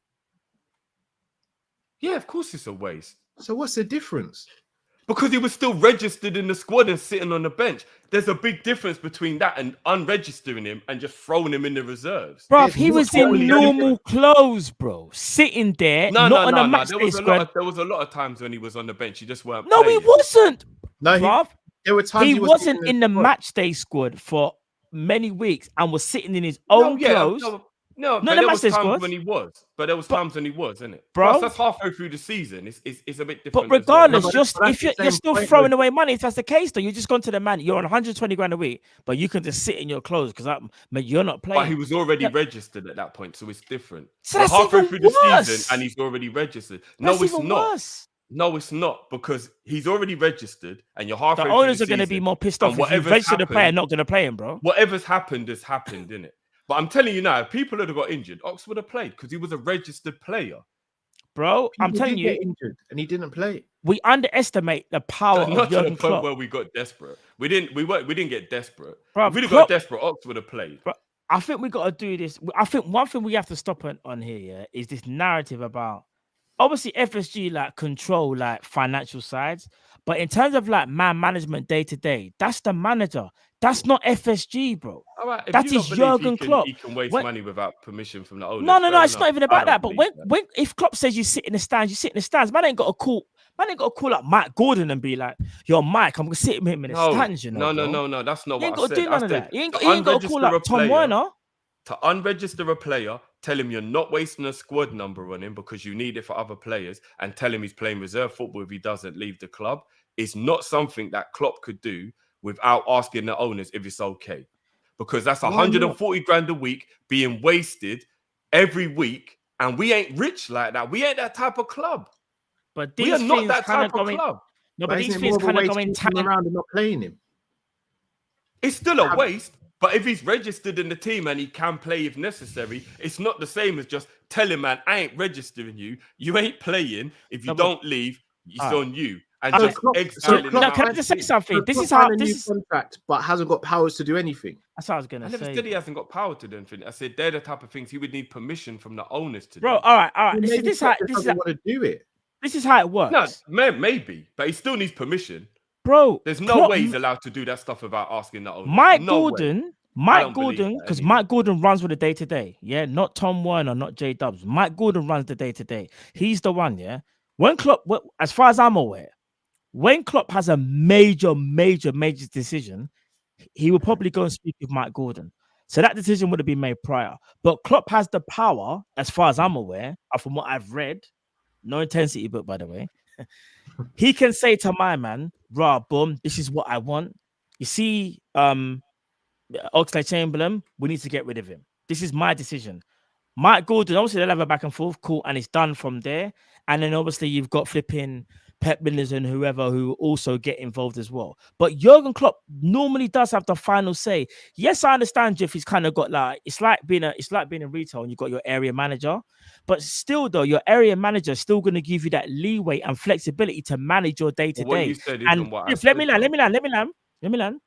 Yeah, of course it's a waste. So what's the difference? Because he was still registered in the squad and sitting on the bench. There's a big difference between that and unregistering him and just throwing him in the reserves. Bro, he was in normal clothes, bro, sitting there, not on a match day squad. There was a lot of times when he was on the bench. He just weren't. No, playing. he wasn't. No, there were times he wasn't in the match day squad for many weeks and was sitting in his own clothes. No, but there was times when he was. But there was times when he was, isn't it? Bro, plus, that's halfway through the season. It's a bit different. But regardless, if you're still throwing away money, if that's the case, though, you're just going to the man. You're on 120 grand a week, but you can just sit in your clothes because you're not playing. But he was already registered at that point, so it's different. So that's halfway even through the worse. season, and he's already registered. That's no, it's even not. Worse. No, it's not because he's already registered, and you're halfway. The through owners the are going to be more pissed off if you registered a player not going to play him, bro. Whatever's happened has happened, innit? But I'm telling you now, if people had got injured, Ox would have played because he was a registered player. Bro, I'm telling you, injured and he didn't play. We underestimate the power of Jurgen Klopp. Where we got desperate. We didn't get desperate. Bro, if we got desperate, Ox would have played. Bro, I think we got to do this. I think one thing we have to stop on here is this narrative about obviously FSG like control like financial sides, but in terms of like man management day to day, that's the manager. That's not FSG, bro. All right, that is Jurgen Klopp. He can waste money without permission from the owners. No, it's not even about that. But when if Klopp says you sit in the stands, you sit in the stands. Man ain't got to call up Mike Gordon and be like, "Yo, Mike, I'm gonna sit with him in the stands." You know, no, that's not what I said. You ain't got to do none of that. You ain't got to call up Tom Werner. To unregister a player, tell him you're not wasting a squad number on him because you need it for other players, and tell him he's playing reserve football if he doesn't leave the club. It's not something that Klopp could do without asking the owners if it's okay. Because that's 140 grand a week being wasted every week, and we ain't rich like that. We ain't that type of club. But we are not that type of club. No, but these things kind of going around and not playing him. It's still a waste. But if he's registered in the team and he can play if necessary, it's not the same as just tell him, man, I ain't registering you. You ain't playing. If you don't leave, it's on you. And can I just say something? This is how this is contract, but hasn't got powers to do anything. That's what I was gonna say. I never said he hasn't got power to do anything. I said they're the type of things he would need permission from the owners to do. Bro, all right. This is how want to do it. This is how it works. No, maybe, but he still needs permission. Bro, there's no way he's allowed to do that stuff without asking the owners. Mike Gordon, because Mike Gordon runs with the day to day. Yeah, not Tom Werner, not J Dubs. Mike Gordon runs the day to day. He's the one. Yeah, when Klopp, as far as I'm aware, when Klopp has a major decision, he will probably go and speak with Mike Gordon. So that decision would have been made prior. But Klopp has the power, as far as I'm aware, from what I've read, no intensity book, by the way. He can say to my man, "Rah, boom, this is what I want. You see, Oxlade-Chamberlain, we need to get rid of him. This is my decision." Mike Gordon, obviously they'll have a back and forth, cool, and it's done from there. And then obviously you've got flipping Pep Linders and whoever who also get involved as well. But Jurgen Klopp normally does have the final say. Yes, I understand, Jeff. He's kind of got like it's like being in retail and you've got your area manager, but still though, your area manager is still going to give you that leeway and flexibility to manage your day to day. And let me land.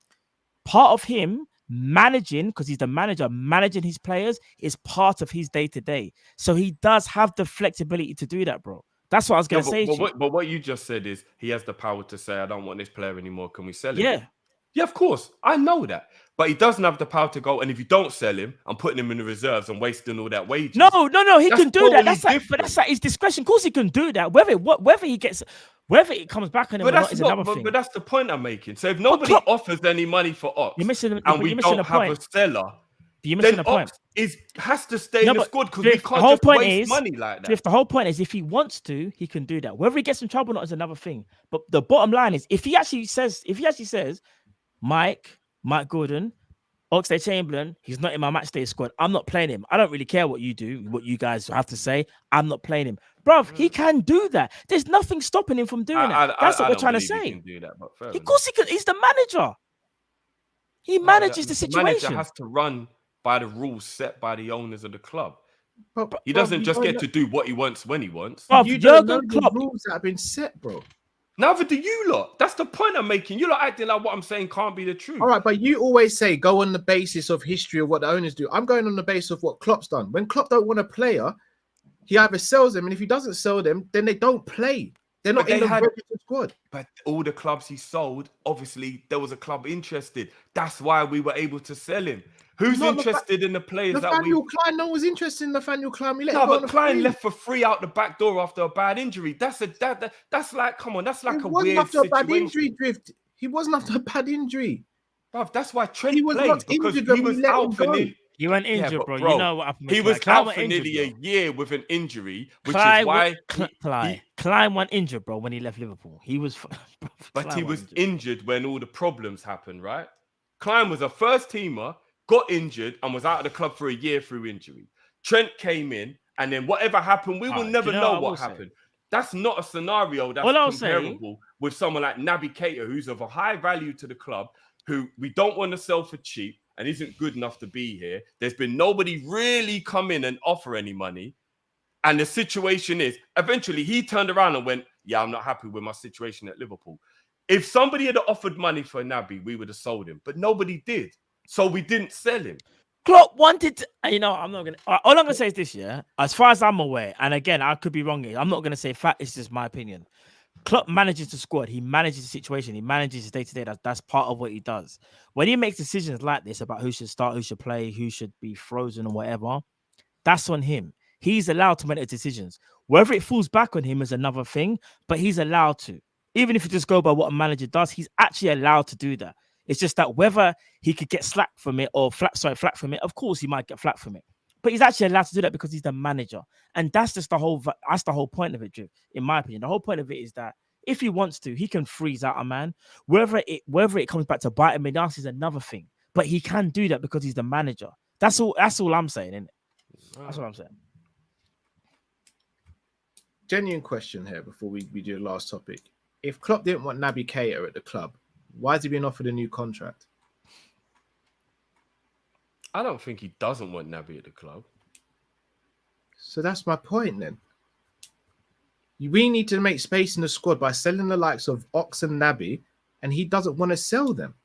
Part of him managing, because he's the manager, managing his players is part of his day to day. So he does have the flexibility to do that, bro. That's what I was going to say. But what you just said is he has the power to say, "I don't want this player anymore. Can we sell him?" Yeah. Yeah, of course. I know that. But he doesn't have the power to go. And if you don't sell him, I'm putting him in the reserves and wasting all that wages. No. He can do that. Totally But that's at his discretion. Of course, he can do that. Whether it comes back on him or not is another thing. But that's the point I'm making. So if nobody offers any money for Ox, and we don't have a seller, then Ox has to stay in the squad because we can't just waste money like that. If the whole point is, if he wants to, he can do that. Whether he gets in trouble or not is another thing. But the bottom line is, if he actually says, Mike Gordon, Oxlade-Chamberlain, he's not in my matchday squad, I'm not playing him. I don't really care what you do, what you guys have to say. I'm not playing him. Bruv, he can do that. There's nothing stopping him from doing that. That's what we're trying to say. He can do that, but of course he can. He's the manager. He manages the situation. The manager has to run by the rules set by the owners of the club. But he doesn't just get to do what he wants when he wants. You don't know the rules that have been set, bro. Neither do you lot. That's the point I'm making. You lot acting like what I'm saying can't be the truth. All right, but you always say go on the basis of history of what the owners do. I'm going on the basis of what Klopp's done. When Klopp don't want a player, he either sells them, and if he doesn't sell them, then they don't play. They're not in the registered squad. But all the clubs he sold, obviously, there was a club interested. That's why we were able to sell him. Who's interested in the players Nathaniel Klein? No one was interested in Nathaniel Klein. But Klein left for free out the back door after a bad injury. That's like, come on, that's like a weird situation. A bad injury, Drift. He wasn't after a bad injury. Bruv, that's why Trent played, because he was out for nearly... He went injured, bro. You know what happened. He was out for nearly a year with an injury, which is why Klein went injured, bro, when he left Liverpool. He was... But he was injured when all the problems happened, right? Klein was a first teamer, got injured, and was out of the club for a year through injury. Trent came in, and then whatever happened, we will never know what happened. That's not a scenario that's comparable with someone like Naby Keita, who's of a high value to the club, who we don't want to sell for cheap and isn't good enough to be here. There's been nobody really come in and offer any money. And the situation is, eventually he turned around and went, yeah, I'm not happy with my situation at Liverpool. If somebody had offered money for Naby, we would have sold him. But nobody did. So we didn't sell him. Klopp wanted to, I'm not going to, all I'm going to say is this, as far as I'm aware, and again, I could be wrong here. I'm not going to say fact, it's just my opinion. Klopp manages the squad. He manages the situation. He manages his day-to-day. That's part of what he does. When he makes decisions like this about who should start, who should play, who should be frozen or whatever, that's on him. He's allowed to make the decisions. Whether it falls back on him is another thing, but he's allowed to. Even if you just go by what a manager does, he's actually allowed to do that. It's just that whether he could get slack from it or flack from it, of course he might get flack from it. But he's actually allowed to do that because he's the manager. And that's just the whole point of it, Drew, in my opinion. The whole point of it is that if he wants to, he can freeze out a man. Whether it comes back to bite him in the ass is another thing. But he can do that because he's the manager. That's all I'm saying, isn't it? That's what I'm saying. Genuine question here before we do the last topic. If Klopp didn't want Naby Keita at the club, why is he being offered a new contract? I don't think he doesn't want Naby at the club. So that's my point then. We need to make space in the squad by selling the likes of Ox and Naby, and he doesn't want to sell them.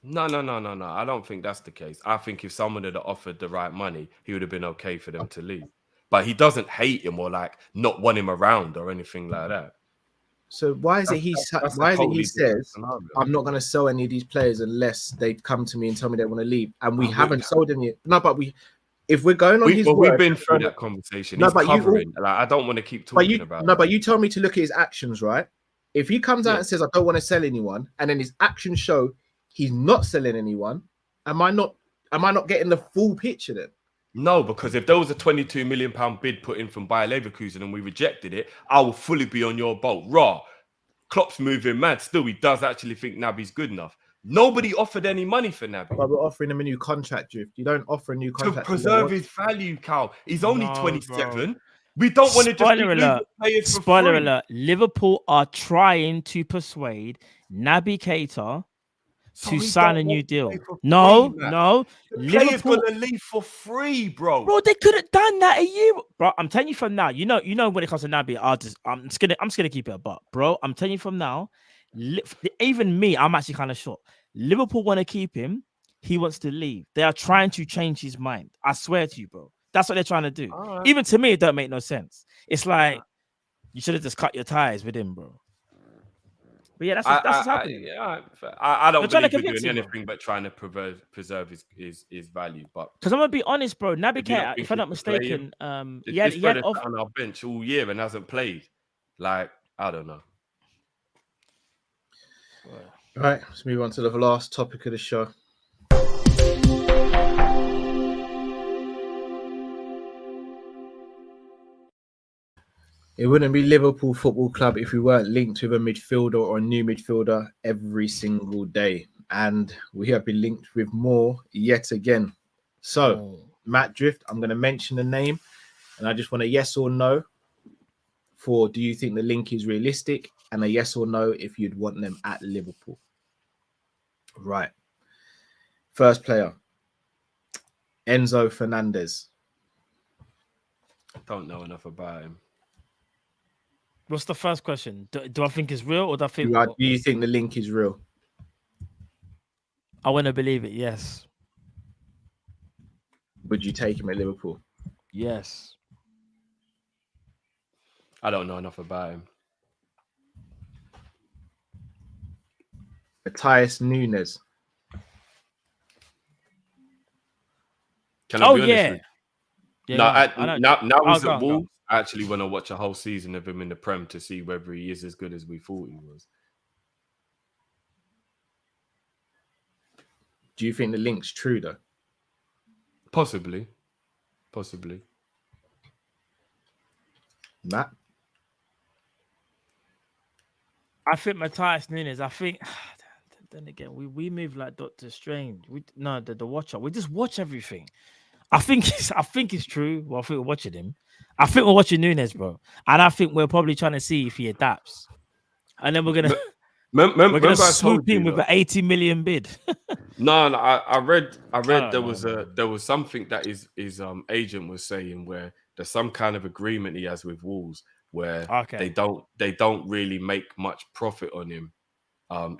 No. I don't think that's the case. I think if someone had offered the right money, he would have been okay for them to leave. But he doesn't hate him or like not want him around or anything like that. So why is it he says, I'm not going to sell any of these players unless they come to me and tell me they want to leave, and we haven't sold them yet? No, but if we're going on his word, we've been through that conversation. He's covering. I don't want to keep talking about it. No, but you tell me to look at his actions, right? If he comes out and says, I don't want to sell anyone, and then his actions show he's not selling anyone, am I not getting the full picture then? No, because if there was a £22 million bid put in from Bayer Leverkusen and we rejected it, I will fully be on your boat. Klopp's moving mad. Still, he does actually think Naby's good enough. Nobody offered any money for Naby. But we're offering him a new contract, Drift. You don't offer a new contract to preserve his value, Cal. He's only 27. Bro. We don't want to just Spoiler alert. Liverpool are trying to persuade Naby Keita to sign a new deal. No. Players gonna leave for free, bro. Bro, they could have done that a year. Bro, I'm telling you from now. You know when it comes to Naby, I'm just gonna keep it a buck, bro. I'm telling you from now. Even me, I'm actually kind of shocked. Liverpool want to keep him. He wants to leave. They are trying to change his mind. I swear to you, bro. That's what they're trying to do. Right. Even to me, it don't make no sense. It's like you should have just cut your ties with him, bro. But yeah, that's what's happening. I don't trying to believe we're convince doing him, anything but trying to preserve his value. But because I'm gonna be honest, bro. if you Naby don't think if I'm not we should play him, mistaken, this he had brother's off. sat on our bench all year and hasn't played. Like, I don't know. All right, let's move on to the last topic of the show. It wouldn't be Liverpool Football Club if we weren't linked with a midfielder or a new midfielder every single day. And we have been linked with more yet again. So, Matt Drift, I'm going to mention the name, and I just want a yes or no for do you think the link is realistic, and a yes or no if you'd want them at Liverpool. Right. First player, Enzo Fernandez. Don't know enough about him. What's the first question? Do I think it's real, or do I think? Do you think the link is real? I want to believe it. Yes. Would you take him at Liverpool? Yes. I don't know enough about him. Matthias Nunes. Can I be honest with Yeah. you? Now he's at go. Wolves. I actually want to watch a whole season of him in the Prem to see whether he is as good as we thought he was. Do you think the link's true though? Possibly. Matt? I think Matthias Nunes. I think. Then again, we move like Doctor Strange. The Watcher. We just watch everything. I think it's true. Well, I think we're watching him. I think we're watching Nunes, bro, and I think we're probably trying to see if he adapts, and then we're gonna swoop him with an 80 million bid. No, I read there was something that his agent was saying where there's some kind of agreement he has with Wolves where they don't really make much profit on him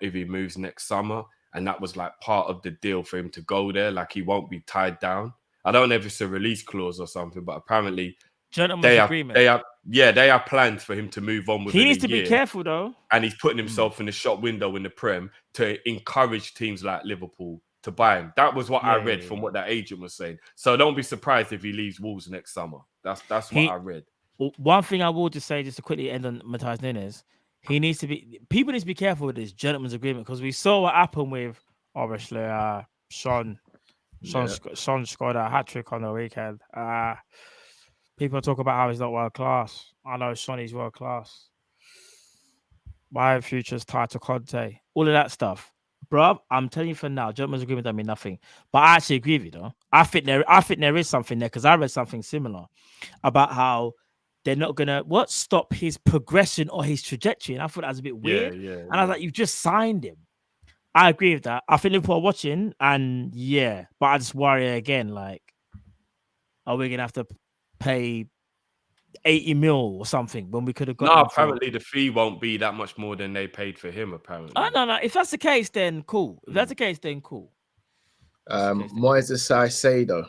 if he moves next summer, and that was like part of the deal for him to go there. Like he won't be tied down. I don't know if it's a release clause or something, but apparently they have plans for him to move on with. He needs to be careful though, and he's putting himself in the shop window in the Prem to encourage teams like Liverpool to buy him. That was what I read from what that agent was saying. So don't be surprised if he leaves Wolves next summer. That's what I read. One thing I will just say, just to quickly end on Matthias Nunes, people need to be careful with this gentleman's agreement, because we saw what happened with obviously Son scored a hat-trick on the weekend. People talk about how he's not world class. I know Sonny's world class. My future's tied to Conte. All of that stuff. Bruv, I'm telling you for now, gentleman's agreement don't mean nothing. But I actually agree with you though. I think there is something there, because I read something similar about how they're not gonna stop his progression or his trajectory. And I thought that was a bit weird. And I was like, you've just signed him. I agree with that. I think Liverpool are watching, and but I just worry again, like, are we gonna have to pay 80 mil or something when we could have got? No, apparently the fee won't be that much more than they paid for him. Apparently. Oh no. If that's the case, then cool. If that's the case, then cool. Moises Caicedo.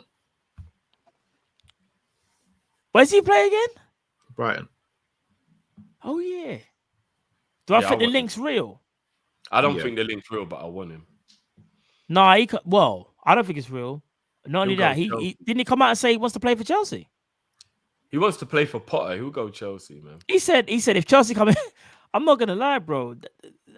Where's he play again? Brighton. Oh yeah. Do I think the link's real? I don't think the link's real, but I want him. No, I don't think it's real. Not only that, he didn't he come out and say he wants to play for Chelsea? He wants to play for Potter. He'll go Chelsea, man. He said if Chelsea come in, I'm not gonna lie, bro.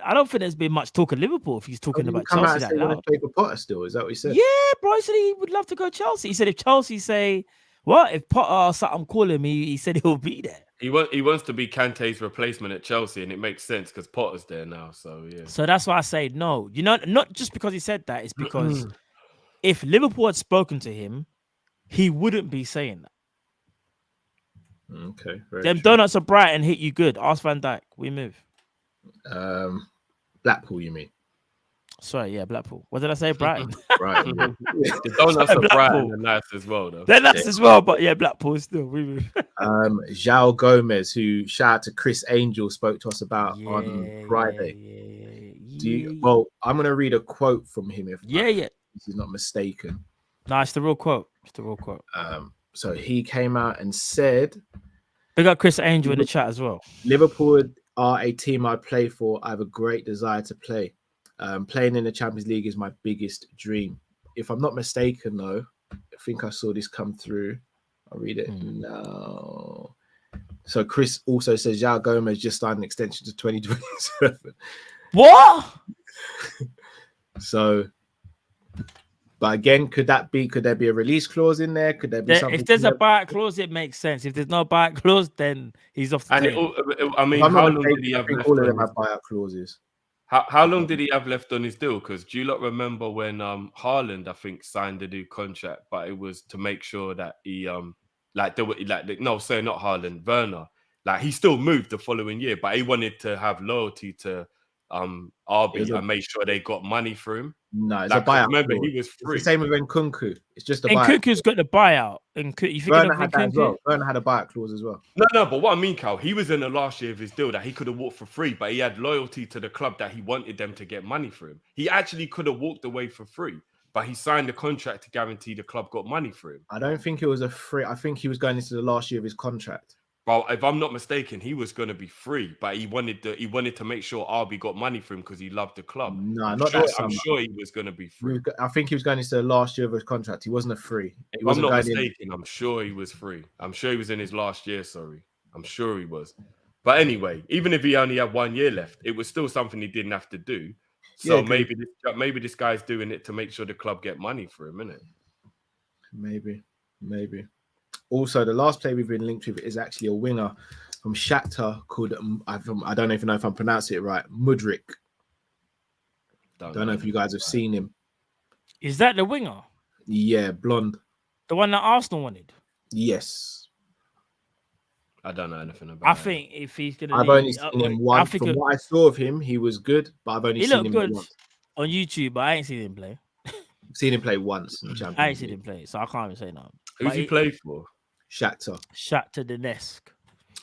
I don't think there's been much talk of Liverpool if he's talking about Chelsea that loud. Play for Potter still? Is that what he said? Yeah, bro. He said he would love to go Chelsea. He said if Chelsea say if Potter or something call him, he said he'll be there. He wants to be Kante's replacement at Chelsea, and it makes sense because Potter's there now. So yeah. So that's why I say no. You know, not just because he said that. It's because if Liverpool had spoken to him, he wouldn't be saying that. Okay. Them donuts are bright and hit you good. Ask Van Dijk. We move. Blackpool, you mean? Sorry, yeah, Blackpool. What did I say? Brighton. Right. The donuts are bright and nice as well, though. They're nice as well, but yeah, Blackpool still. We move. João Gomez, who shout out to Chris Angel, spoke to us about on Friday. I'm going to read a quote from him if this is not mistaken. No, it's the real quote. So he came out and said, we got Chris Angel in the chat as well. Liverpool are a team I play for. I have a great desire to play. Playing in the Champions League is my biggest dream. If I'm not mistaken, though, I think I saw this come through. I'll read it now. So Chris also says João Gomez just signed an extension to 2027. What? So, but again, could there be a release clause in there? Could there be something? If there's a buyout clause, it makes sense. If there's no buyout clause, then he's off the table. I mean, how long did he have left? All of them have buyout clauses. How long did he have left on his deal? Because do you lot remember when Haaland, I think, signed a new contract, but it was to make sure that he not Haaland, Werner, like he still moved the following year, but he wanted to have loyalty to RB and make sure they got money for him. No, it's a buyout. Remember, he was free. It's the same with Nkunku. It's just a buyout. Nkunku's got the buyout. You Werner had that as well. Werner had a buyout clause as well. No, but what I mean, Cal, he was in the last year of his deal that he could have walked for free, but he had loyalty to the club that he wanted them to get money for him. He actually could have walked away for free, but he signed a contract to guarantee the club got money for him. I don't think it was a free. I think he was going into the last year of his contract. Well, if I'm not mistaken, he was going to be free, but he wanted to make sure RB got money for him because he loved the club. No, I'm sure he was going to be free. I think he was going into the last year of his contract. He wasn't a free. If I'm not mistaken, I'm sure he was free. I'm sure he was in his last year. Sorry, I'm sure he was. But anyway, even if he only had 1 year left, it was still something he didn't have to do. So maybe this guy's doing it to make sure the club get money for him, isn't it? Maybe. Also, the last player we've been linked with is actually a winger from Shakhtar called, I don't even know if I'm pronouncing it right, Mudryk. Don't know if you guys have seen him. Is that the winger? Yeah, blonde. The one that Arsenal wanted? Yes. I don't know anything about it. I think if he's going to... I've only seen him once. From what I saw of him, he was good, but I've only seen him once. On YouTube, but I ain't seen him play. I've seen him play once in the Champions League. I ain't seen him play, so I can't even say nothing. Who's he played for? Shakhtar Donetsk.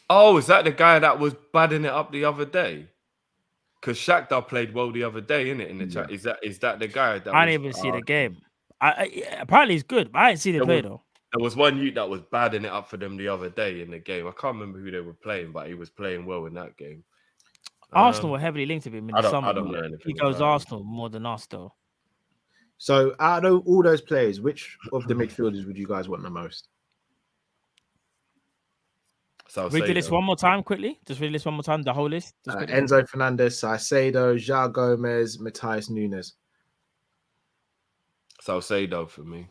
Oh, is that the guy that was badding it up the other day? Because Shakhtar played well the other day, innit? In the chat, is that the guy? I didn't even see the game. Apparently he's good, but I ain't seen him play though. There was one youth that was badding it up for them the other day in the game. I can't remember who they were playing, but he was playing well in that game. Arsenal were heavily linked to him in the summer. I don't know anything. He goes Arsenal more than us though. So out of all those players, which of the midfielders would you guys want the most? Read the list one more time quickly. Just read the list one more time. The whole list. Enzo Fernandez, Salcedo, João Gomez, Matthias Nunes. Salcedo for me.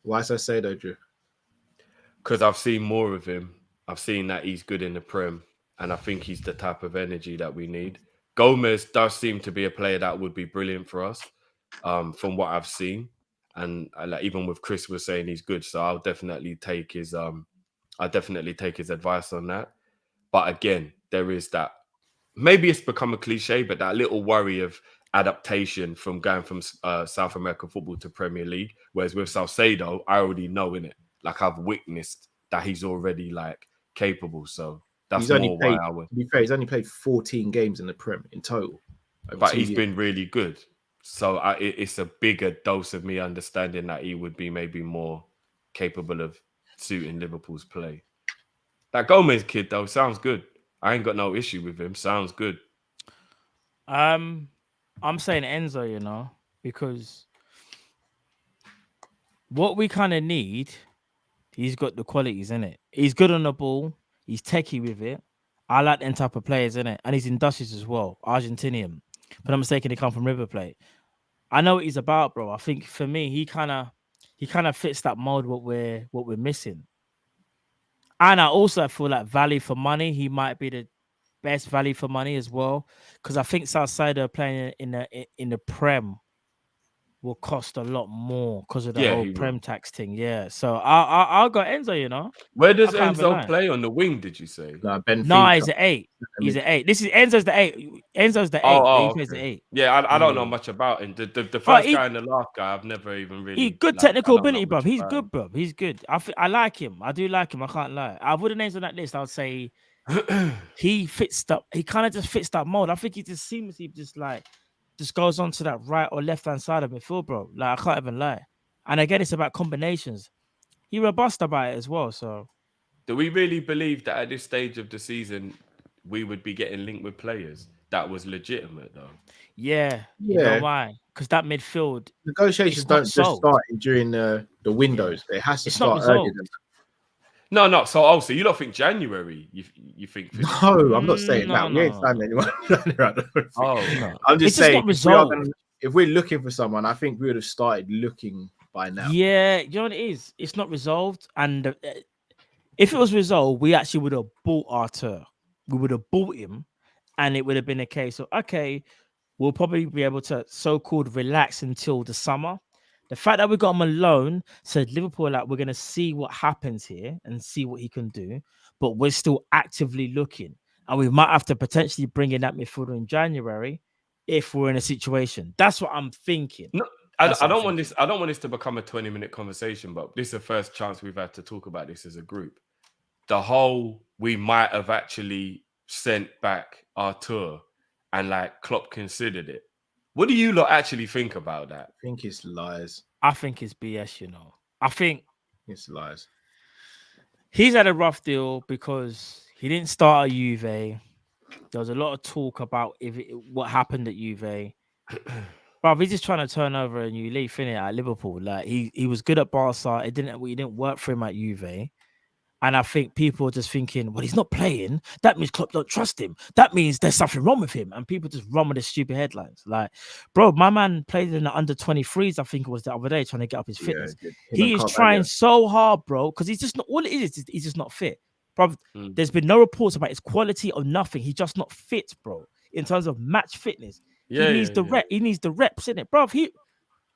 Why Salcedo, Drew? Because I've seen more of him. I've seen that he's good in the Prem, and I think he's the type of energy that we need. Gomez does seem to be a player that would be brilliant for us, from what I've seen, and like even with Chris was saying he's good, so I'll definitely take his advice on that. But again, there is that, maybe it's become a cliche, but that little worry of adaptation from going from South American football to Premier League. Whereas with Salcedo, I already know in it, like I've witnessed that he's already like capable. So that's more why I would. To be fair, he's only played 14 games in the Prem in total. But he's been really good. So it's a bigger dose of me understanding that he would be maybe more capable of suiting Liverpool's play. That Gomez kid though sounds good. I ain't got no issue with him. Sounds good. I'm saying Enzo, because what we kind of need, he's got the qualities in it. He's good on the ball. He's techie with it. I like them type of players in it, and he's industrious as well. Argentinian, but I'm mistaken. He come from River Plate. I know what he's about, bro. I think for me, he kind of fits that mold what we're missing. And I also feel like value for money, he might be the best value for money as well, because I think Southsider playing in the Prem will cost a lot more because of the whole Prem tax thing. Yeah, so I'll go Enzo. Where does Enzo play on the wing? Did you say? No, he's an 8. He's an 8. This is Enzo's the 8. Enzo's the 8. He plays the 8. Yeah, I don't know much about him. The first guy and the last guy, I've never even really. He's good technical ability, bro. He's good, bro. He's good. I like him. I do like him. I can't lie. I would have names on that list. I would say he fits that. He kind of just fits that mold. I think he just seamlessly just goes on to that right or left hand side of midfield, bro. Like I can't even lie. And again, it's about combinations. He robust about it as well. So, do we really believe that at this stage of the season we would be getting linked with players that was legitimate, though. Yeah. You know why? Because that midfield negotiations it's not don't just sold. start during the windows. It has to It's not start earlier resolved. than No. So you don't think January? You think? Finish? No, I'm not saying No, that. We ain't no. signed anyone. No. I'm just It's just saying not resolved. if we're looking for someone, I think we would have started looking by now. Yeah, you know what it is? It's not resolved. And if it was resolved, we actually would have bought Arthur. We would have bought him, and it would have been a case of, okay, we'll probably be able to so-called relax until the summer. The fact that we got him alone said Liverpool, like, we're going to see what happens here and see what he can do, but we're still actively looking. And we might have to potentially bring in that midfielder in January if we're in a situation. That's what I'm thinking. No, I don't want this. I don't want this to become a 20-minute conversation, but this is the first chance we've had to talk about this as a group. The whole we might have actually sent back our tour, and like Klopp considered it. What do you lot actually think about that? I think it's lies. I think it's BS, you know. I think It's lies. he's had a rough deal because he didn't start at Juve. There was a lot of talk about what happened at Juve. But he's just trying to turn over a new leaf, innit, at Liverpool. Like he was good at Barca. It didn't work for him at Juve. And I think people are just thinking, well, he's not playing. That means Klopp don't trust him. That means there's something wrong with him. And people just run with the stupid headlines. Like, bro, my man played in the under 23s, I think it was the other day, trying to get up his fitness. He is trying so hard, bro, because he's just not, all it is he's just not fit. Bro, there's been no reports about his quality or nothing. He's just not fit, bro, in terms of match fitness. He needs the reps, innit? Bro,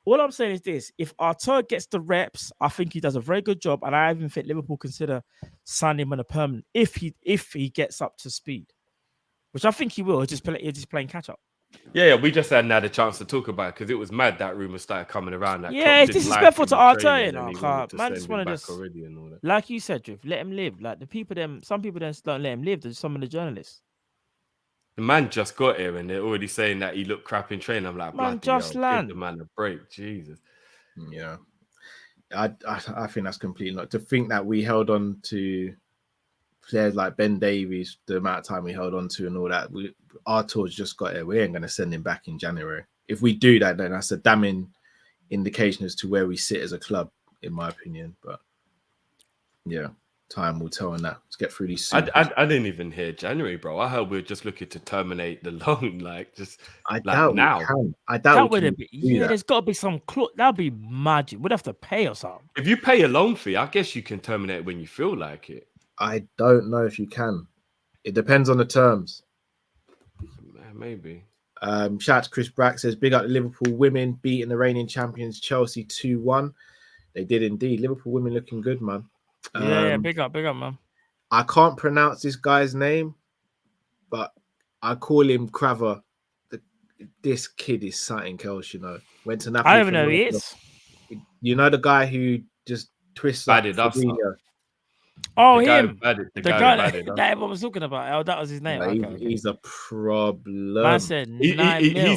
all I'm saying is this: if Arthur gets the reps, I think he does a very good job, and I even think Liverpool consider signing him on a permanent if he gets up to speed, which I think he will. He's just playing catch up. Yeah, we just hadn't had a chance to talk about it because it was mad that rumor started coming around. That It's disrespectful to Arthur, you know. Man, just want to just already and all that. Like you said, Drift, let him live. Like some people don't let him live. There's some of the journalists. The man just got here and they're already saying that he looked crap in training. I'm like, man, just land. Give the man a break, Jesus. Yeah, I think that's completely not. To think that we held on to players like Ben Davies, the amount of time we held on to and all that, our tour's just got here. We ain't going to send him back in January. If we do that, then that's a damning indication as to where we sit as a club, in my opinion. But yeah, time will tell on that. Let's get through these. I didn't even hear January, bro. I heard we were just looking to terminate the loan, I doubt now. I doubt that there's got to be some that'd be magic. We'd have to pay or something. If you pay a loan fee, I guess you can terminate when you feel like it. I don't know if you can. It depends on the terms. Maybe. Shout out to Chris Brack, says big up the Liverpool women beating the reigning champions Chelsea 2-1. They did indeed. Liverpool women looking good, man. Yeah, big up, man. I can't pronounce this guy's name, but I call him Craver. This kid is something else, you know. Went to Napoli. I don't even know who he is. You know the guy who just twists up. Oh, him. The guy that everyone was talking about. Oh, that was his name. Yeah, he's a problem. Man said he's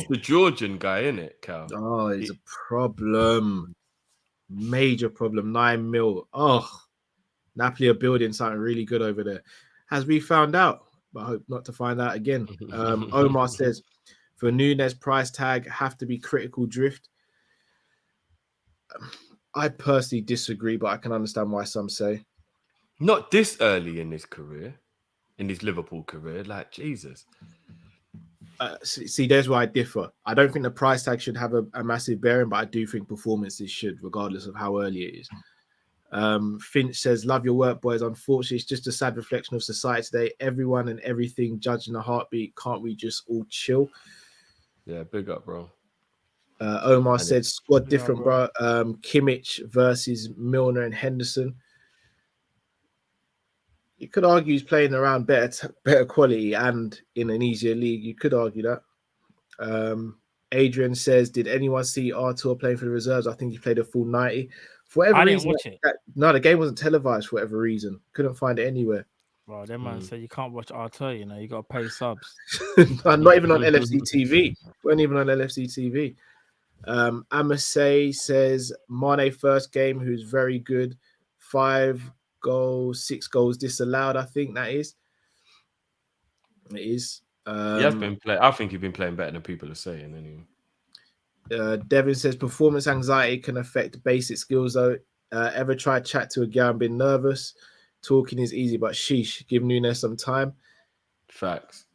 the Georgian guy, isn't it, Cal? Oh, he's a problem. Major problem. 9 mil. Oh, Napoli are building something really good over there. As we found out, but I hope not to find out again. Omar says, for Nunes price tag, have to be critical drift. I personally disagree, but I can understand why some say. Not this early in his career, in his Liverpool career, like Jesus. See, there's where I differ. I don't think the price tag should have a massive bearing, but I do think performances should, regardless of how early it is. Finch says, love your work, boys. Unfortunately, it's just a sad reflection of society today. Everyone and everything judging a heartbeat. Can't we just all chill? Yeah, big up, bro. Omar said, squad different, bro. Kimmich versus Milner and Henderson. You could argue he's playing around better quality and in an easier league. You could argue that. Adrian says, did anyone see Artur playing for the reserves? I think he played a full 90. For whatever reason, didn't watch it. No, the game wasn't televised for whatever reason. Couldn't find it anywhere. Bro, that man said you can't watch Artur, you know, you got to pay subs. Not even on LFC TV. Weren't even on LFC TV. Amasei says, Mane first game, who's very good. 5 goals, 6 goals disallowed, I think that is. It is. He has been playing. I think he's been playing better than people are saying. Anyway. Devin says performance anxiety can affect basic skills though. Ever tried chat to a guy and been nervous? Talking is easy, but sheesh, give Nunes some time. Facts.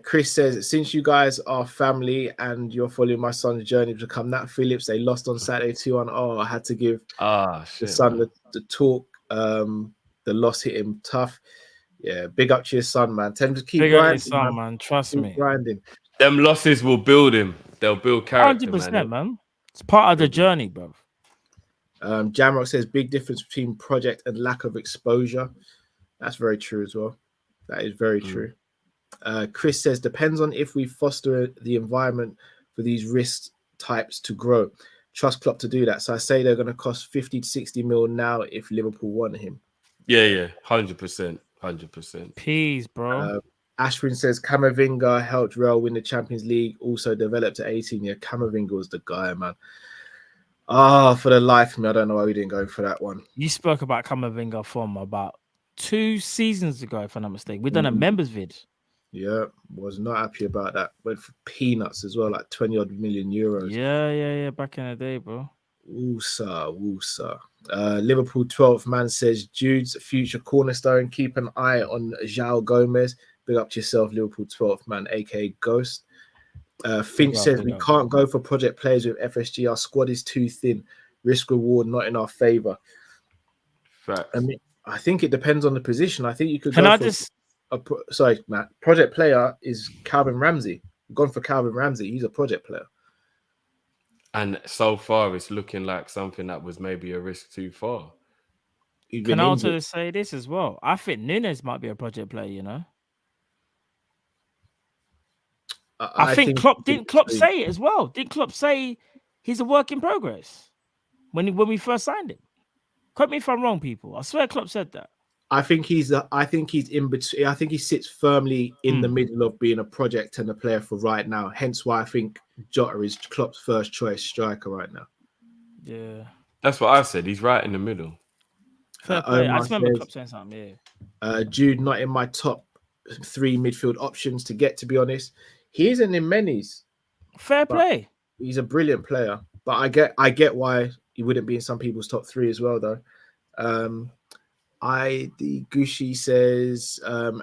Chris says, since you guys are family and you're following my son's journey to become Nat Phillips, they lost on Saturday 2-1. Oh, I had to give the son the talk. The loss hit him tough. Yeah, big up to your son, man. Tell him to keep grinding, his son, man. Trust me. Grinding. Them losses will build him. They'll build character, 100%, man. It's part of the journey, bro. Jamrock says, big difference between project and lack of exposure. That's very true as well. That is very true. Chris says, depends on if we foster the environment for these risk types to grow. Trust Klopp to do that. So I say they're going to cost 50 to 60 mil now if Liverpool want him. Yeah, 100%. 100%. Peace, bro. Ashwin says, Camavinga helped Real win the Champions League, also developed at 18. Yeah, Camavinga was the guy, man. For the life of me, I don't know why we didn't go for that one. You spoke about Camavinga from about 2 seasons ago, if I'm not mistaken. We've done a members vid. Yeah, was not happy about that. Went for peanuts as well, like 20-odd million euros. Yeah. Back in the day, bro. Woosa. Liverpool 12th man says, Jude's future cornerstone. Keep an eye on João Gomez. Big up to yourself, Liverpool 12th man, aka Ghost. Finch says, we can't go for project players with FSG. Our squad is too thin. Risk reward not in our favor. Facts. I mean, I think it depends on the position. I think you could sorry, Matt. Project player is Calvin Ramsey. Gone for Calvin Ramsey. He's a project player. And so far, it's looking like something that was maybe a risk too far. Can I also say this as well? I think Nunes might be a project player, you know? I think Klopp say it as well. Didn't Klopp say he's a work in progress when we first signed him? Correct me if I'm wrong, people. I swear Klopp said that. I think he's in between. I think he sits firmly in the middle of being a project and a player for right now. Hence why I think Jota is Klopp's first choice striker right now. Yeah, that's what I said. He's right in the middle. Fair play. I just remember Klopp saying something. Yeah. Jude not in my top 3 midfield options to get. To be honest, he isn't in many's. Fair play. He's a brilliant player, but I get why he wouldn't be in some people's top 3 as well, though. The Gushi says,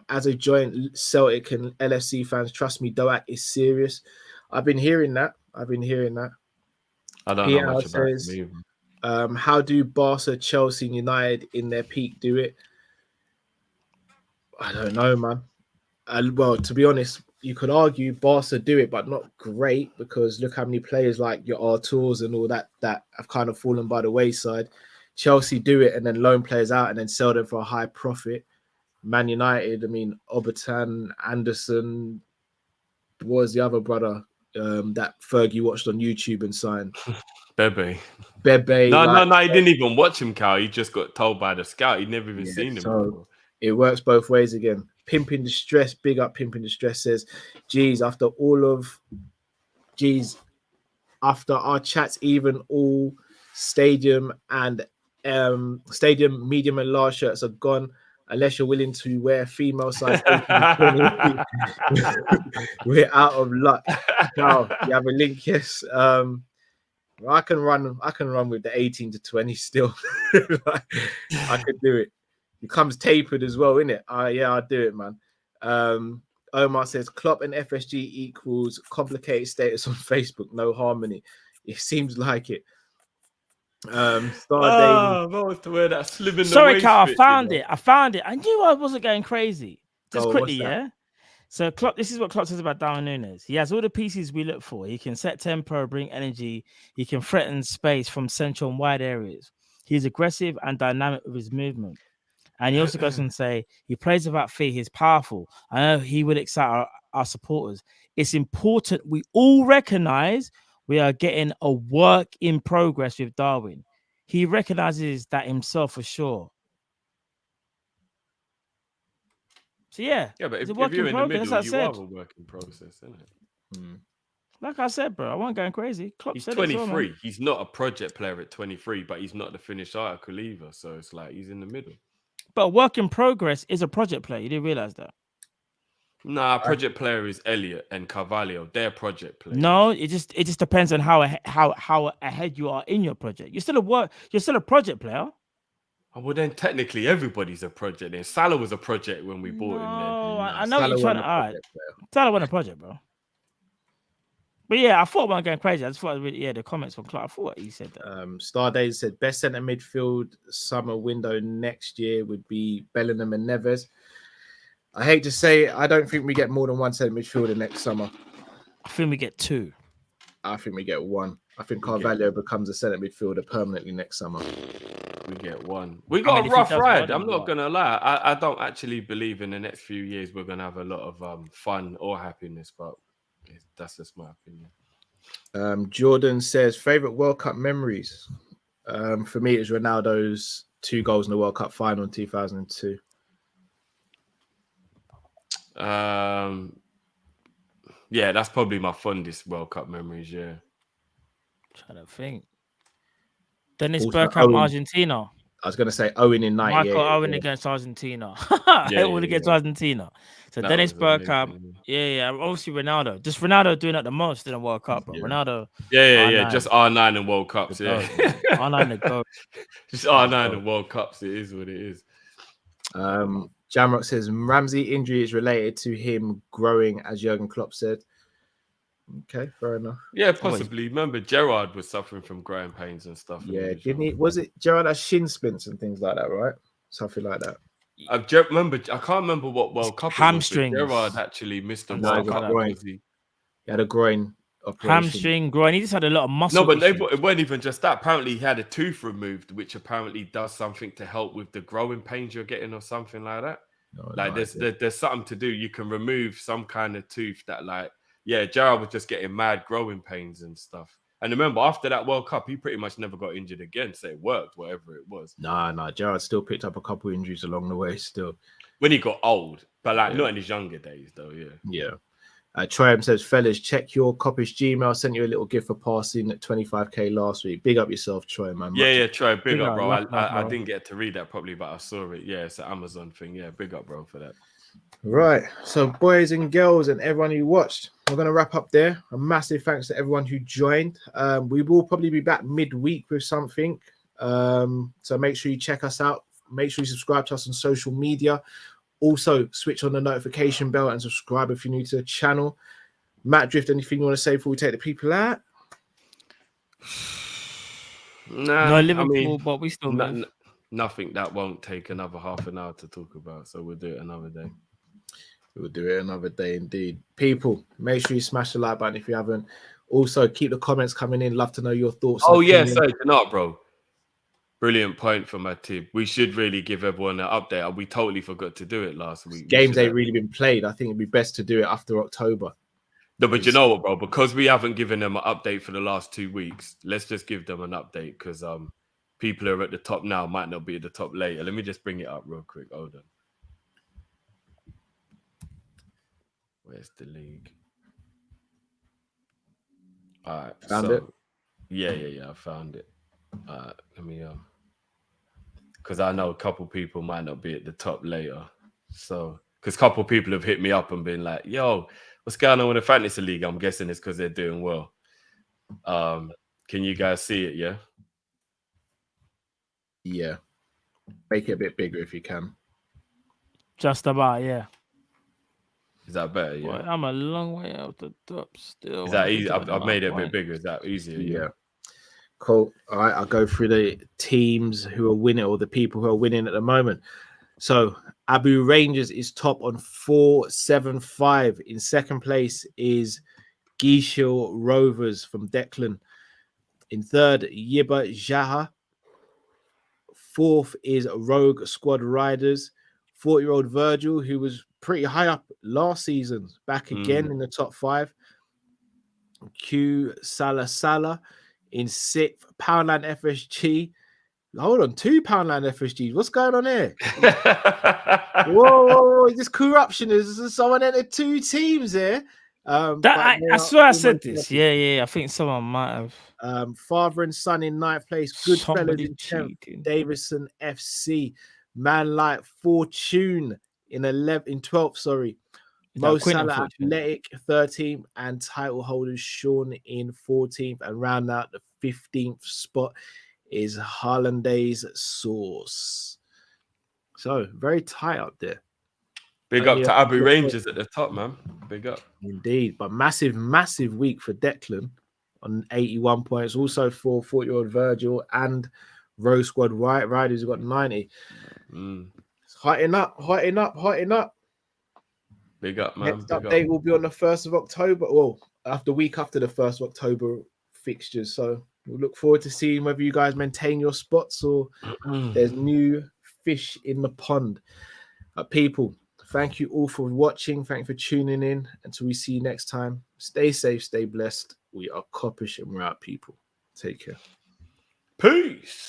as a joint Celtic and LFC fans, trust me, Doak is serious. I've been hearing that. I don't know much about him. How do Barca, Chelsea, and United in their peak do it? I don't know, man. Well, to be honest, you could argue Barca do it, but not great, because look how many players like your Arturs and all that have kind of fallen by the wayside. Chelsea do it and then loan players out and then sell them for a high profit. Man United, I mean, Obertan, Anderson, what was the other brother that Fergie watched on YouTube and signed? Bebe. No, he didn't even watch him, Cal. He just got told by the scout. He'd never even seen him before. It works both ways again. Pimp in Distress, big up Pimp in Distress says, after our chats, even all stadium, medium and large shirts are gone, unless you're willing to wear female size 18 we're out of luck. Now you have a link. Yes, I can run with the 18 to 20 still. I could do it. It comes tapered as well, innit? I'll do it, man. Omar says Klopp and FSG equals complicated status on Facebook, no harmony. It seems like it. Sorry, Carl, I found it. I knew I wasn't going crazy. Just quickly, yeah. So Klopp, this is what Klopp says about Darwin Núñez. He has all the pieces we look for. He can set tempo, bring energy. He can threaten space from central and wide areas. He's aggressive and dynamic with his movement. And he also goes on to say he plays without fear. He's powerful. I know he will excite our supporters. It's important we all recognize we are getting a work in progress with Darwin. He recognizes that himself for sure. So yeah, but if you're in the middle, you are a work in process, isn't it? Like I said, bro, I wasn't going crazy. He's 23. He's not a project player at 23, but he's not the finished article either. So it's like he's in the middle. But work in progress is a project player. You didn't realize that? Nah, project player is Elliot and Carvalho. They're project players. No, it just depends on how ahead you are in your project. You're still a project player. Oh, well, then technically everybody's a project. Then Salah was a project when we bought him. No, Then I know what you're trying to. All right, Salah won a project, bro. But yeah, I thought we weren't going crazy. I just thought, the comments from Clark. I thought he said that. Stardays said best centre midfield summer window next year would be Bellingham and Neves. I hate to say it, I don't think we get more than one centre midfielder next summer. I think we get 2. I think we get 1. I think Carvalho becomes a centre midfielder permanently next summer. We get 1. We got a rough ride. I'm not going to lie. I don't actually believe in the next few years we're going to have a lot of fun or happiness, but that's just my opinion. Jordan says, favourite World Cup memories? For me, it's Ronaldo's 2 goals in the World Cup final in 2002. Yeah, that's probably my fondest World Cup memories, yeah. Trying to think. Dennis Bergkamp, Argentina. I was going to say Owen in 98. Michael Owen against Argentina. Against Argentina. So that Dennis Bergkamp. Yeah. Obviously Ronaldo. Just Ronaldo doing it the most in the World Cup, bro. Yeah. Ronaldo. Yeah. Just R9 and World Cups. Yeah. R9 the go. Just R9 and World Cups. It is what it is. Jamrock says Ramsey injury is related to him growing, as Jurgen Klopp said. Okay, fair enough. Yeah, possibly. Remember, Gerrard was suffering from growing pains and stuff. Yeah, didn't he? Was it Gerrard had shin splints and things like that, right? Something like that. I can't remember what World Cup hamstrings. Gerrard actually missed a World Cup. He had a groin operation. Hamstring, groin. He just had a lot of muscle. No, but it wasn't even just that. Apparently, he had a tooth removed, which apparently does something to help with the growing pains you're getting, or something like that. There's something to do. You can remove some kind of tooth that, like. Yeah, Gerrard was just getting mad growing pains and stuff. And remember, after that World Cup, he pretty much never got injured again. So it worked, whatever it was. Nah. Gerrard still picked up a couple injuries along the way still. When he got old. But not in his younger days, though, yeah. Yeah. Triumph says, fellas, check your Kop-Ish Gmail. I sent you a little gift for passing at 25k last week. Big up yourself, Troy, man. Yeah, Troy. Big up, bro. I didn't get to read that properly, but I saw it. Yeah, it's an Amazon thing. Yeah, big up, bro, for that. Right, so boys and girls and everyone who watched, we're going to wrap up there. A massive thanks to everyone who joined. We will probably be back midweek with something, so make sure you check us out. Make sure you subscribe to us on social media. Also, switch on the notification bell and subscribe if you're new to the channel. Matt Drift, anything you want to say before we take the people out? No, Liverpool, but we still nothing that won't take another half an hour to talk about, so we'll do it another day. We'll do it another day indeed. People, make sure you smash the like button if you haven't. Also, keep the comments coming in. Love to know your thoughts. Oh, yeah, sorry, not, bro. Brilliant point from my team. We should really give everyone an update. We totally forgot to do it last week. Games ain't really been played. I think it'd be best to do it after October. No, but you know what, bro? Because we haven't given them an update for the last 2 weeks, let's just give them an update because people who are at the top now might not be at the top later. Let me just bring it up real quick. Hold on. Where's the league? All right. Found it? Yeah. I found it. Let me because I know a couple people might not be at the top later. So because a couple people have hit me up and been like, yo, what's going on with the fantasy league? I'm guessing it's because they're doing well. Can you guys see it? Yeah. Yeah. Make it a bit bigger if you can. Just about, yeah. Is that better? Yeah. Boy, I'm a long way out the top still. Is that easy? I've made it a bit bigger. Is that easier? Yeah. Cool. All right. I'll go through the teams who are winning or the people who are winning at the moment. So Abu Rangers is top on 475. In second place is Geeshil Rovers from Declan. In third, Yiba Jaha. Fourth is Rogue Squad Riders. 40-year-old Virgil, who was pretty high up last season, back again in the top 5. Q Salah in 6th. Poundland FSG. Hold on, 2 Poundland FSGs. What's going on here? whoa, this corruption is someone entered 2 teams here. I swear I said this. Yeah. I think someone might have. Father and son in 9th place. Goodfellas in 10th. Davison FC. Man like Fortune in 12th. Sorry. Mo Quinn, Salah unfortunately. Athletic 13th and title holders Sean in 14th, and round out the 15th spot is Hollandaise Sauce. So very tight up there. Big up to Abu Rangers at the top, man. Big up. Indeed. But massive week for Declan on 81 points. Also for 40-year-old Virgil and Rose Squad Riders who got 90. It's heightening up. Big up, man. Next update will be on the 1st of October. Well, week after the 1st of October fixtures. So we'll look forward to seeing whether you guys maintain your spots or there's new fish in the pond. People, thank you all for watching. Thank you for tuning in. Until we see you next time. Stay safe, stay blessed. We are Kopish and we're out, people. Take care. Peace.